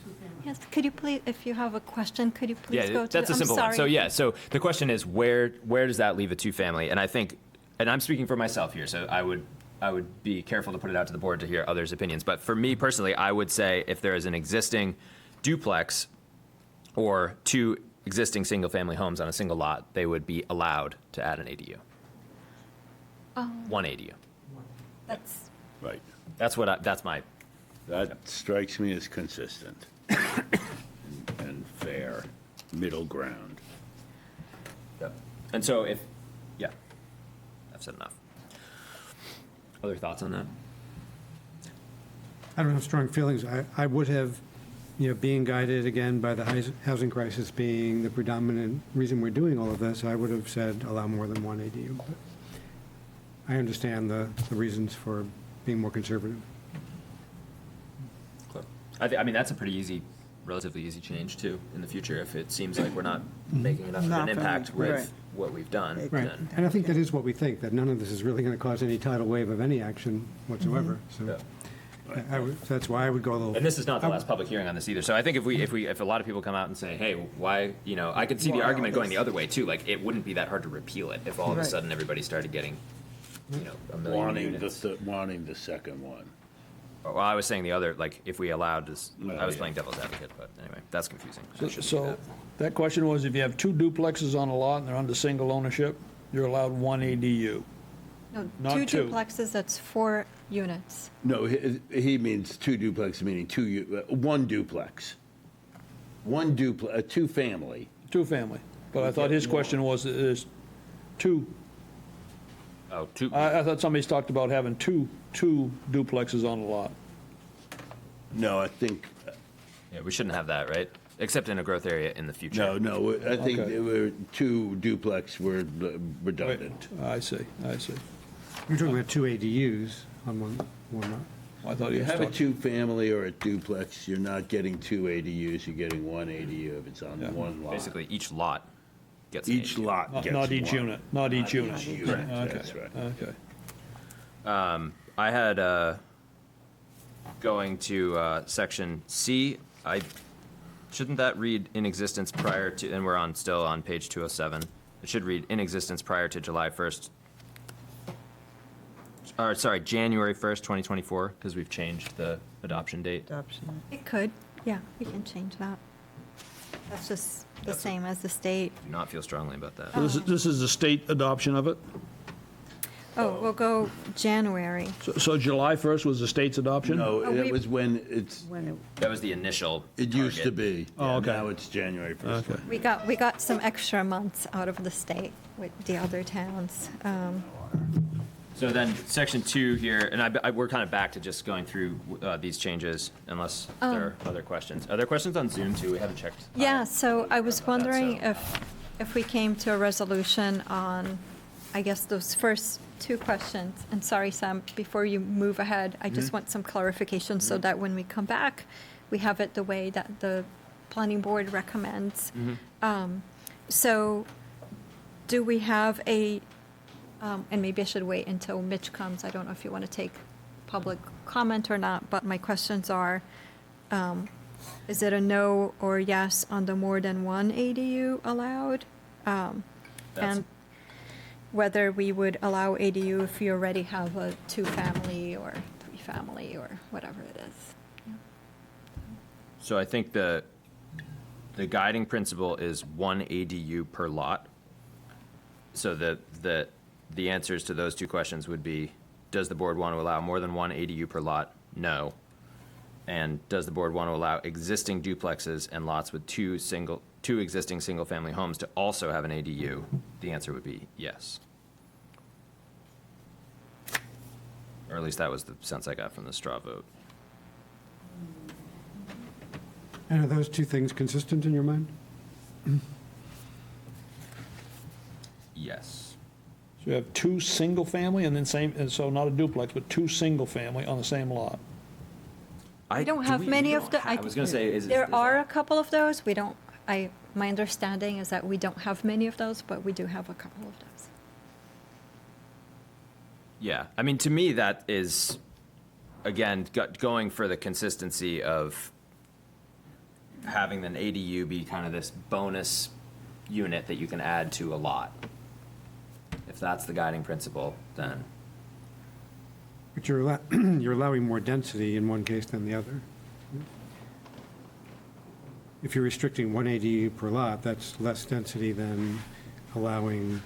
Yes, could you please, if you have a question, could you please go to? That's a simple one. So so the question is, where does that leave a two-family? And I think, and I'm speaking for myself here, so I would be careful to put it out to the board to hear others' opinions. But for me personally, I would say if there is an existing duplex or 2 existing single-family homes on a single lot, they would be allowed to add an ADU. 1 ADU. That's, Right. That's my. That strikes me as consistent and fair, middle ground. And so yeah, I've said enough. Other thoughts on that? I don't have strong feelings. I would have, being guided again by the housing crisis being the predominant reason we're doing all of this, I would have said allow more than 1 ADU. But I understand the reasons for being more conservative. I mean, that's a pretty relatively easy change too in the future. If it seems like we're not making enough of an impact with right. what we've done, Right. then And I think that is what we think, that none of this is really going to cause any tidal wave of any action whatsoever. So that's why I would go a little. and this is not the last public hearing on this either. So I think if a lot of people come out and say, hey, why, I could see the Why all argument going this? the other way too. Like, it wouldn't be that hard to repeal it if all of a Right. sudden everybody started getting, a million Wanting units. wanting the second one. Well, I was saying the other, like, if we allowed this, Oh, I was yeah. playing devil's advocate, but anyway, that's confusing. I shouldn't do So that. that question was, if you have 2 duplexes on a lot and they're under single ownership, you're allowed 1 ADU. no, Not 2 two. duplexes, that's 4 units. No, he means 2 duplex, meaning 1 duplex. 1 duplex, a two-family. 2-family. But I thought his question was, is 2, Oh, 2. I thought somebody's talked about having two duplexes on a lot. No, I think, Yeah, we shouldn't have that, right? except in a growth area in the future. No, I think Okay. there were 2 duplex were redundant. I see. You're talking about 2 ADUs on one lot. I thought You you have a was 2-family or a duplex, you're not getting 2 ADUs, you're getting 1 ADU if it's on one lot. Basically, each lot gets an Each ADU. lot not, gets not each one. unit, not each unit. Each unit, Okay. that's right. Okay. I had, going to section C, shouldn't that read in existence prior to, and we're still on page 207. It should read in existence prior to July 1st, or sorry, January 1st, 2024, because we've changed the adoption date. Adoption. It could, yeah, we can change that. That's just the same as the state. Do not feel strongly about that. This is the state adoption of it? Oh, we'll go January. So July 1st was the state's adoption? No, Oh, it was when That was the initial it used to target. be. Oh, Yeah, okay. Now it's January 1st. Okay. We got some extra months out of the state with the other towns. So then, section 2 here, and we're kind of back to just going through these changes, unless there are other questions. Are there questions on Zoom, too? We haven't checked. Yeah, so I was wondering so- if we came to a resolution on, I guess, those first 2 questions. And sorry, Sam, before you move ahead, I just want some clarification so that when we come back, we have it the way that the planning board recommends. So do we have and maybe I should wait until Mitch comes. I don't know if you want to take public comment or not, but my questions are, is it a no or yes on the more than 1 ADU allowed? And whether we would allow ADU if you already have a 2-family or 3-family or whatever it is. So I think the guiding principle is 1 ADU per lot. So the answers to those 2 questions would be, does the board want to allow more than 1 ADU per lot? No. And does the board want to allow existing duplexes and lots with 2 existing single-family homes to also have an ADU? The answer would be yes. Or at least that was the sense I got from the straw vote. And are those 2 things consistent in your mind? Yes. So you have 2 single-family and so not a duplex, but 2 single-family on the same lot. We don't have many of the. I was going to say, There are a couple of those. We don't, my understanding is that we don't have many of those, but we do have a couple of those. Yeah, I mean, to me, that is, again, going for the consistency of having an ADU be kind of this bonus unit that you can add to a lot. If that's the guiding principle, then. But you're allowing more density in one case than the other. If you're restricting 1 ADU per lot, that's less density than allowing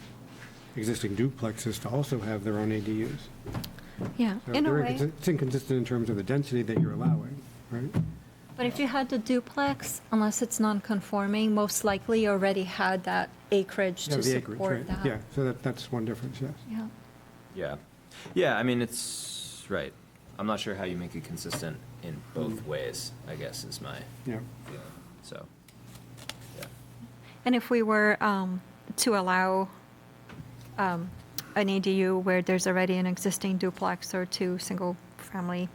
existing duplexes to also have their own ADUs. Yeah, So in a way. it's inconsistent in terms of the density that you're allowing, right? But if you had the duplex, unless it's non-conforming, most likely you already had that acreage Yeah, to the acreage, support right. that. Yeah, so that's one difference, yes. Yeah. Yeah. Yeah, I mean, it's, right. I'm not sure how you make it consistent in both ways, I guess, is my Yeah. feeling. So, yeah. And if we were to allow an ADU where there's already an existing duplex or 2 single-family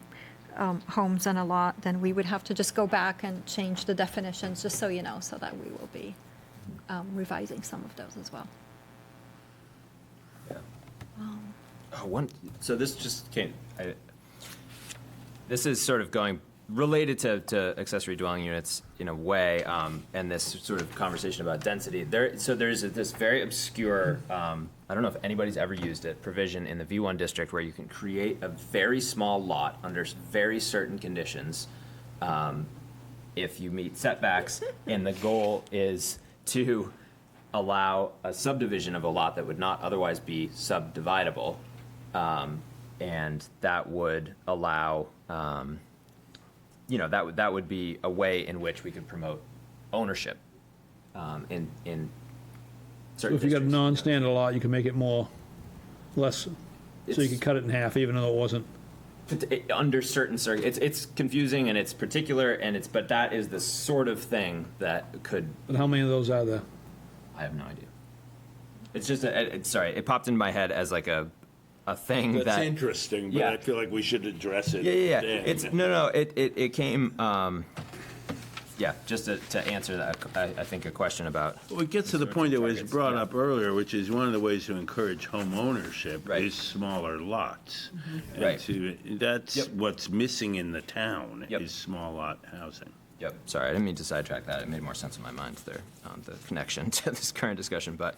homes on a lot, then we would have to just go back and change the definitions, just so you know, so that we will be revising some of those as well. Yeah. So this just came, this is sort of going, related to accessory dwelling units in a way, and this sort of conversation about density. So there's this very obscure, I don't know if anybody's ever used it, provision in the V1 district where you can create a very small lot under very certain conditions if you meet setbacks, and the goal is to allow a subdivision of a lot that would not otherwise be subdividable, and that would allow, that would be a way in which we could promote ownership in So certain if you got a districts. non-standard lot, you can make it less, so you could cut it in half, even though it wasn't under certain it's confusing and it's particular but that is the sort of thing that could. But how many of those are there? I have no idea. It's just it popped in my head as like a thing That's that interesting, but Yeah. I feel like we should address it. Yeah. then. It's it came. Just to answer that, I think a question about. Well, it gets to the point that was brought up earlier, which is one of the ways to encourage home ownership is smaller lots. And Right. That's what's missing in the town is small lot housing. Yep. Sorry, I didn't mean to sidetrack that. It made more sense in my mind there, the connection to this current discussion. But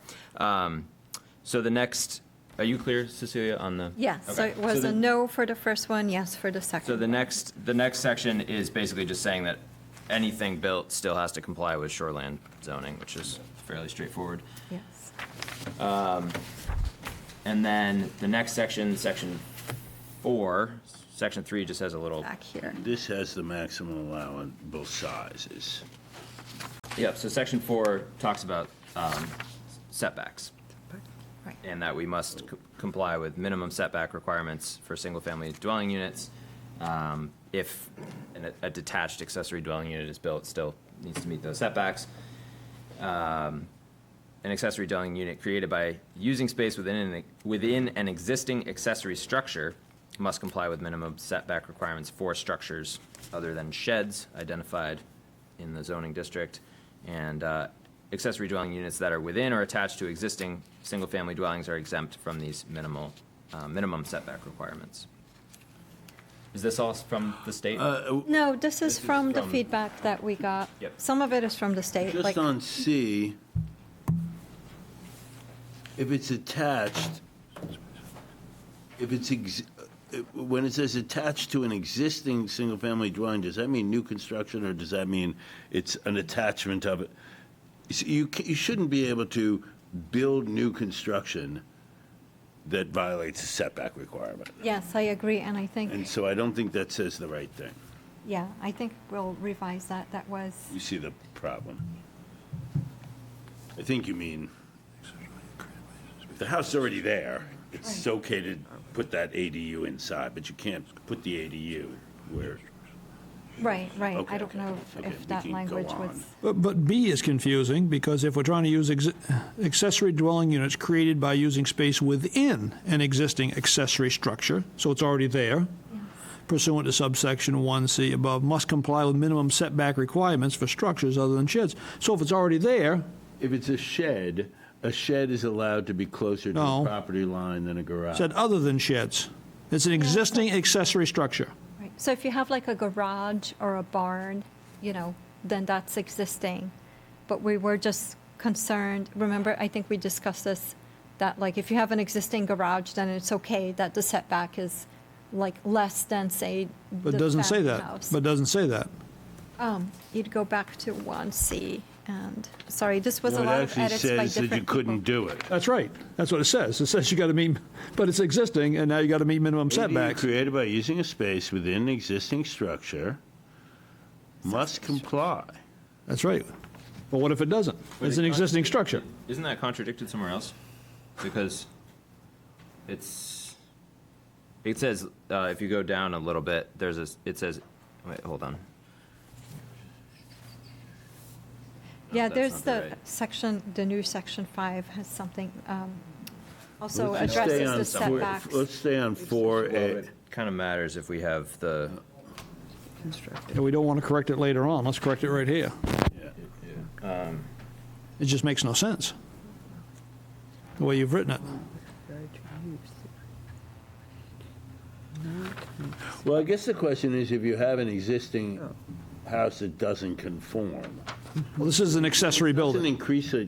so the next, are you clear, Cecilia, on the? Yes, so Okay. it was the- a no for the first one, yes for the second. So the next section is basically just saying that anything built still has to comply with shoreline zoning, which is fairly straightforward. Yes. And then the next section, section 4, section 3 just has a little. Back here. This has the maximum allowable sizes. Yep, so section 4 talks about setbacks. Right. And that we must comply with minimum setback requirements for single-family dwelling units. If a detached accessory dwelling unit is built, it still needs to meet those setbacks. An accessory dwelling unit created by using space within an existing accessory structure must comply with minimum setback requirements for structures other than sheds identified in the zoning district. And accessory dwelling units that are within or attached to existing single-family dwellings are exempt from these minimum setback requirements. Is this all from the state? No, this is from the feedback that we got. Yep. Some of it is from the state. Just like- on C, if it's attached, when it says attached to an existing single-family dwelling, does that mean new construction, or does that mean it's an attachment of it? You shouldn't be able to build new construction that violates a setback requirement. Yes, I agree, and I think, And so I don't think that says the right thing. yeah, I think we'll revise that. That was, You see the problem? I think you mean, if the house is already there, it's okay to put that ADU inside, but you can't put the ADU where. right. Okay, I don't know okay, if we that can go language was, on. But B is confusing, because if we're trying to use accessory dwelling units created by using space within an existing accessory structure, so it's already there, pursuant to subsection 1C above, must comply with minimum setback requirements for structures other than sheds. So if it's already there, If it's a shed is allowed to be closer to No. the property line than a garage. said other than sheds. It's an existing accessory structure. right. So if you have like a garage or a barn, then that's existing. But we were just concerned, remember, I think we discussed this, that like if you have an existing garage, then it's okay that the setback is like less than, say, But the doesn't say family that. house. But doesn't say that. You'd go back to 1C, and, sorry, this was a No, lot it of actually edits by says that different you couldn't people. do it. That's right. That's what it says. It says you got to meet, but it's existing, and now you got to meet minimum ADU setbacks. created by using a space within an existing structure must comply. That's right. But what if it doesn't? It's an existing structure. Isn't that contradicted somewhere else? Because it says, if you go down a little bit, it says, wait, hold on. Yeah, that's there's not the right. section, the new section 5 has something, also Let's just stay addresses the on four- setbacks. Let's stay on 4A. It kind of matters if we have the. And we don't want to correct it later on. Let's correct it right here. It just makes no sense, the way you've written it. Well, I guess the question is if you have an existing house that doesn't conform. Well, this is an accessory Doesn't building. increase a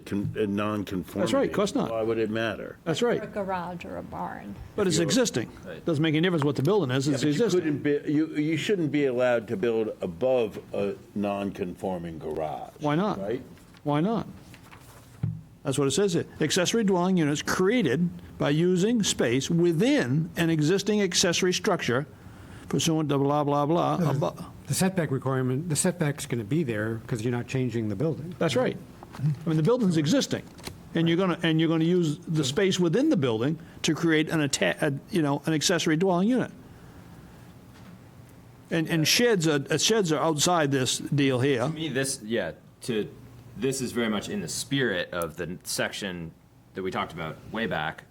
non-conformity. That's right, of course not. Why would it matter? That's Or a right. garage or a barn. But it's existing. Doesn't make any difference what the building is, it's But you existing. couldn't be, you shouldn't be allowed to build above a non-conforming garage. Why not? Right? Why not? That's what it says here. Accessory dwelling units created by using space within an existing accessory structure pursuant to blah, blah, blah. The setback requirement, the setback's going to be there because you're not changing the building. That's right. I mean, the building's existing, and you're gonna use the space within the building to create an accessory dwelling unit. And sheds are outside this deal here. To me, this is very much in the spirit of the section that we talked about way back,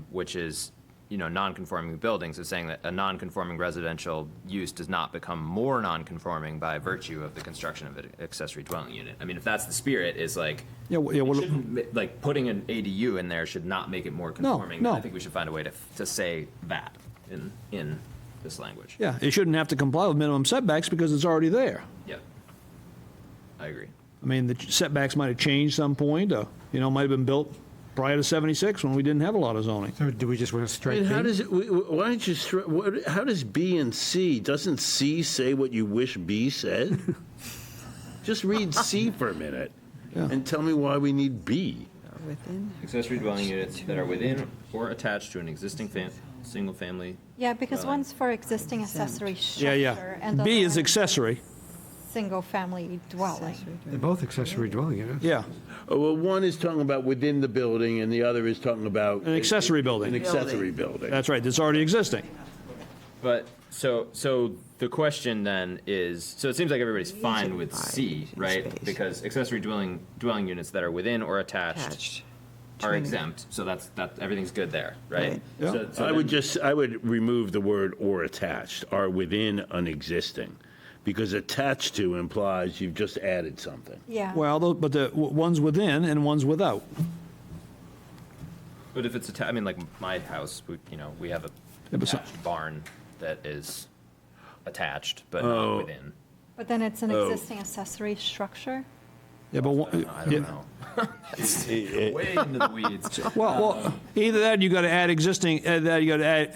which is, non-conforming buildings, is saying that a non-conforming residential use does not become more non-conforming by virtue of the construction of an accessory dwelling unit. I mean, if that's the spirit, is like, like putting an ADU in there should not make it more conforming. no. I think we should find a way to say that in this language. Yeah, it shouldn't have to comply with minimum setbacks because it's already there. Yeah, I agree. I mean, the setbacks might have changed some point, or, might have been built prior to 76 when we didn't have a lot of zoning. So do we just want to strike How B? does why don't you, how does B and C, doesn't C say what you wish B said? Just read C for a minute and tell me why we need B. Accessory dwelling units that are within or attached to an existing single-family. Yeah, because dwelling. one's for existing accessory structure. Yeah. And the B other is one accessory. Single-family dwelling. They're both accessory dwelling units. Yeah. Oh, well, one is talking about within the building and the other is talking about. An accessory building. An accessory building. That's right, that's already existing. But, so the question then is, so it seems like everybody's fine with C, right? Because accessory dwelling units that are within or attached are exempt, so that everything's good there, right? Yeah. So I would remove the word or attached, are within an existing, because attached to implies you've just added something. Yeah. Well, but the one's within and one's without. But if it's I mean, like my house, we have a but attached barn that is attached, but not within. But then it's an existing accessory structure? Yeah, but I don't know. It's way into the weeds. Well, either that, or you got to add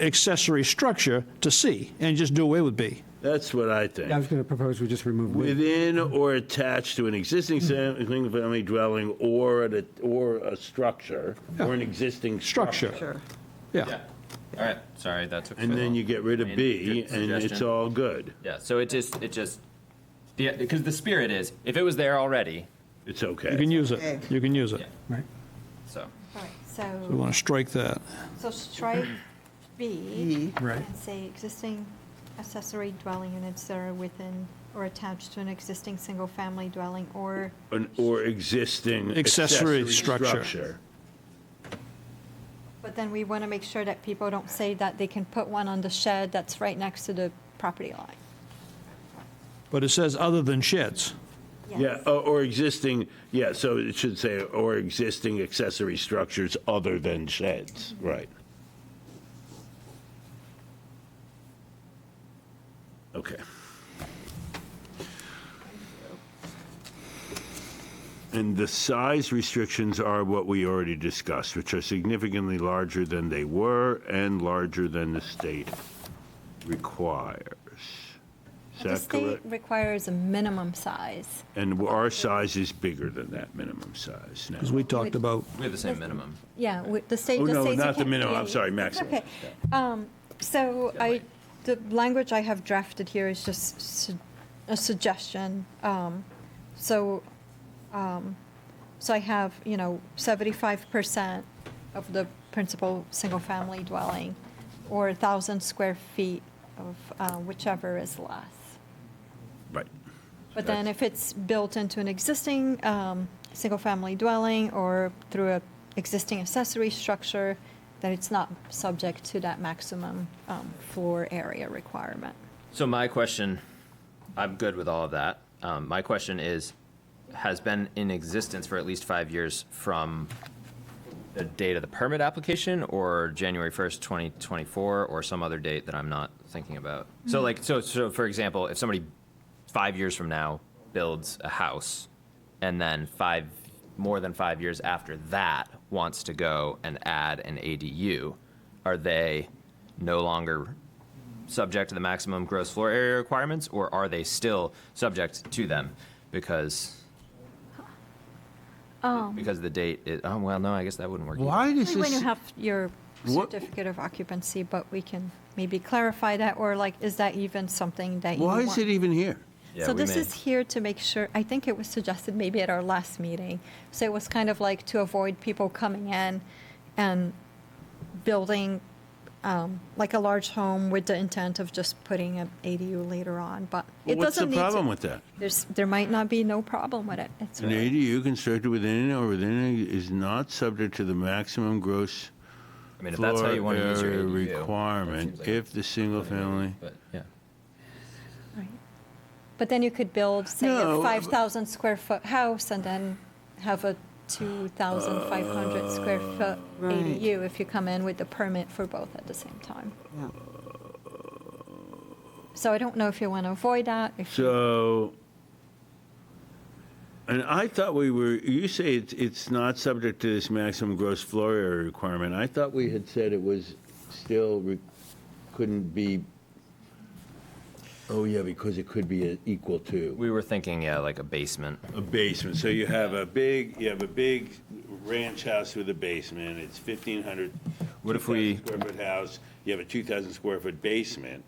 accessory structure to C and just do away with B. That's what I think. I was going to propose we just remove B. Within or attached to an existing single-family dwelling or a structure, or an existing structure. Yeah. All right, sorry, that took. And then you get rid of B, good and it's suggestion. all good. Yeah, so because the spirit is, if it was there already, it's okay. You can use it. You can use it. Right. So. All right, So we want to strike that. So strike B. Right. And say existing accessory dwelling units that are within or attached to an existing single-family dwelling or. Or existing Accessory structure. But then we want to make sure that people don't say that they can put one on the shed that's right next to the property line. But it says other than sheds. Yeah, or existing, so it should say, or existing accessory structures other than sheds, right. Okay. And the size restrictions are what we already discussed, which are significantly larger than they were and larger than the state requires. Is The that state correct? requires a minimum size. And our size is bigger than that minimum size now. Because we talked about. We have the same minimum. Yeah, the state Oh, just no, says you not the can't- minimum, yeah, I'm sorry, it's maximum. Okay. So the language I have drafted here is just a suggestion. So I have, 75% of the principal single-family dwelling, or 1,000 square feet of whichever is less. Right. But then if it's built into an existing single-family dwelling or through a existing accessory structure, then it's not subject to that maximum floor area requirement. So my question, I'm good with all of that. My question is, has been in existence for at least 5 years from the date of the permit application, or January 1st, 2024, or some other date that I'm not thinking about? So so for example, if somebody 5 years from now builds a house, and then more than 5 years after that wants to go and add an ADU, are they no longer subject to the maximum gross floor area requirements, or are they still subject to them because the date is, no, I guess that wouldn't work. Why does When you this, have your certificate of occupancy, but we can maybe clarify that, or is that even something that you why want? is it even here? Yeah, So we this may- is here to make sure, I think it was suggested maybe at our last meeting. So it was kind of like to avoid people coming in and building like a large home with the intent of just putting an ADU later on, but it What's the doesn't need to. problem with that? There might not be no problem with it. It's An really- ADU constructed within or within is not subject to the maximum gross I mean, if that's how you want to use your floor ADU, area that requirement seems like if the single family. But, yeah. But then you could build, say, No, a 5,000 square foot house and then have a 2,500 square foot Right. ADU if you come in with the permit for both at the same time. Yeah. So I don't know if you want to avoid that. So, and I thought you say it's not subject to this maximum gross floor area requirement. I thought we had said it was still, couldn't be, oh yeah, because it could be equal to. We were thinking, yeah, like a basement. A basement, so you have a big ranch house with a basement, it's 1,500. What if we- Square foot house, you have a 2,000 square foot basement.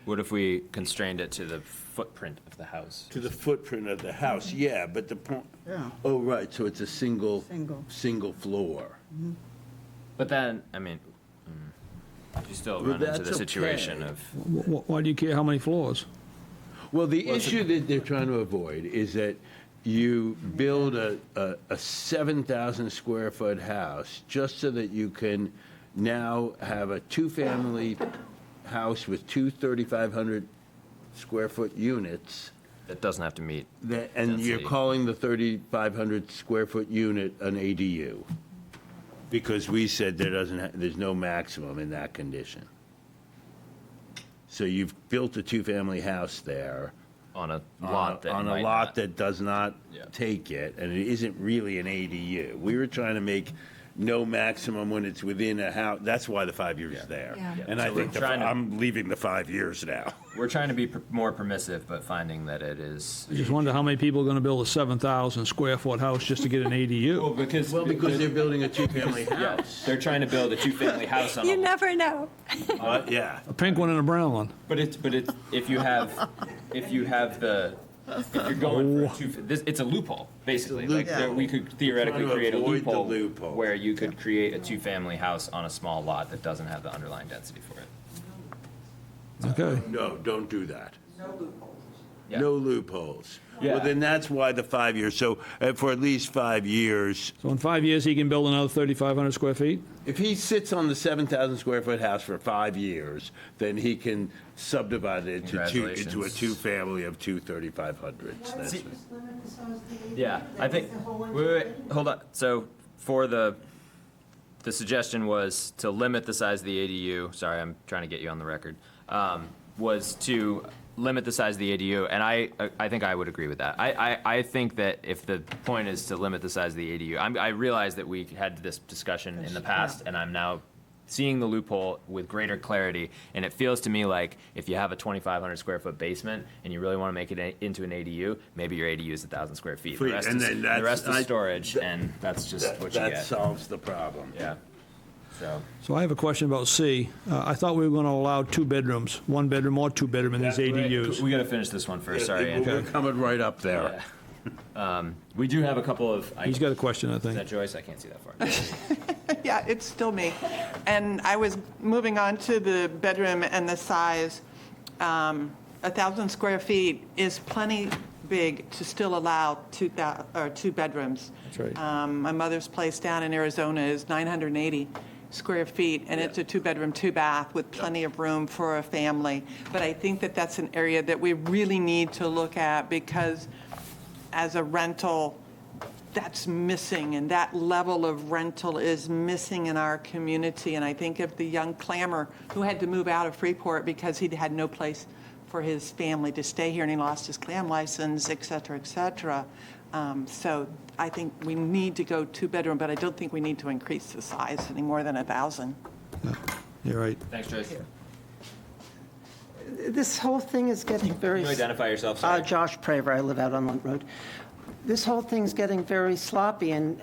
What if we constrained it to the footprint of the house? To the footprint of the house, yeah, but the point, Yeah. oh, right, so it's a single floor. But then, I mean, you still Well, run into that's the situation okay. of, Why do you care how many floors? Well, the issue that they're trying to avoid is that you build a 7,000 square foot house just so that you can now have a two-family house with two 3,500 square foot units. that doesn't have to meet. And you're density. calling the 3,500 square foot unit an ADU. Because we said there's no maximum in that condition. So you've built a two-family house there. On a lot that On a might lot not. that does not Yeah. take it, and it isn't really an ADU. We were trying to make no maximum when it's within a house. That's why the 5 years is there. Yeah. Yeah. And So I we're think trying to- I'm leaving the 5 years now. We're trying to be more permissive, but finding that it is. I just wonder how many people are going to build a 7,000 square foot house just to get an ADU. because they're building a two-family Yeah, house. they're trying to build a two-family house on You a. never know. Yeah. A pink one and a brown one. But it's if you have the. If you're going for it's a loophole, basically. Like we could theoretically Trying to create a avoid the loophole, loophole. where you could create a two-family house on a small lot that doesn't have the underlying density for it. Okay. No, don't do that. Yeah. No loopholes. Yeah. Well, then that's why the 5 years. So for at least 5 years, So in 5 years, he can build another 3,500 square feet? if he sits on the 7,000 square foot house for 5 years, then he can subdivide it into a Congratulations. two-family of two 3,500s. That's it. Yeah, I think. Wait, hold on. So for the suggestion was to limit the size of the ADU. Sorry, I'm trying to get you on the record. Was to limit the size of the ADU, and I think I would agree with that. I think that if the point is to limit the size of the ADU, I realize that we had this discussion in the past, and I'm now seeing the loophole with greater clarity, and it feels to me like if you have a 2,500 square foot basement and you really want to make it into an ADU, maybe your ADU is 1,000 square feet. The rest, And is, then the that's- rest is I- storage, and that's just what you That get. solves the problem. Yeah. So. So I have a question about C. I thought we were going to allow 2 bedrooms, 1 bedroom or 2 bedroom in these ADUs. We got to finish this one first. Sorry, We're Andrew. coming right up there. We do have a couple of. He's got a question, I Is think. that Joyce? I can't see that far. Yeah, it's still me. And I was moving on to the bedroom and the size. 1,000 square feet is plenty big to still allow 2 bedrooms. That's right. My mother's place down in Arizona is 980 square feet, and it's a 2-bedroom, 2-bath with plenty of room for a family. But I think that that's an area that we really need to look at, because as a rental, that's missing, and that level of rental is missing in our community. And I think of the young clamor who had to move out of Freeport because he had no place for his family to stay here, and he lost his clam license, et cetera, et cetera. So I think we need to go 2-bedroom, but I don't think we need to increase the size any more than 1,000. You're right. Thanks, Joyce. This whole thing is getting very... Can you identify yourself? Sorry. Josh Praver, I live out on Lunt Road. This whole thing's getting very sloppy, and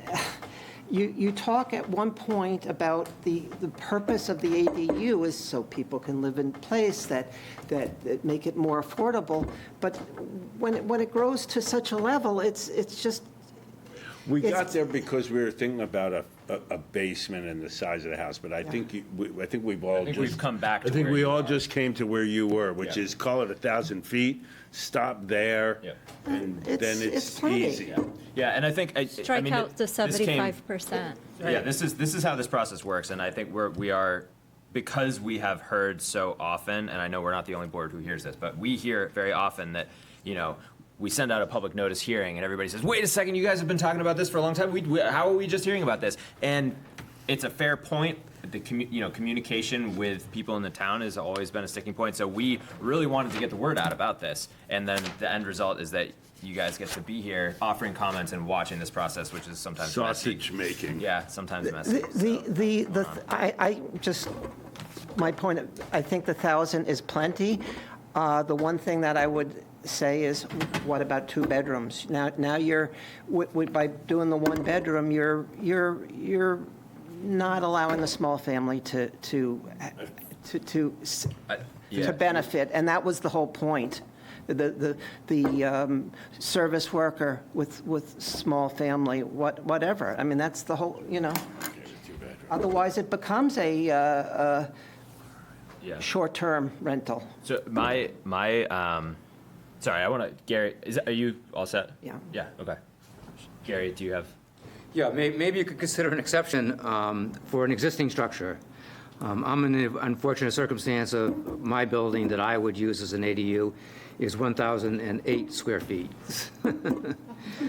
you talk at one point about the purpose of the ADU is so people can live in place that make it more affordable, but when it grows to such a level, it's just... We It's- got there because we were thinking about a basement and the size of the house, but I think, I think we've all just. we've come back to I think where we you all are. just came to where you were, which Yeah. is call it 1,000 feet, stop there, Yep. and It's- then it's it's plenty. easy. Yeah, and I think, I Strike mean, out the this came- 75%. Yeah, this is how this process works, and I think we are, because we have heard so often, and I know we're not the only board who hears this, but we hear very often that, we send out a public notice hearing, and everybody says, wait a second, you guys have been talking about this for a long time, how are we just hearing about this? And it's a fair point. The communication with people in the town has always been a sticking point, so we really wanted to get the word out about this, and then the end result is that you guys get to be here offering comments and watching this process, which is sometimes messy. Sausage making. Yeah, sometimes messy. I just, my point, I think the 1,000 is plenty. The one thing that I would say is, what about 2 bedrooms? Now you're, by doing the 1 bedroom, you're not allowing the small family to Yeah. benefit, and that was the whole point. The service worker with small family, whatever. I mean, that's the whole, Otherwise, it becomes a Yeah. short-term rental. So sorry, I want to, Gary, are you all set? Yeah. Yeah, okay. Gary, do you have? Yeah, maybe you could consider an exception for an existing structure. I'm in the unfortunate circumstance of my building that I would use as an ADU is 1,008 square feet.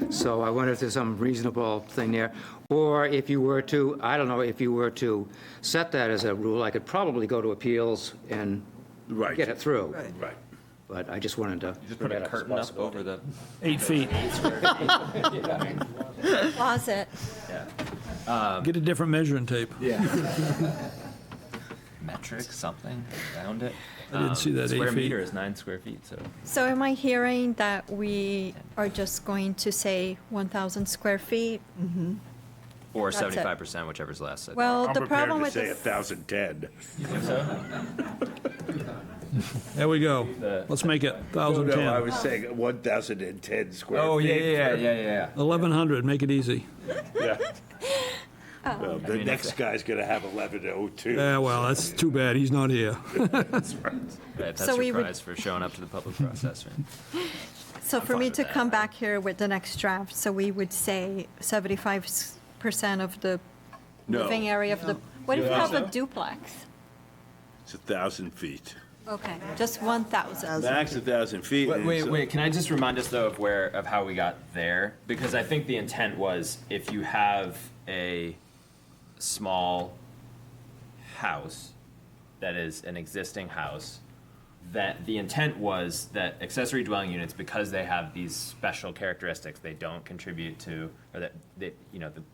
So I wonder if there's some reasonable thing there. Or if you were to, I don't know, if you were to set that as a rule, I could probably go to appeals and Right. get it through. Right. But I just wanted to. Just put a curtain up over the. 8 feet. Closet. Get a different measuring tape. Yeah. Metric, something around it. I didn't see that, 8 Square feet. meter is 9 square feet, so. So am I hearing that we are just going to say 1,000 square feet? Or That's it. 75%, whichever's less. I think. Well, I'm the problem prepared with to say this, 1,010. You think so? There we go. Let's make it No, I 1,010. was saying 1,010 square feet. Oh, yeah. 1,100, make it easy. Yeah. Oh. Well, the mean, next guy's going to have 1102. Yeah, well, that's too bad, he's not here. That's right. Right, that's So we your would- prize for showing up to the public process, right? so for fine me with to that. come back here with the next draft, so we would say 75% of the No. living area of the, what if you No. have a duplex? It's 1,000 feet. Okay, just 1,000. Max 1,000 feet. and so- Wait, can I just remind us though of how we got there? Because I think the intent was if you have a small house that is an existing house, that the intent was that accessory dwelling units, because they have these special characteristics, they don't contribute to, or that they,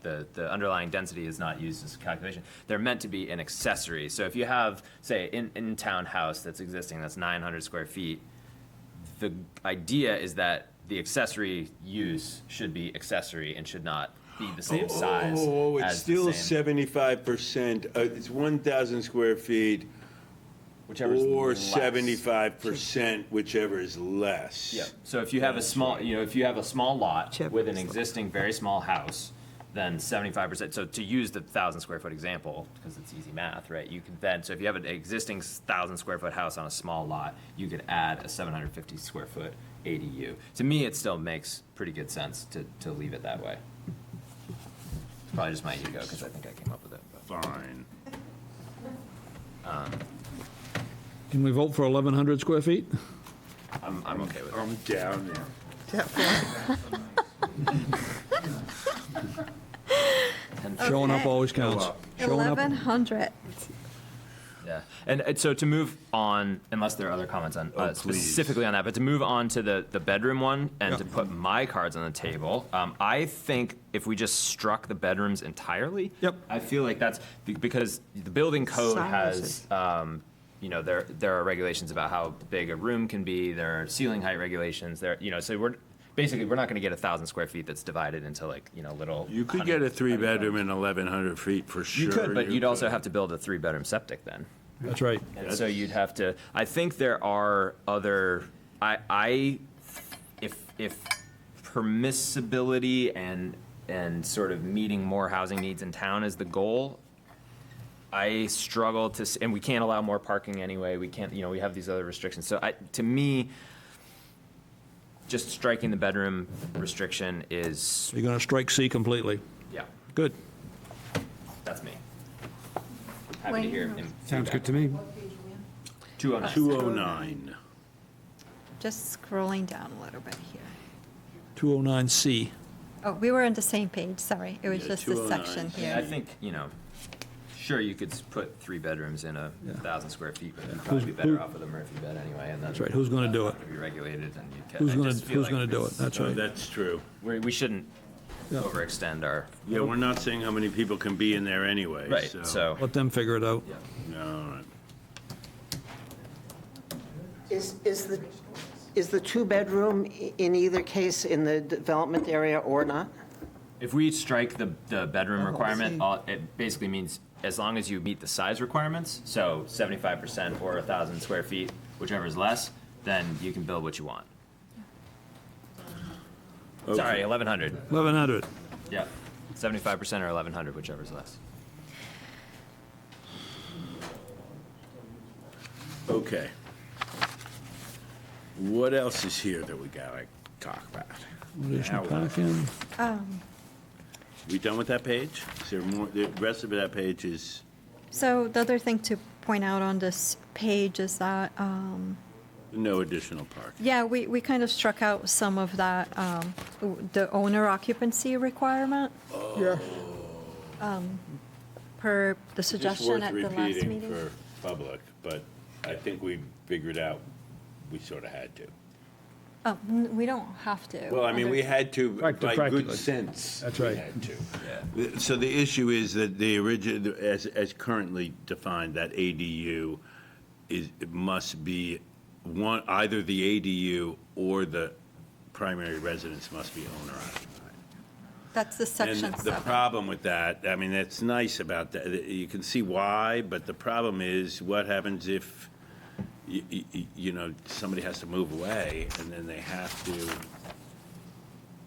the underlying density is not used as a calculation. They're meant to be an accessory. So if you have, say, an in-town house that's existing, that's 900 square feet, the idea is that the accessory use should be accessory and should not be the same size Oh, it's as the still same. 75%. It's 1,000 square feet. Whichever's Or less. 75%, whichever is less. Yeah, so if you have a small, if you have a small lot Chip. with an existing very small house, then 75%, so to use the 1,000 square foot example, because it's easy math, right? You can then, so if you have an existing 1,000 square foot house on a small lot, you could add a 750 square foot ADU. To me, it still makes pretty good sense to leave it that way. It's probably just my ego, because I think I came up with it. But. Fine. Can we vote for 1,100 square feet? I'm okay with it. I'm down there. Showing up Okay. always counts. Showing up. 1,100. Yeah, and so to move on, unless there are other comments on specifically on that, but to move on to the bedroom one and to put my cards on the table, I think if we just struck the bedrooms entirely, I feel like that's because the building code has, there are regulations about how big a room can be. There are ceiling height regulations. So we're not going to get 1,000 square feet that's divided into little. You could get a 3-bedroom in 1,100 feet for sure. You could, but you'd also have to build a 3-bedroom septic then. That's right. And so you'd have to, I think there are other, if permissibility and and sort of meeting more housing needs in town is the goal. I struggle to, and we can't allow more parking anyway. We can't, we have these other restrictions. So to me, just striking the bedroom restriction is, You're going to strike C completely. yeah, Good. that's me. Happy to hear. Sounds good to me. 209. 209. Just scrolling down a little bit here. 209C. Oh, we were on the same page, sorry. It was Yeah, just this 209. section Yeah, I here. think, sure, you could put 3 bedrooms in a 1,000 square feet, but you'd Who's- probably be better who- off with a Murphy bed anyway, and That's right. Who's gonna do it? Be regulated, and you Who's going to do it? That's Oh, right. that's true. We shouldn't Yeah. overextend our. Yeah, we're not saying how many people can be in there anyway. Right, so. Let them figure it out. No, all right. Is the two-bedroom in either case in the development area or not? If we strike the bedroom requirement, it basically means as long as you meet the size requirements, so 75% or 1,000 square feet, whichever is less, then you can build what you want. Sorry, 1,100. 1,100. Yeah, 75% or 1,100, whichever is less. Okay. What else is here that we gotta talk about? Additional Now, parking. We done with that page? Is there more, the rest of that page is, So the other thing to point out on this page is that, no additional parking. yeah, we kind of struck out some of that, the owner occupancy requirement. Yeah. Per the suggestion at the last Just worth repeating meeting. for public, but I think we figured out we sort of had to. We don't have to. Well, I mean, we had to, by Practically. good sense. That's we right. had to. So the issue is that the original, as currently defined, that ADU it must be one, either the ADU or the primary residence must be owner occupied. That's the section And the 7. problem with that, I mean, that's nice about that, you can see why, but the problem is, what happens if, somebody has to move away, and then they have to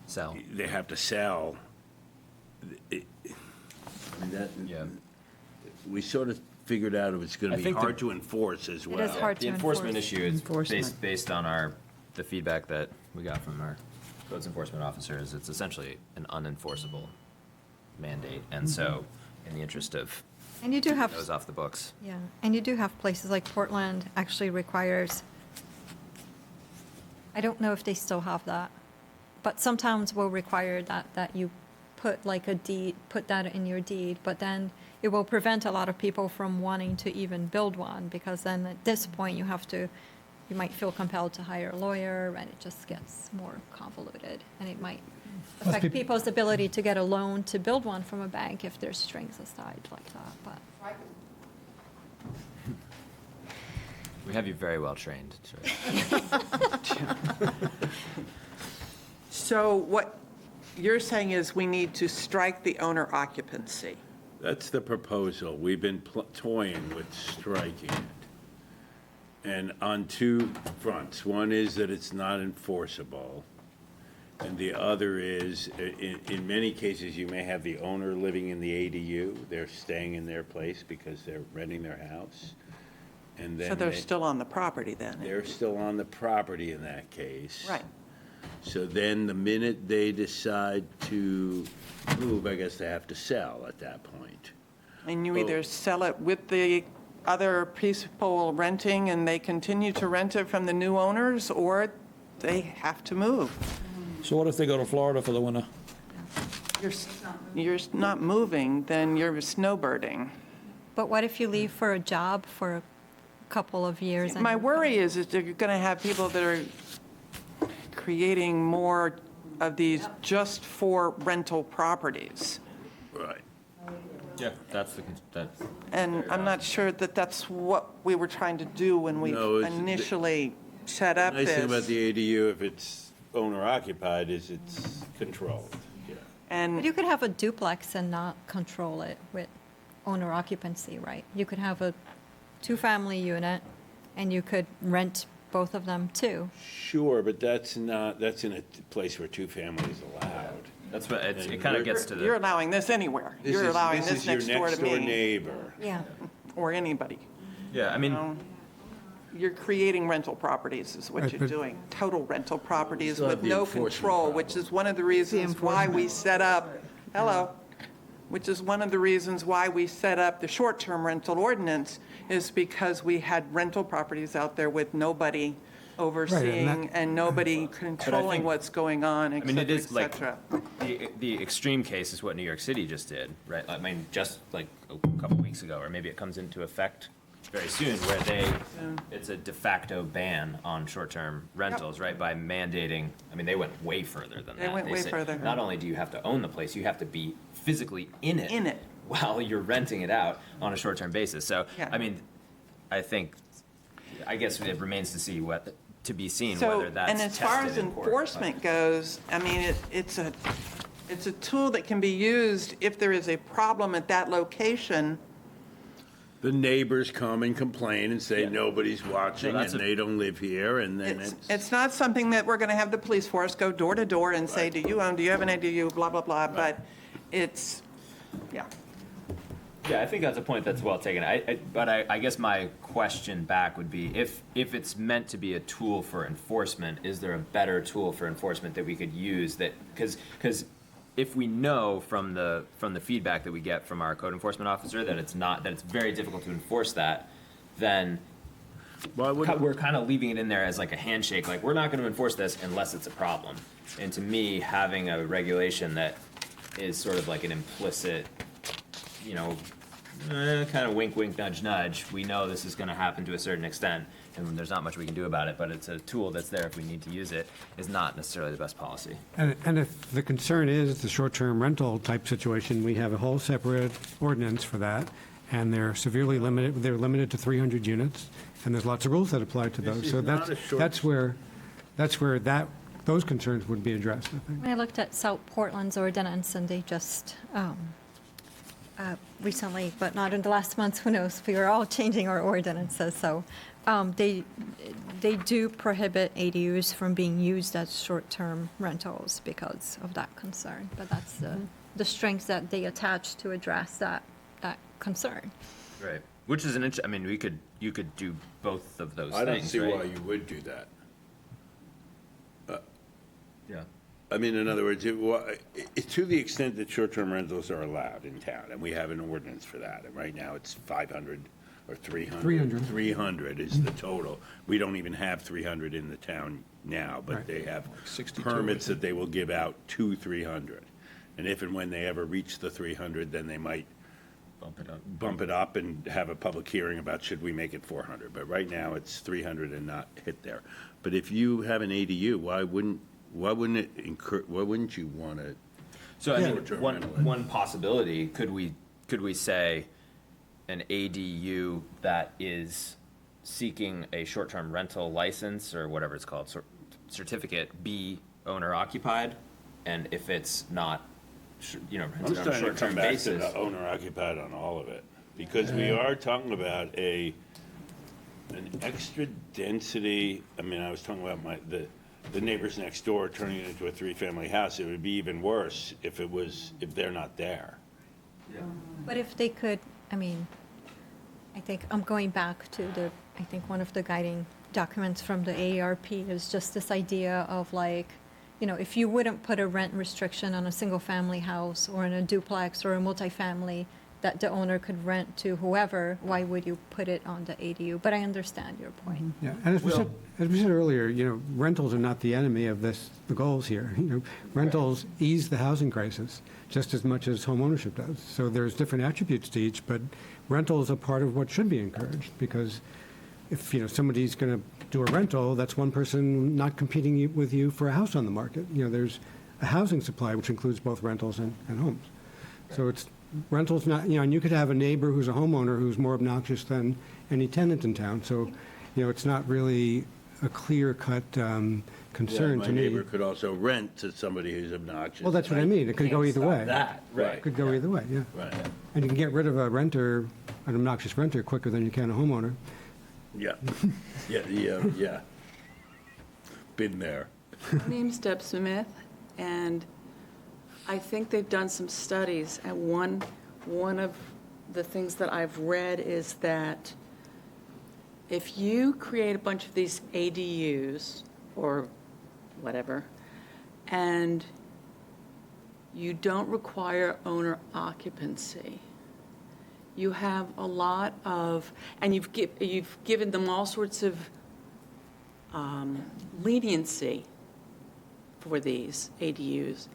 Sell. sell. I mean, Yeah. we sort of figured out it was gonna I be think hard to enforce as well. is hard The to enforcement enforce. issue is Enforcement. based on the feedback that we got from our codes enforcement officers. It's essentially an unenforceable mandate, and so in the interest of And you do have. those off the books. Yeah, and you do have places like Portland actually requires, I don't know if they still have that, but some towns will require that you put like a deed, put that in your deed, but then it will prevent a lot of people from wanting to even build one, because then at this point you might feel compelled to hire a lawyer, and it just gets more convoluted, and it might affect peop- people's ability to get a loan to build one from a bank if there's strings aside like that, but. We have you very well trained. So what you're saying is we need to strike the owner occupancy. That's the proposal. We've been toying with striking it. And on two fronts. One is that it's not enforceable. And the other is, in many cases, you may have the owner living in the ADU. They're staying in their place because they're renting their house. And then So they're still on the property then? they're still on the property in that case. Right. So then the minute they decide to move, I guess they have to sell at that point. And you either sell it with the other people renting and they continue to rent it from the new owners, or they have to move. So what if they go to Florida for the winter? You're not moving, then you're snowbirding. But what if you leave for a job for a couple of years? and My you- worry is that you're going to have people that are creating more of these just for rental properties. Right. Yeah, that's. And I'm not sure that that's what we were trying to do when we No, it's- initially set up Nice thing about this. the ADU, if it's owner occupied, is it's controlled. Yeah. But And you could have a duplex and not control it with owner occupancy, right? You could have a two-family unit, and you could rent both of them too. Sure, but that's in a place where two families allowed. That's what, it kind of gets to You're the, allowing this anywhere. You're allowing this next door to This is your me. next door neighbor. Yeah. Or anybody. yeah, I mean, You're creating rental properties is what you're doing. Total rental properties Still have with the no enforcement control, problem. which is one of the reasons why we set up, which is one of the reasons why we set up the short-term rental ordinance, is because we had rental properties out there with nobody overseeing and nobody controlling what's going on, et I mean, it cetera, is et like, cetera. the extreme case is what New York City just did, right? I mean, just like a couple weeks ago, or maybe it comes into effect very soon, where it's a de facto ban on short-term rentals, right? By mandating, I mean, they went way further than that. They went way said, further. Not only do you have to own the place, you have to be physically in it. While you're renting it out on a short-term basis. So, Yeah. I mean, I guess it remains to be seen So, whether that's and as far as tested in court. enforcement goes, I mean, it's a tool that can be used if there is a problem at that location. The neighbors come and complain and say nobody's watching No, and that's a- they don't live here, and then It's not something that we're going to have the police force go door to door and say, do you have an ADU, blah, blah, blah, but it's, yeah. Yeah, I think that's a point that's well taken. But I guess my question back would be, if it's meant to be a tool for enforcement, is there a better tool for enforcement that we could use that, because if we know from the feedback that we get from our code enforcement officer that it's very difficult to enforce that, then we're kind of leaving it in there as like a handshake, like we're not going to enforce this unless it's a problem. And to me, having a regulation that is sort of like an implicit, kind of wink, wink, nudge, nudge. We know this is going to happen to a certain extent, and there's not much we can do about it, but it's a tool that's there if we need to use it, is not necessarily the best policy. And if the concern is the short-term rental type situation, we have a whole separate ordinance for that, and they're severely limited, they're limited to 300 units, and there's lots of rules that apply to those. is So not a that's where those concerns would be addressed, I think. I looked at South Portland's ordinance, and they just recently, but not in the last month, who knows, we are all changing our ordinances, so they do prohibit ADUs from being used as short-term rentals because of that concern, but that's the strengths that they attach to address that concern. Right. Which is I mean, you could do both of those things, I don't see right? why you would do that. Yeah. I mean, in other words, to the extent that short-term rentals are allowed in town, and we have an ordinance for that, and right now it's 500 or 300. 300. 300 is the total. We don't even have 300 in the town now, but they have 62, permits that they will give out to 300. And if and when they ever reach the 300, then they might bump it up and have a public hearing about should we make it 400. But right now, it's 300 and not hit there. But if you have an ADU, why wouldn't you want to? So I mean, short-term rental it? one possibility, could we say an ADU that is seeking a short-term rental license or whatever it's called, certificate, be owner occupied, and if it's not, I'm rented on a starting to short-term come back to basis. the owner occupied on all of it, because we are talking about an extra density. I mean, I was talking about the neighbors next door turning it into a three-family house. It would be even worse if they're not there. But if they could, I mean, I think I'm going back to I think one of the guiding documents from the AARP is just this idea of like, if you wouldn't put a rent restriction on a single-family house or in a duplex or a multifamily that the owner could rent to whoever, why would you put it on the ADU? But I understand your point. Yeah, and as we said earlier, rentals are not the enemy of the goals here. Rentals ease the housing crisis just as much as homeownership does. So there's different attributes to each, but rentals are part of what should be encouraged, because if somebody's going to do a rental, that's one person not competing with you for a house on the market. There's a housing supply which includes both rentals and homes. So it's rentals not, and you could have a neighbor who's a homeowner who's more obnoxious than any tenant in town. So, it's not really a clear-cut concern My to me. neighbor could also rent to somebody who's obnoxious. Well, that's what I mean. It could go either way. That, right. It could go either way, yeah. Right. And you can get rid of an obnoxious renter quicker than you can a homeowner. Yeah. Yeah. Been there. My name's Deb Smith, and I think they've done some studies, and one of the things that I've read is that if you create a bunch of these ADUs, or whatever, and you don't require owner occupancy, you have a lot of, and you've given them all sorts of leniency for these ADUs.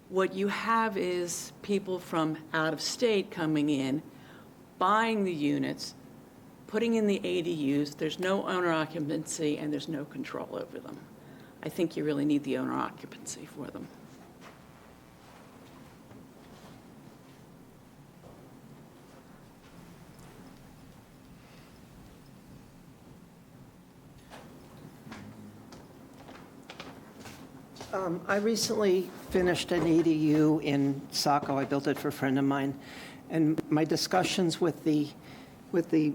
What you have is people from out of state coming in, buying the units, putting in the ADUs, there's no owner occupancy, and there's no control over them. I think you really need the owner occupancy for them. I recently finished an ADU in Saco. I built it for a friend of mine. And my discussions with the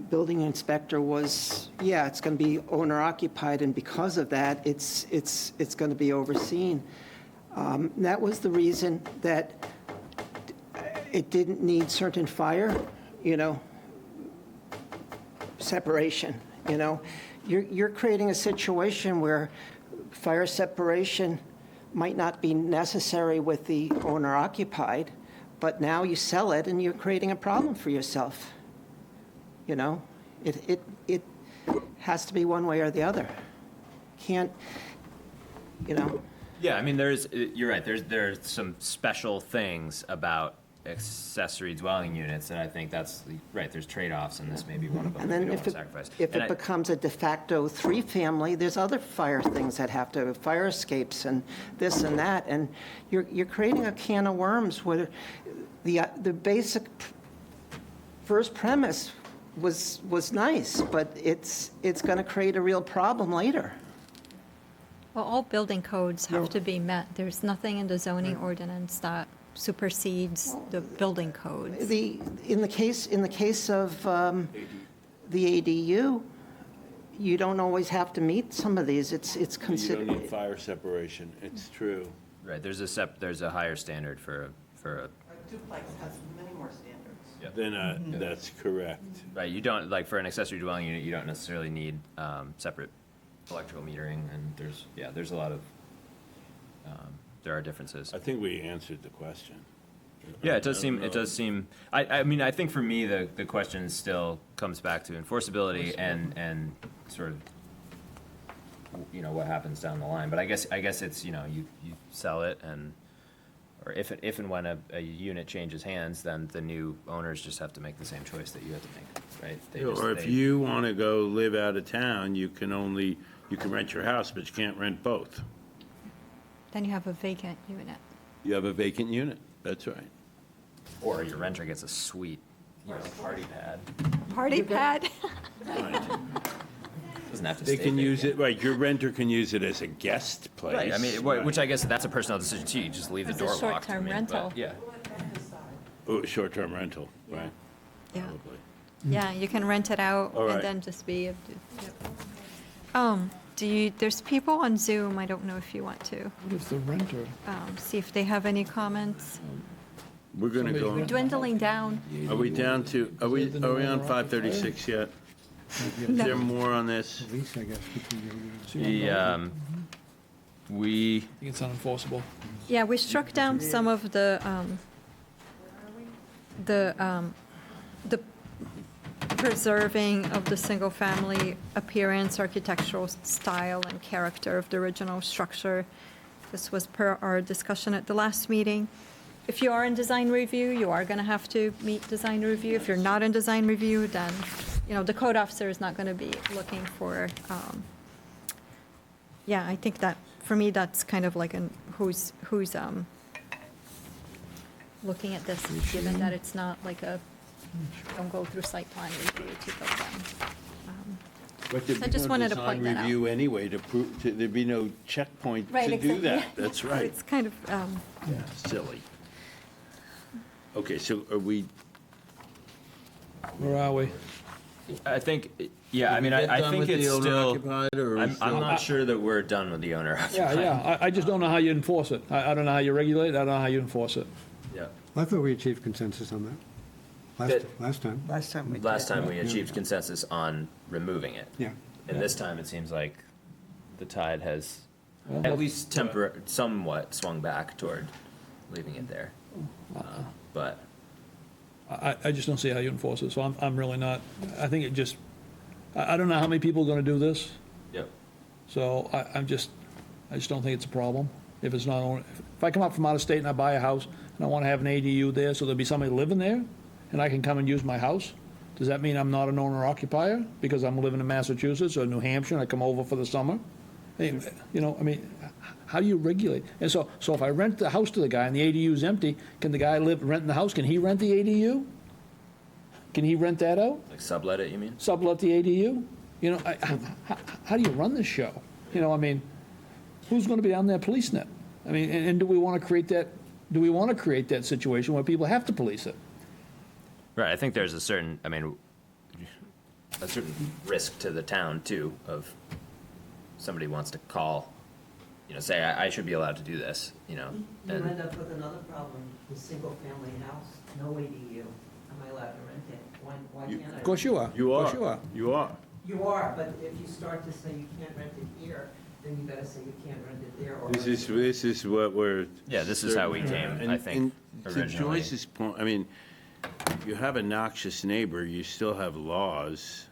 building inspector was, yeah, it's going to be owner occupied, and because of that, it's going to be overseen. That was the reason that it didn't need certain fire, separation, You're creating a situation where fire separation might not be necessary with the owner occupied, but now you sell it and you're creating a problem for yourself. It has to be one way or the other. Can't, Yeah, I mean, you're right, there's some special things about accessory dwelling units, and I think that's, right, there's trade-offs, and this may be one of them And that we then don't if want to sacrifice. if And it I- becomes a de facto three-family, there's other fire things that have to, fire escapes and this and that, and you're creating a can of worms where the basic first premise was nice, but it's going to create a real problem later. Well, all building codes have to be met. There's nothing in the zoning ordinance that supersedes the building codes. In the case of the ADU, you don't always have to meet some of these. It's You don't considered. need fire separation, it's true. Right, there's a higher standard for a. A duplex has many more standards. Then that's correct. Right, you don't, like, for an accessory dwelling unit, you don't necessarily need separate electrical metering, and there's a lot of, there are differences. I think we answered the question. Yeah, it does seem, I mean, I think for me, the question still comes back to enforceability and sort of, what happens down the line. But I guess it's, you sell it, and, or if and when a unit changes hands, then the new owners just have to make the same choice that you have to make, right? Or if you want to go live out of town, you can rent your house, but you can't rent both. Then you have a vacant unit. You have a vacant unit, that's right. Or your renter gets a sweet, party pad. Party pad? Doesn't have to They stay can use vacant. it, right, your renter can use it as a guest place. Right, I mean, which I guess that's a personal decision too, you just leave the It's a door locked. short-term I mean, but, rental. Yeah. Oh, short-term rental, right? Yeah. Probably. Yeah, you can rent it out All right. and then just be. There's people on Zoom, I don't know if you want to What is the renter? see if they have any comments. We're going to We're go, dwindling down. are we down to, are we on 536 yet? Is there more on this? Lease, I guess, between We, I think it's unenforceable. Yeah, we struck down some of the preserving of the single-family appearance, architectural style, and character of the original structure. This was per our discussion at the last meeting. If you are in design review, you are going to have to meet design review. If you're not in design review, then, the code officer is not going to be looking for, yeah, I think that, for me, that's kind of like who's looking at this, given that it's not like don't go through site plan review to build them. But there'd So I be just no wanted to design point that out. review anyway to prove, there'd be no checkpoint Right, to do exactly. that. That's right. It's kind of, Silly. Okay, so are we, Where are we? I think, yeah, I mean, I think it's still, I'm not sure that we're done with the owner occupied. Yeah, I just don't know how you enforce it. I don't know how you regulate it, I don't know how you enforce it. Yeah. I thought we achieved consensus on that last time. Last time we achieved consensus on removing it. Yeah. And this time it seems like the tide has Well, at least somewhat swung back toward leaving it there. But I just don't see how you enforce it, so I'm really not, I think it just, I don't know how many people are gonna do this, yep. so I just don't think it's a problem. If it's not, if I come up from out of state and I buy a house and I wanna have an ADU there, so there'll be somebody living there, and I can come and use my house, does that mean I'm not an owner occupier because I'm living in Massachusetts or New Hampshire and I come over for the summer? Hey, you know, I mean, how do you regulate? And so if I rent the house to the guy and the ADU is empty, can the guy rent in the house, can he rent the ADU? Can he rent that out? Like sublet it, you mean? Sublet the ADU? You know, how do you run this show? You know, I mean, who's going to be down there policing it? I mean, and do we want to create that situation where people have to police it? Right, I think there's a certain risk to the town too of somebody wants to call, you know, say I should be allowed to do this, you know. You end up with another problem, a single-family house, no ADU. Am I allowed to rent it? Why can't I? Of course you are. You Of are. course you are. You are. You are, but if you start to say you can't rent it here, then you gotta say you can't rent it there. Or This is what we're. Yeah, this is how we came, I think, And to originally. Joyce's point, I mean, you have a noxious neighbor, you still have laws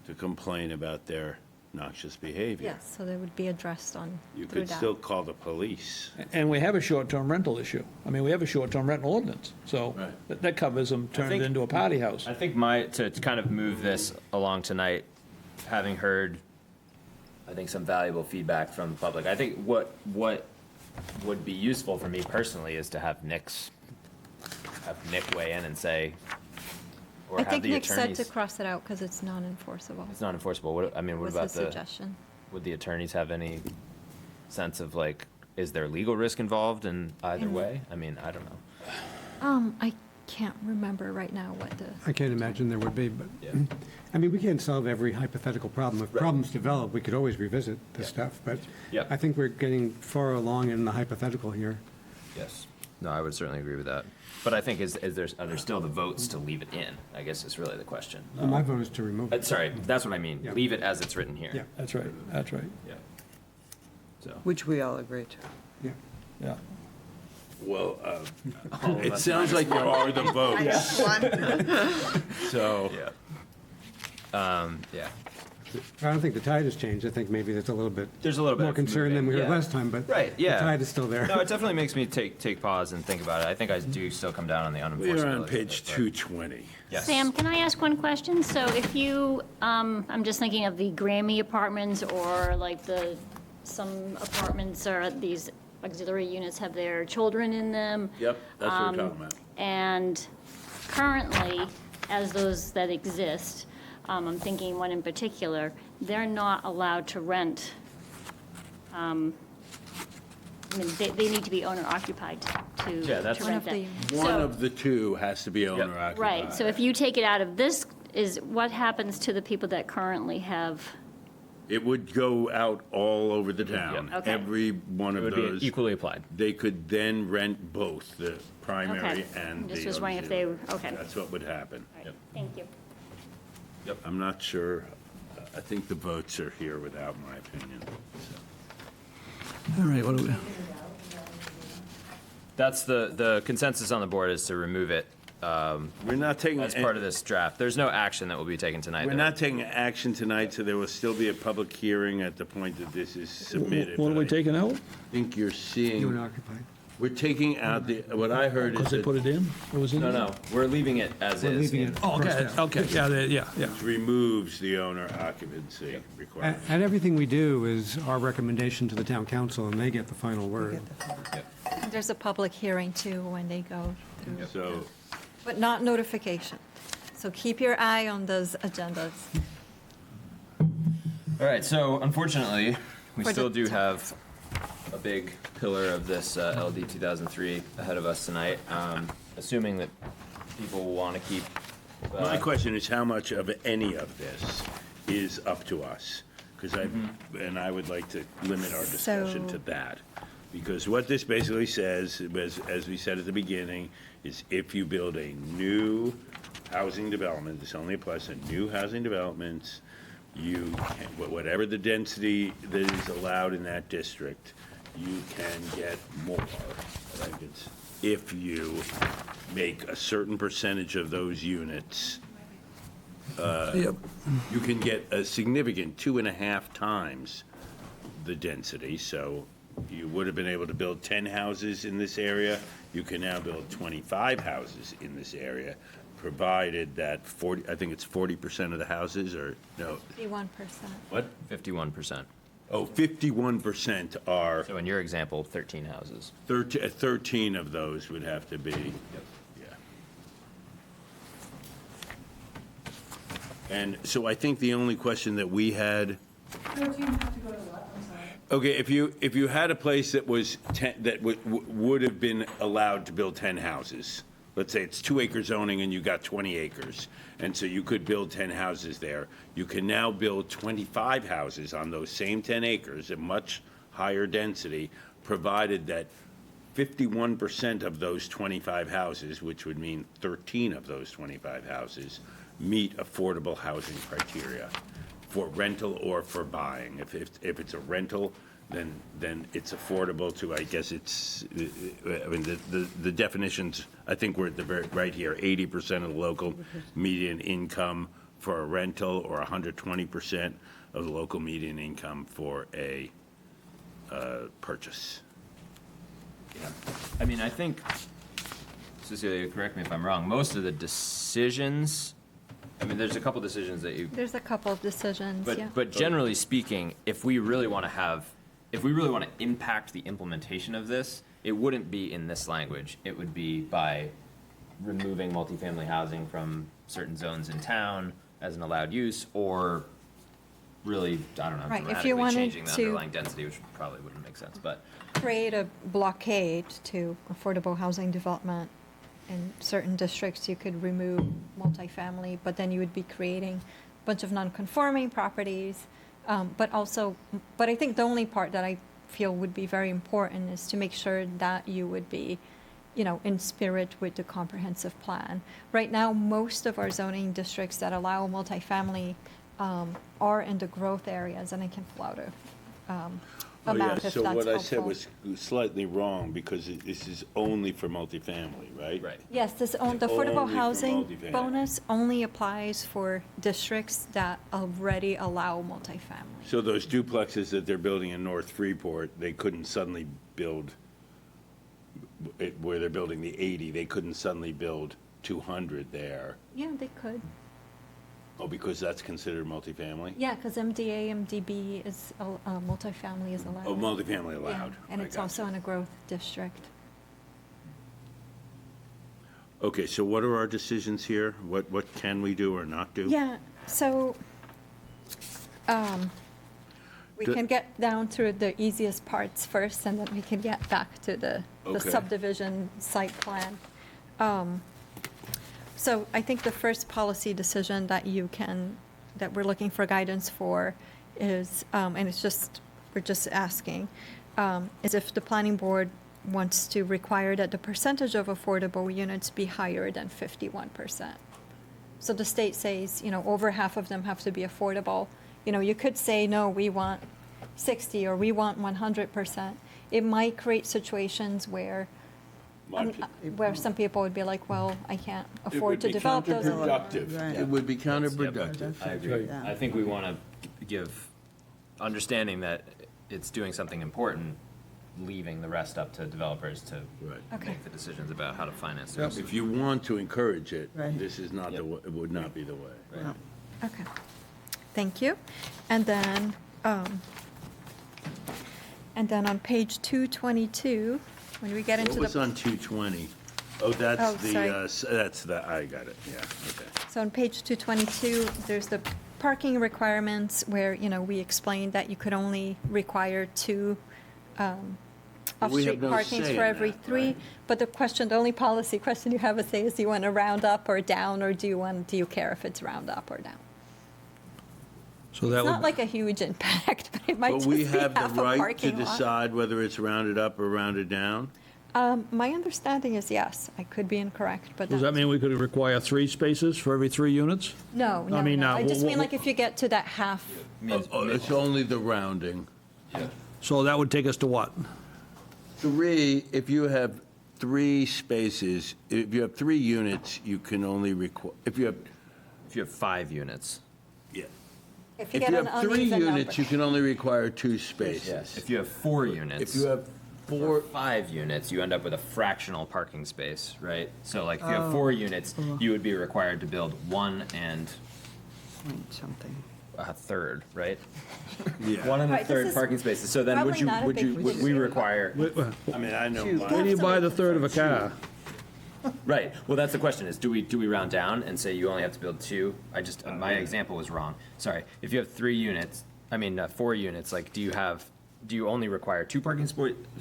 to complain about their noxious behavior. Yes, so they would be addressed on You through could that. still call the police. And we have a short-term rental issue. I mean, we have a short-term rental ordinance, so that covers them turning it into a party house. I think to kind of move this along tonight, having heard, I think, some valuable feedback from the public, I think what would be useful for me personally is to have Nick weigh in and say, or I have think the Nick said attorneys. to cross it out because it's non-enforceable. It's not enforceable. What Was about his suggestion. would the attorneys have any sense of like, is there legal risk involved in either way? I mean, I don't know. I can't remember right now what the. I can't imagine there would be, but, I mean, we can't solve every hypothetical problem. If problems develop, we could always revisit this stuff, but Yep. I think we're getting far along in the hypothetical here. Yes. No, I would certainly agree with that. But I think are there still the votes to leave it in? I guess is really the question. Well, my vote is to remove it. Sorry, that's what I mean. Yeah. Leave it as it's written here. Yeah. That's right, that's right. Yeah. So. Which we all agree to. Yeah. Yeah. Well, Oh, it that's sounds nice. like there are the votes. So. Yeah. Yeah. I don't think the tide has changed. I think maybe there's a little bit. There's a little bit more of concern than we moving, heard yeah. last time, but. Right, yeah. The tide is still there. No, it definitely makes me take pause and think about it. I think I do still come down on the unenforceability. We are on of page it, but- 220. Yes. Sam, can I ask one question? So if you, I'm just thinking of the Grammy apartments or like some apartments or these auxiliary units have their children in them. Yep, that's what we're talking about. And currently, as those that exist, I'm thinking one in particular, they're not allowed to rent. I mean, they need to be owner occupied to Yeah, that's- to rent that. One So- of the two has to be owner occupied. Right, so if you take it out of this, what happens to the people that currently have? It would go out all over the town. Okay. Every one of It would be those. equally applied. They could then rent both, the primary Okay. and the Just was wondering if they- auxiliary. okay. That's what would happen. Thank you. I'm not sure. I think the votes are here without my opinion. All right, what do we? That's the consensus on the board is to remove it. We're not taking. As part of this draft. There's no action that will be taken tonight. We're though. not taking action tonight, so there will still be a public hearing at the point that this is submitted. What are we but I taking out? think you're seeing. Owner occupied. We're taking out what I heard is Because they that put it in? It was in No, there? no, we're leaving it as We're is. leaving it. Oh, okay, crossed out. okay, yeah. it removes the owner occupancy requirement. And everything we do is our recommendation to the town council, and they get the final word. There's a public hearing too when they go through, So, but not notification. So keep your eye on those agendas. All right, so unfortunately, we For the still do top. have a big pillar of this LD 2003 ahead of us tonight. Assuming that people will want to keep My question is how much of any of this is up to us? Because I would like to limit our discussion to that. Because what this basically says, as we said at the beginning, is if you build a new housing development, this only applies to new housing developments, you can, whatever the density that is allowed in that district, you can get more. I think it's if you make a certain percentage of those units, you can get a significant 2.5 times the density. So you would have been able to build 10 houses in this area. You can now build 25 houses in this area, provided that 40, I think it's 40% of the houses, or no? 51%. What? 51%. Oh, 51% are. So in your example, 13 houses. 13 of those would have to be. Yeah. And so I think the only question that we had. 13 have to go to what? I'm sorry. Okay, if you had a place that was that would have been allowed to build 10 houses, let's say it's 2-acre zoning and you got 20 acres, and so you could build 10 houses there. You can now build 25 houses on those same 10 acres at much higher density, provided that 51% of those 25 houses, which would mean 13 of those 25 houses, meet affordable housing criteria for rental or for buying. If it's a rental, then it's affordable to, I guess it's, I mean, the definitions, I think we're at the very, right here, 80% of the local median income for a rental, or 120% of the local median income for a purchase. Yeah. I mean, I think, Cecilia, correct me if I'm wrong, most of the decisions, I mean, there's a couple decisions that you. There's a couple of decisions, yeah. But generally speaking, if we really want to impact the implementation of this, it wouldn't be in this language. It would be by removing multifamily housing from certain zones in town as an allowed use, or really, I don't know, Right, if dramatically you wanted changing the to- underlying density, which probably wouldn't make sense, but. Create a blockade to affordable housing development. In certain districts, you could remove multifamily, but then you would be creating a bunch of non-conforming properties. But I think the only part that I feel would be very important is to make sure that you would be, in spirit with the comprehensive plan. Right now, most of our zoning districts that allow multifamily are in the growth areas, and I can float a map if that's So what I helpful. said was slightly wrong, because this is only for multifamily, right? Right. Yes, the Only affordable for housing multifamily. bonus only applies for districts that already allow multifamily. So those duplexes that they're building in North Freeport, they couldn't suddenly build, where they're building the 80, they couldn't suddenly build 200 there. Yeah, they could. Oh, because that's considered multifamily? Yeah, because MDA, MDB is, multifamily is allowed. Oh, multifamily allowed. Yeah, and I it's got also you. in a growth district. Okay, so what are our decisions here? What can we do or not do? Yeah, so, we The- can get down to the easiest parts first, and then we can get back to the Okay. subdivision site plan. So I think the first policy decision that that we're looking for guidance for is, and we're just asking, is if the planning board wants to require that the percentage of affordable units be higher than 51%. So the state says, over half of them have to be affordable. You could say, no, we want 60 or we want 100%. It might create situations where some people would be like, well, I can't afford to develop those. It would be counterproductive. It would be counterproductive. I agree. I think we want to give understanding that it's doing something important, leaving the rest up to developers to Okay. make the decisions about how to finance those. If you want to encourage it, Right. this is not the, it would not be the way. Right. Okay, thank you. And then on page 222, when we get into What was the, on 220? Oh, that's Oh, I got it, yeah, okay. so on page 222, there's the parking requirements where, we explained that you could only require two We have off-street no parkings say for in every that, three. right? But the only policy question you have a say is, do you want to round up or down, or do you care if it's round up or down? So that It's not would, like a huge impact, but it might But just we be have the half a right to parking lot. decide whether it's rounded up or rounded down? My understanding is yes. I could be incorrect, but does that mean we could require 3 spaces for every 3 units? no, no, I mean, no. I just mean wha- like if you get to that half. Oh, it's only the rounding. So that would take us to what? 3, if you have 3 spaces, if you have 3 units, you can only require, if you have 5 units. yeah. If you If get you an have 3 uneven units, number. you can only require 2 spaces. Yes. If you have 4 units. If you have or 5 units, you end up with a fractional parking space, right? So like if you have 4 units, you would be required to build 1 and Something. a third, right? Yeah. 1 and a Right, this third is parking spaces. So then probably not a would big we require? I mean, I know Why do mine. you buy the third of a car? Right. Well, that's the question: is do we round down and say you only have to build 2? My example was wrong. Sorry. If you have 3 units, 4 units, like do you only require 2 parking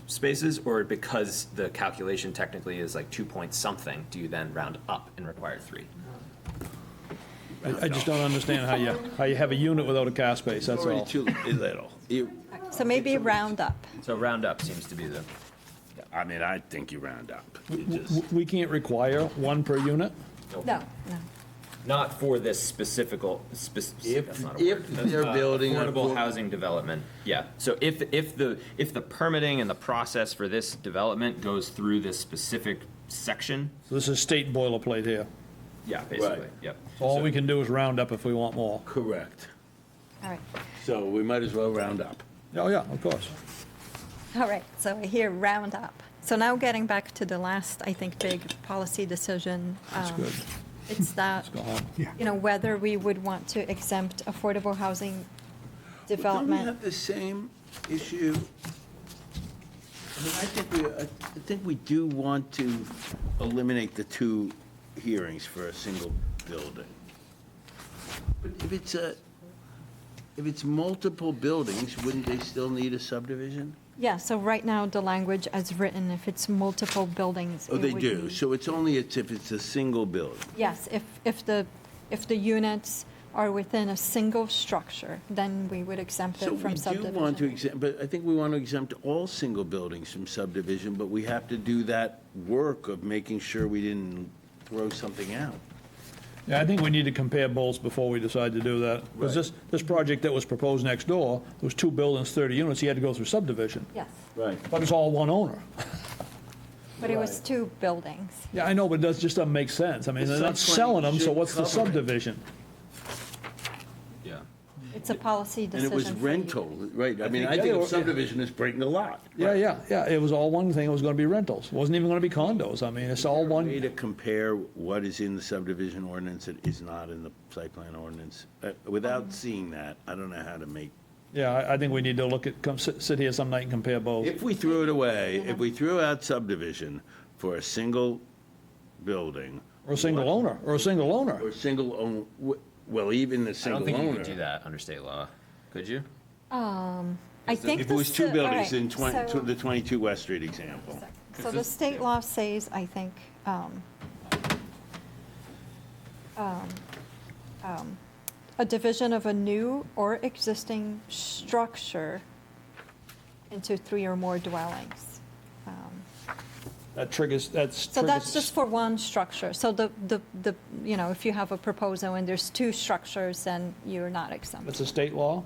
spaces, or because the calculation technically is like 2 point something, do you then round up and require 3? I just don't understand how you have a unit without a car space, that's all. Too little. So maybe round up. So round up seems to be the. I mean, I think you round up. You just- We can't require 1 per unit? No, no. Not for this specific, that's not a if word. they're building a affordable full- housing development, yeah. So if the permitting and the process for this development goes through this specific section, So this is state boilerplate here. yeah, basically, Right. yep. So all we can do is round up if we want more. Correct. All right. So we might as well round up. Oh, yeah, of course. All right, so I hear round up. So now getting back to the last, I think, big policy decision. That's good. It's that, Go home. whether we would want to exempt affordable housing Don't we development. have the same issue? I mean, I think we do want to eliminate the 2 hearings for a single building. But if it's multiple buildings, wouldn't they still need a subdivision? Yeah, so right now, the language as written, if it's multiple buildings. Oh, it they would do. be- So it's only if it's a single building. Yes, if the units are within a single structure, then we would exempt So it we from do subdivision. want to exempt, but I think we want to exempt all single buildings from subdivision, but we have to do that work of making sure we didn't throw something out. Yeah, I think we need to compare both before we decide to do that. Because this project that was proposed next door, there was 2 buildings, 30 units, he had to go through subdivision. Yes, Right. But it's all one owner. but it was 2 buildings. Yeah, I know, but that just doesn't make sense. I mean, The they're not site plan selling them, so should what's the cover it. subdivision? Yeah. It's a policy And decision. it was for you. rental, right? I mean, I think- think yeah, of subdivision as breaking the lot. Yeah, it was all one thing, it was gonna be rentals. It wasn't even gonna be condos. I mean, it's all Way one, to compare what is in the subdivision ordinance that is not in the site plan ordinance. Without seeing that, I don't know how to make. yeah, I think we need to look at, come sit here some night and compare both. If we threw it away, if we threw out subdivision for a single building. Or a single owner, or a single owner. Or single own, well, even the I single don't owner. think you could do that under state law, could you? I think. If it was the 2 sta- buildings all right, in so- the 22 West Street example. So the state law says, I think, a division of a new or existing structure into 3 or more dwellings. That triggers. So that's just for one structure. So if you have a proposal and there's 2 structures, then you're not exempt. That's a state law,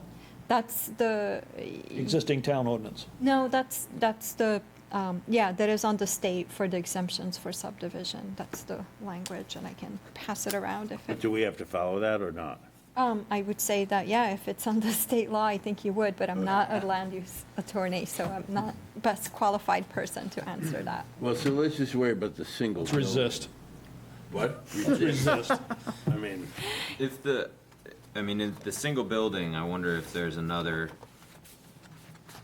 That's the, existing town ordinance. no, that's the, that is on the state for the exemptions for subdivision. That's the language, and I can pass it around if it. Do we have to follow that or not? I would say that, yeah, if it's on the state law, I think you would, but I'm not a land use attorney, so I'm not best qualified person to answer that. Well, so let's just worry about the single. Let's resist. What? Resist. I mean, In the single building, I wonder if there's another,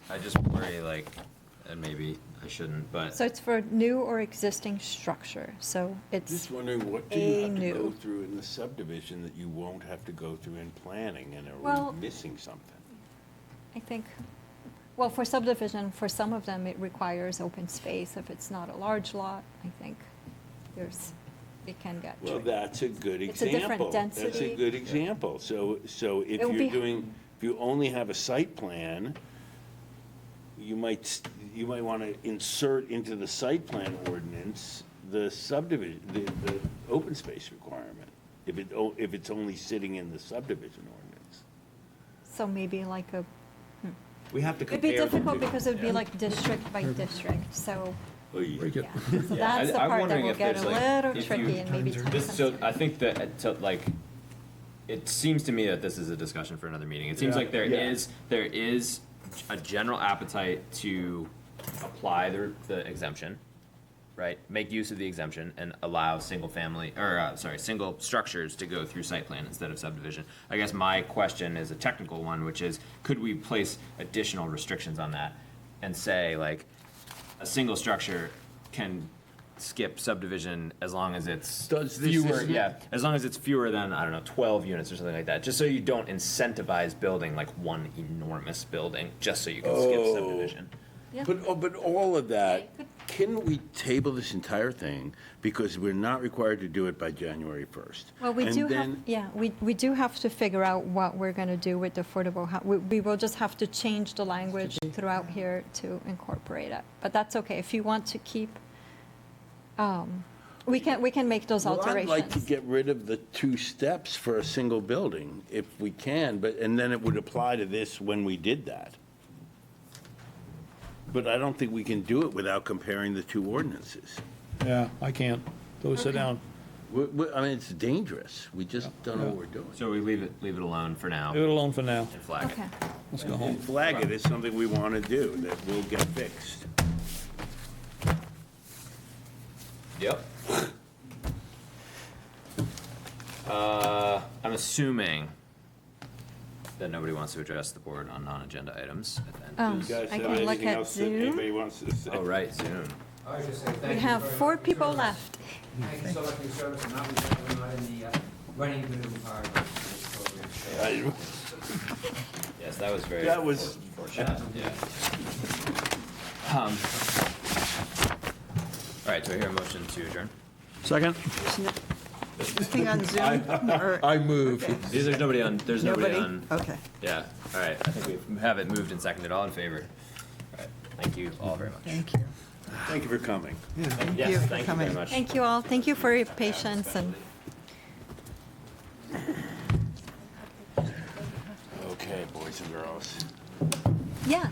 I just worry and maybe I shouldn't, but. So it's for new or existing structure, so it's just wondering, what do you have to go new. through in the subdivision that you won't have to go through in planning, and are Well- we missing something? I think, Well, for subdivision, for some of them, it requires open space. If it's not a large lot, I think it can get Well, tricky. that's a good It's a example. different That's a density. good example. So if It would you're be- if you only have a site plan, you might want to insert into the site plan ordinance the subdivision, the open space requirement, if it's only sitting in the subdivision ordinance. So maybe like a, We have to it'd be compare. them difficult to- because it would be yeah. like district by district, so. Very So Yeah, that's the I'm part that wondering will if get there's, a like, little if you- tricky and maybe This, so I think that, so like, it seems to me that this is a discussion for another meeting. It seems like there is a general appetite to apply the exemption, right? Make use of the exemption and allow single structures to go through site plan instead of subdivision. I guess my question is a technical one, which is, could we place additional restrictions on that and say, like, a single structure can skip subdivision as long as it's fewer, as long as it's fewer than, I don't know, 12 units or something like that, just so you don't incentivize building like one enormous building, just so you can skip subdivision. Yeah. But all of that, can we table this entire thing because we're not required to do it by January 1st? Well, we And do have, then- yeah, we do have to figure out what we're going to do with the affordable we will just have to change the language throughout here to incorporate it. But that's okay. If you want to keep, we can make those Well, alterations. I'd like to get rid of the 2 steps for a single building, if we can, and then it would apply to this when we did that. But I don't think we can do it without comparing the 2 ordinances. Yeah, I can't. So we sit down. I mean, it's dangerous. We just don't know what we're doing. So we leave it alone for now Leave it alone for now. and flag it. Okay. Let's go home. And flag it is something we want to do, that will get fixed. Yep. I'm assuming that nobody wants to address the board on non-agenda items at the end. Oh, You guys I have can look anything at else that Zoom. anybody wants to say? Oh, right, Zoom. I was just saying, thank We you have very 4 much for people your service. left. Thank you so much for your service, and obviously we're not in the running to move part of this program. Yes, that was very. That was- fortunate, yeah. All right, do I hear a motion to adjourn? Second? Nothing on Zoom? or- I move. There's nobody on, Nobody? on. Okay. Yeah, all right, I think we have it moved and seconded. All in favor? All right, thank you all very much. Thank you. Thank you for coming. Yes, you for thank you coming. very much. Thank you all. Thank you for your patience and. Okay, boys and girls. Yes.